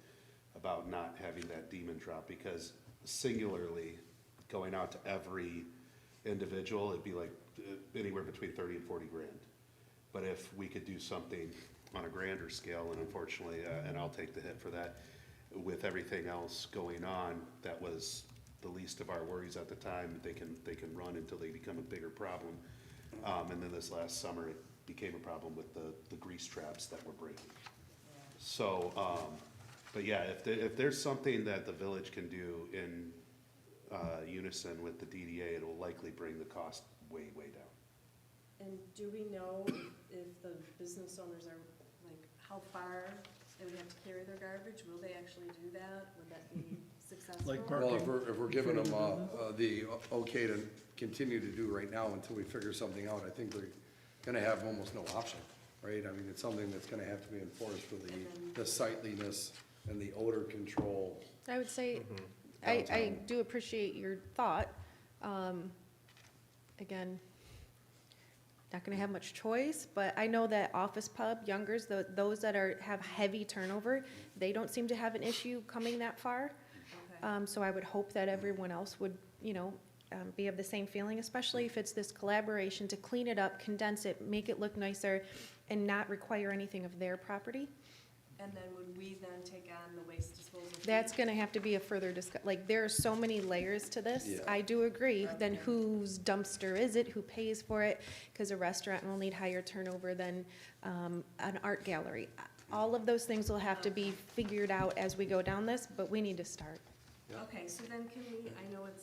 about not having that demon drop, because singularly, going out to every individual, it'd be like anywhere between 30 and 40 grand. But if we could do something on a grander scale, and unfortunately, and I'll take the hit for that, with everything else going on, that was the least of our worries at the time. They can run until they become a bigger problem. And then this last summer, it became a problem with the grease traps that were breaking. So, but yeah, if there's something that the village can do in unison with the DDA, it'll likely bring the cost way, way down. And do we know if the business owners are, like, how far they would have to carry their garbage? Will they actually do that? Would that be successful? Like Well, if we're giving them the okay to continue to do right now until we figure something out, I think they're gonna have almost no option, right? I mean, it's something that's gonna have to be enforced for the sightliness and the odor control. I would say, Mm-hmm. I Downtown. do appreciate your thought. Again, not gonna have much choice, but I know that Office Pub, Youngers, those that have heavy turnover, they don't seem to have an issue coming that far. Okay. So I would hope that everyone else would, be of the same feeling, especially if it's this collaboration to clean it up, condense it, make it look nicer, and not require anything of their property. And then would we then take on the waste disposal fee? That's gonna have to be a further there are so many layers to this. Yeah. I do agree. Then whose dumpster is it? Who pays for it? Because a restaurant will need higher turnover than an art gallery. All of those things will have to be figured out as we go down this, but we need to start. Okay, so then can we, I know it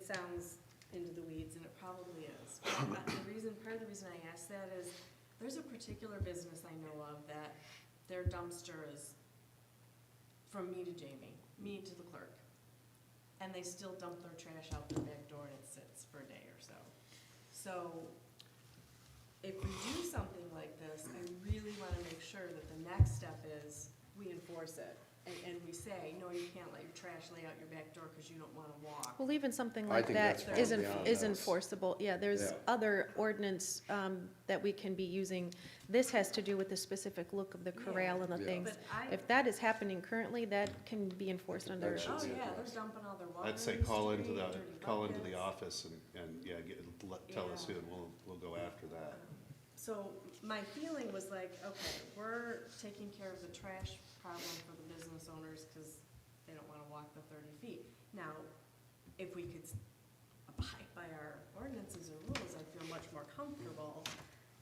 sounds into the weeds, and it probably is. But part of the reason I asked that is, there's a particular business I know of that their dumpster is from me to Jamie, me to the clerk. And they still dump their trash out their back door and it sits for a day or so. So if we do something like this, I really wanna make sure that the next step is we enforce it. And we say, no, you can't let your trash lay out your back door because you don't wanna walk. Well, even something I like think that that's isn't, far beyond is us. enforceable. Yeah, there's Yeah. other ordinance that we can be using. This has to do with the specific look of the corral and the Yeah. things. But I, If that is happening currently, that can be enforced under. That should oh be yeah, enforced. they're dumping all their water. I'd say in the call into street, the, dirty call into the buckets. office and yeah, tell us who, Yeah. and we'll go after that. So my feeling was like, okay, we're taking care of the trash problem for the business owners because they don't wanna walk the 30 feet. Now, if we could abide by our ordinances and rules, I feel much more comfortable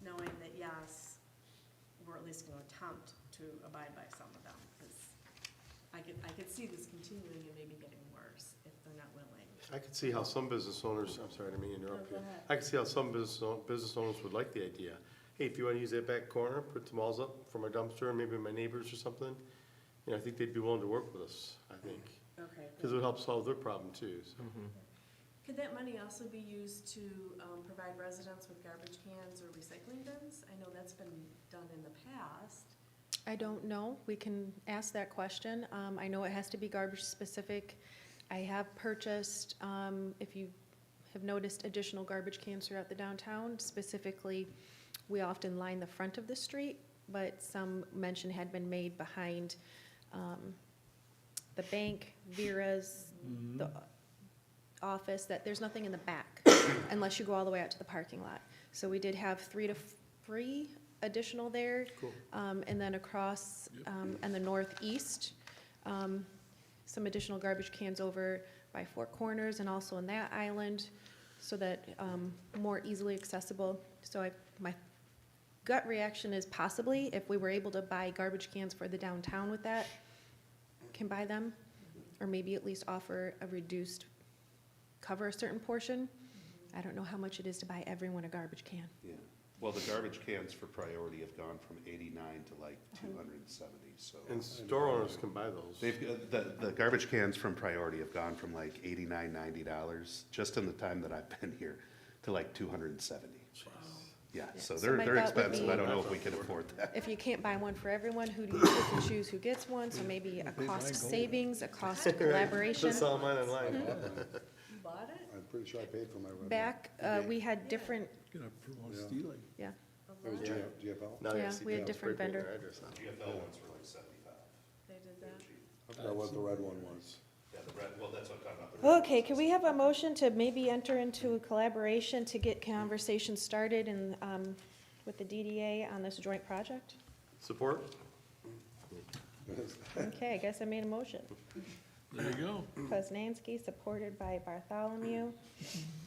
knowing that, yes, we're at least gonna attempt to abide by some of them. Because I could see this continuing and maybe getting worse if they're not willing. I could see how some business owners, I'm sorry, I didn't mean to interrupt No, you. go ahead. I could see how some business owners would like the idea. Hey, if you wanna use that back corner, put some walls up for my dumpster, and maybe my neighbors or something, I think they'd be willing to work with us, I think. Okay. Because it would help solve their problem too, so. Could that money also be used to provide residents with garbage cans or recycling bins? I know that's been done in the past. I don't know. We can ask that question. I know it has to be garbage specific. I have purchased, if you have noticed, additional garbage cans throughout the downtown. Specifically, we often line the front of the street, but some mention had been made behind the bank, Vera's, the office, that there's nothing in the back unless you go all the way out to the parking lot. So we did have three additional there. Cool. And then across, and the northeast, some additional garbage cans over by Four Corners and also in that island, so that, more easily accessible. So my gut reaction is possibly, if we were able to buy garbage cans for the downtown with that, can buy them, or maybe at least offer a reduced, cover a certain portion. I don't know how much it is to buy everyone a garbage can. Yeah. Well, the garbage cans for priority have gone from 89 to like 270, so. And store owners can buy those. The garbage cans from priority have gone from like $89, $90, just in the time that I've been here, to like 270. Yeah, so So they're my thought would expensive. be- I don't know if we can afford that. If you can't buy one for everyone, who do you pick and choose who gets one? So maybe a cost savings, a cost collaboration. Just sell mine online. You bought it? I'm pretty sure I paid for my red one. Back, we had different, Gonna promote Yeah. stealing. yeah, A It was lot? GFL? Now they Yeah, see we had people different spray paint vendor. their address on it. GFL ones were like 75. They did that? I forgot what the red one was. Yeah, the red, well, that's what I'm talking about. the red Okay, ones. can we have a motion to maybe enter into a collaboration to get conversations started and, with the DDA on this joint project? Support? Okay, I guess I made a motion. There you go. Poznanski, supported by Bartholomew.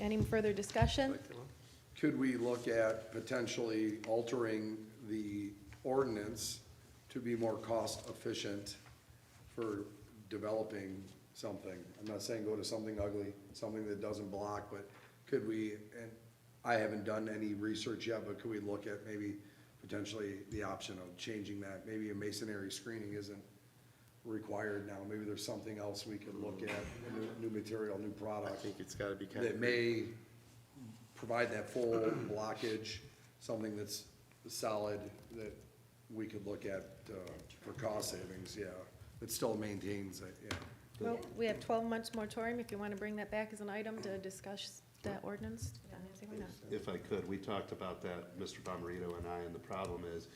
Any further discussion? Could we look at potentially altering the ordinance to be more cost efficient for developing something? I'm not saying go to something ugly, something that doesn't block, but could we, and I haven't done any research yet, but could we look at maybe potentially the option of changing that? Maybe a masonry screening isn't required now. Maybe there's something else we could look at, a new material, new I product think it's gotta be kind that of. may provide that full blockage, something that's solid, that we could look at, for cost savings, yeah. It still maintains, yeah. Well, we have 12 months moratorium. If you want to bring that back as an item to discuss that ordinance, I say why not? If I could, we talked about that, Mr. Bomarito and I, and the problem is,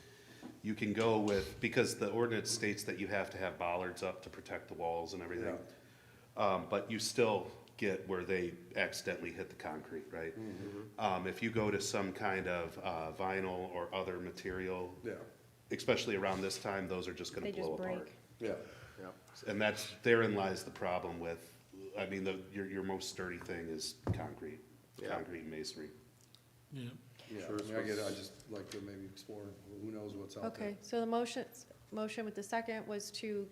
you can go with, because the ordinance states that you have to have bollards up to protect the walls and everything. But you still get where they accidentally hit the concrete, right? If you go to some kind of vinyl or other material, Yeah, especially around this time, those are just gonna They just blow apart. break. yeah. And therein lies the problem with, I mean, your most sturdy thing is concrete, Yeah. concrete and masonry. Yeah. Yeah, I mean, I just like to maybe explore, who knows what's out there. Okay, so the motion with the second was to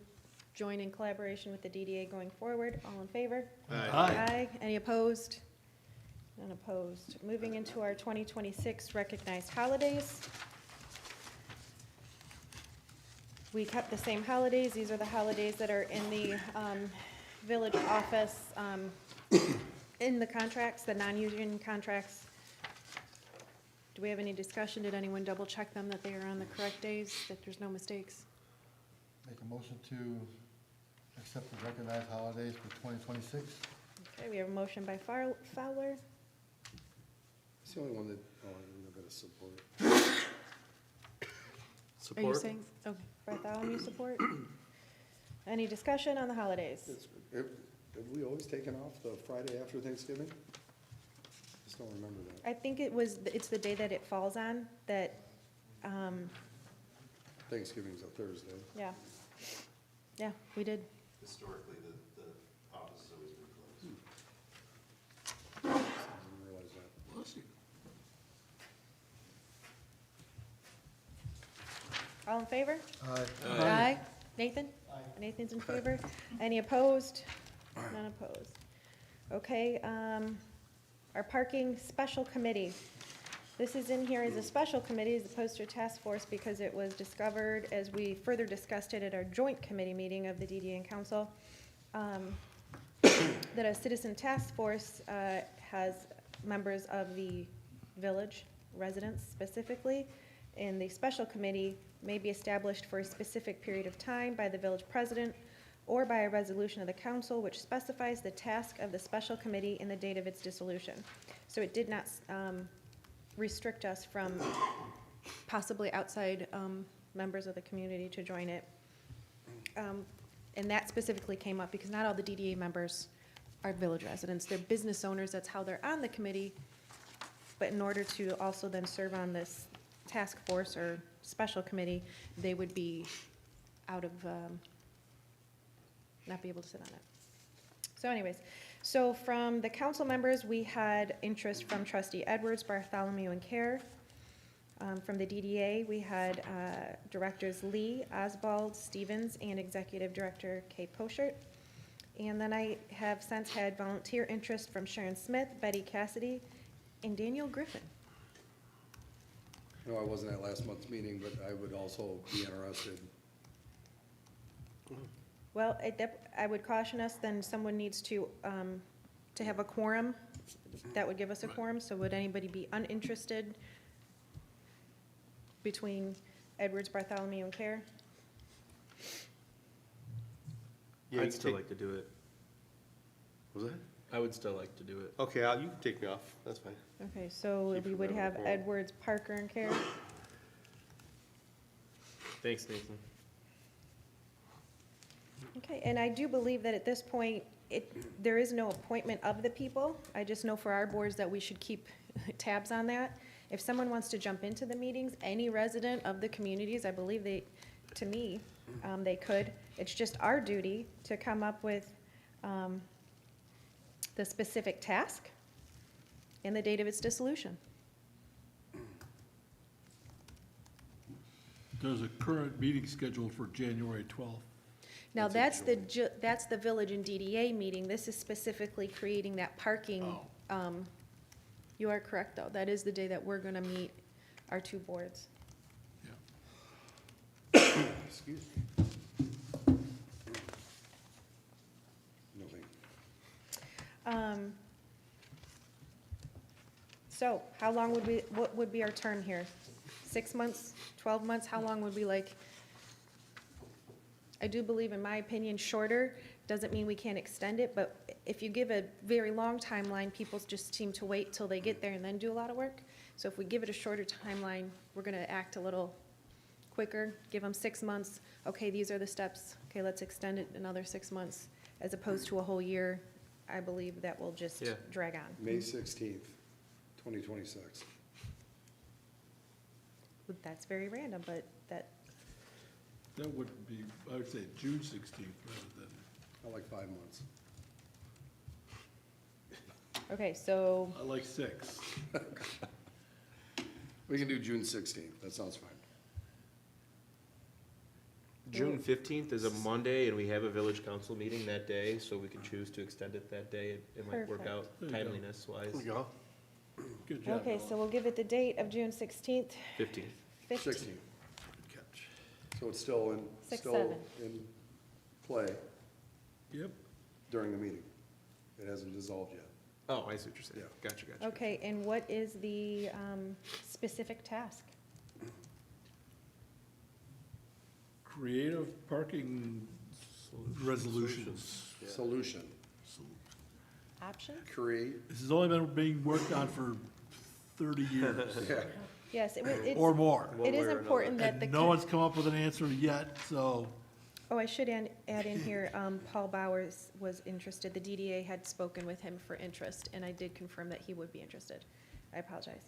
join in collaboration with the DDA going forward. All in favor? Aye. Any opposed? None opposed. Moving into our 2026 recognized holidays. We kept the same holidays. These are the holidays that are in the village office, in the contracts, the non-union contracts. Do we have any discussion? Did anyone double check them that they are on the correct days, that there's no mistakes? Make a motion to accept the recognized holidays for 2026. Okay, we have a motion by Fowler. It's the only one that, I'm not gonna support it. Are you Support? saying, okay, Bartholomew support? Any discussion on the holidays? Have we always taken off the Friday after Thanksgiving? Just don't remember that. I think it's the day that it falls on, that, Thanksgiving's a Thursday. yeah. Yeah, we did. Historically, the office has always been closed. I didn't realize that. All in favor? Aye. Aye. Nathan? Nathan's in favor. Any opposed? None opposed. Okay, our parking special committee. This is in here as a special committee as opposed to a task force because it was discovered, as we further discussed it at our joint committee meeting of the DDA and council, that a citizen task force has members of the village, residents specifically, and the special committee may be established for a specific period of time by the village president or by a resolution of the council which specifies the task of the special committee and the date of its dissolution. So it did not restrict us from possibly outside members of the community to join it. And that specifically came up because not all the DDA members are village residents. They're business owners, that's how they're on the committee. But in order to also then serve on this task force or special committee, they would be out of, not be able to sit on it. So anyways, so from the council members, we had interest from Trustee Edwards, Bartholomew, and Kerr. From the DDA, we had Directors Lee, Oswald, Stevens, and Executive Director Kay Poschert. And then I have since had volunteer interest from Sharon Smith, Betty Cassidy, and Daniel Griffin. No, I wasn't at last month's meeting, but I would also be interested. Well, I would caution us, then someone needs to have a quorum. That would give us a quorum, so would anybody be uninterested between Edwards, Bartholomew, and Kerr? Yeah, I'd still like to do it. Was that? I would still like to do it. Okay, you can take me off, that's fine. Okay, so Keep we from would having a have quorum. Edwards, Parker, and Kerr. Thanks, Nathan. Okay, and I do believe that at this point, there is no appointment of the people. I just know for our boards that we should keep tabs on that. If someone wants to jump into the meetings, any resident of the communities, I believe they could. It's just our duty to come up with the specific task and the date of its dissolution. There's a current meeting scheduled for January 12th. Now, that's the village and DDA meeting. This is specifically creating that parking. You are correct, though. That is the day that we're gonna meet our two boards. Excuse me. No, thank you. So how long what would be our term here? 6 months, 12 months? How long would we like? I do believe, in my opinion, shorter doesn't mean we can't extend it, but if you give a very long timeline, people just seem to wait till they get there and then do a lot of work. So if we give it a shorter timeline, we're gonna act a little quicker, give them 6 months. Okay, these are the steps. Okay, let's extend it another 6 months, as opposed to a whole year. I believe that will just Yeah. drag on. May 16th, 2026. That's very random, but that, That would be, I would say June 16th rather than, I like 5 months. okay, so, I like 6. We can do June 16th, that sounds fine. June 15th is a Monday, and we have a village council meeting that day, so we can choose to extend it that day. It might work Perfect. out There you go. timeliness-wise. There you go. Good job, okay, Noah. so we'll give it the date of June 16th. 15th. 16th. Good catch. So it's still in, 6, still 7. in play Yep. during the meeting. It hasn't dissolved yet. Oh, I see what you're saying. Yeah. Gotcha, gotcha. Okay, and what is the specific task? Creative parking resolutions. Solution, Option? create, This has only been being worked on for 30 years yeah, Yes, or more. it is One way or important that And the. no one's come up with an answer yet, so Oh, I should add in here, Paul Bowers was interested. The DDA had spoken with him for interest, and I did confirm that he would be interested. I apologize.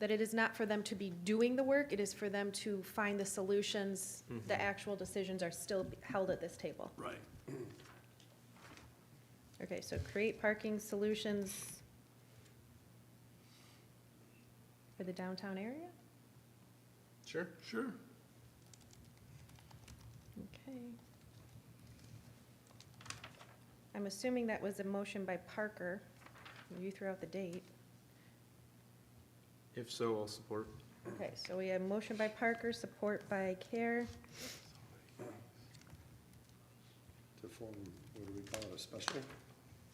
That it is not for them to be doing the work, it is for them to find the solutions. The actual decisions are still held at this table. right. Okay, so create parking solutions for the downtown area? Sure. Sure. Okay. I'm assuming that was a motion by Parker. You threw out the date. If so, I'll support. Okay, so we have motion by Parker, support by Care. to form, what do we call it, a special?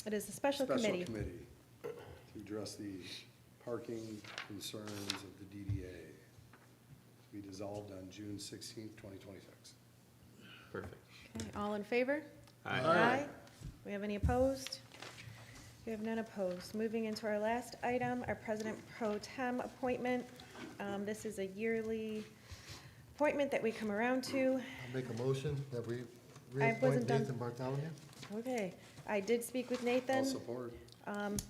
It is a special committee. Special committee to address the parking concerns of the DDA. To be dissolved on June 16th, 2026. Perfect. Okay, all in favor? Aye. We have any opposed? We have none opposed. Moving into our last item, our President Pro Tem appointment. This is a yearly appointment that we come around to. I'll make a motion that we wasn't reappoint done- Nathan Bartholomew. Okay, I did speak with I'll Nathan. support.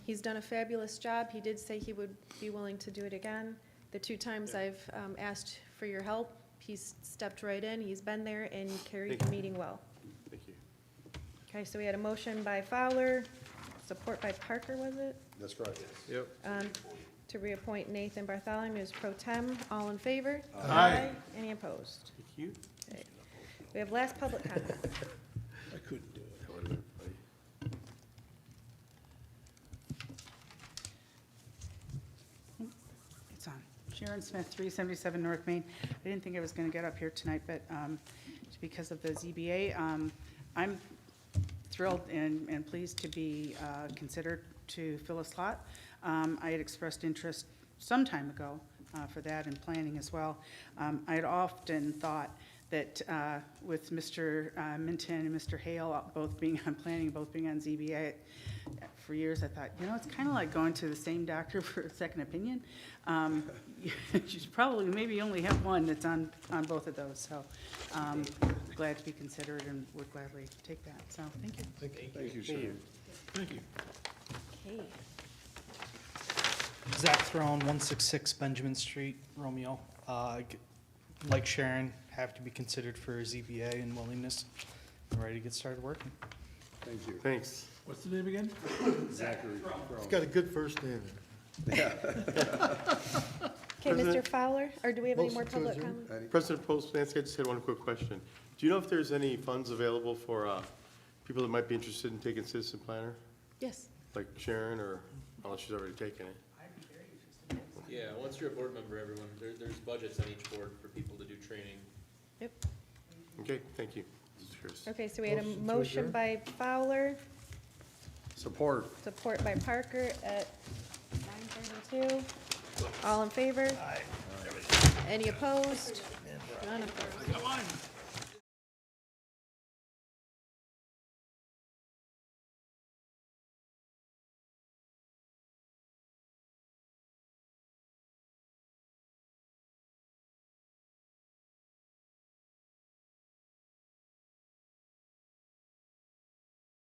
He's done a fabulous job. He did say he would be willing to do it again. The 2 times I've asked for your help, he's stepped right in, he's been there and carried Thank the you. meeting well. Thank you. Okay, so we had a motion by Fowler, support by Parker, was it? That's correct. Yep. To reappoint Nathan Bartholomew as pro tem. All in favor? Aye. Any opposed? Thank you. Okay. We have last public comment. I couldn't do it. That would've been funny. It's on. Sharon Smith, 377 North Main. I didn't think I was going to get up here tonight, but because of the ZBA, I'm thrilled and pleased to be considered to fill a slot. I had expressed interest some time ago for that and planning as well. I had often thought that with Mr. Minton and Mr. Hale both being on planning, both being on ZBA, for years I thought, you know, it's kind of like going to the same doctor for a second opinion. You should probably maybe only have one that's on both of those, so glad to be considered and would gladly take that, so thank you. Thank you, Sharon. Thank you. Okay. Zach Throne, 166 Benjamin Street, Romeo. Like Sharon, have to be considered for ZBA and willingness. I'm ready to get started working. Thank you. Thanks. What's the name again? Zachary He's Crowe. got a good first name. Okay, Mr. Fowler, or do we have any more Motion to public adjourn. comment? President Postmansky, I just had one quick question. Do you know if there's any funds available for people that might be interested in taking Citizen Planner? Yes. Like Sharon, or, unless she's already taken it? Yeah, once you're a board member, everyone, there's budgets on each board for people to do training. Yep. Okay, thank you. Just curious. Okay, so we had a Motion to motion adjourn. by Fowler, Support. support by Parker at 9:32. All in favor? Any opposed? None opposed.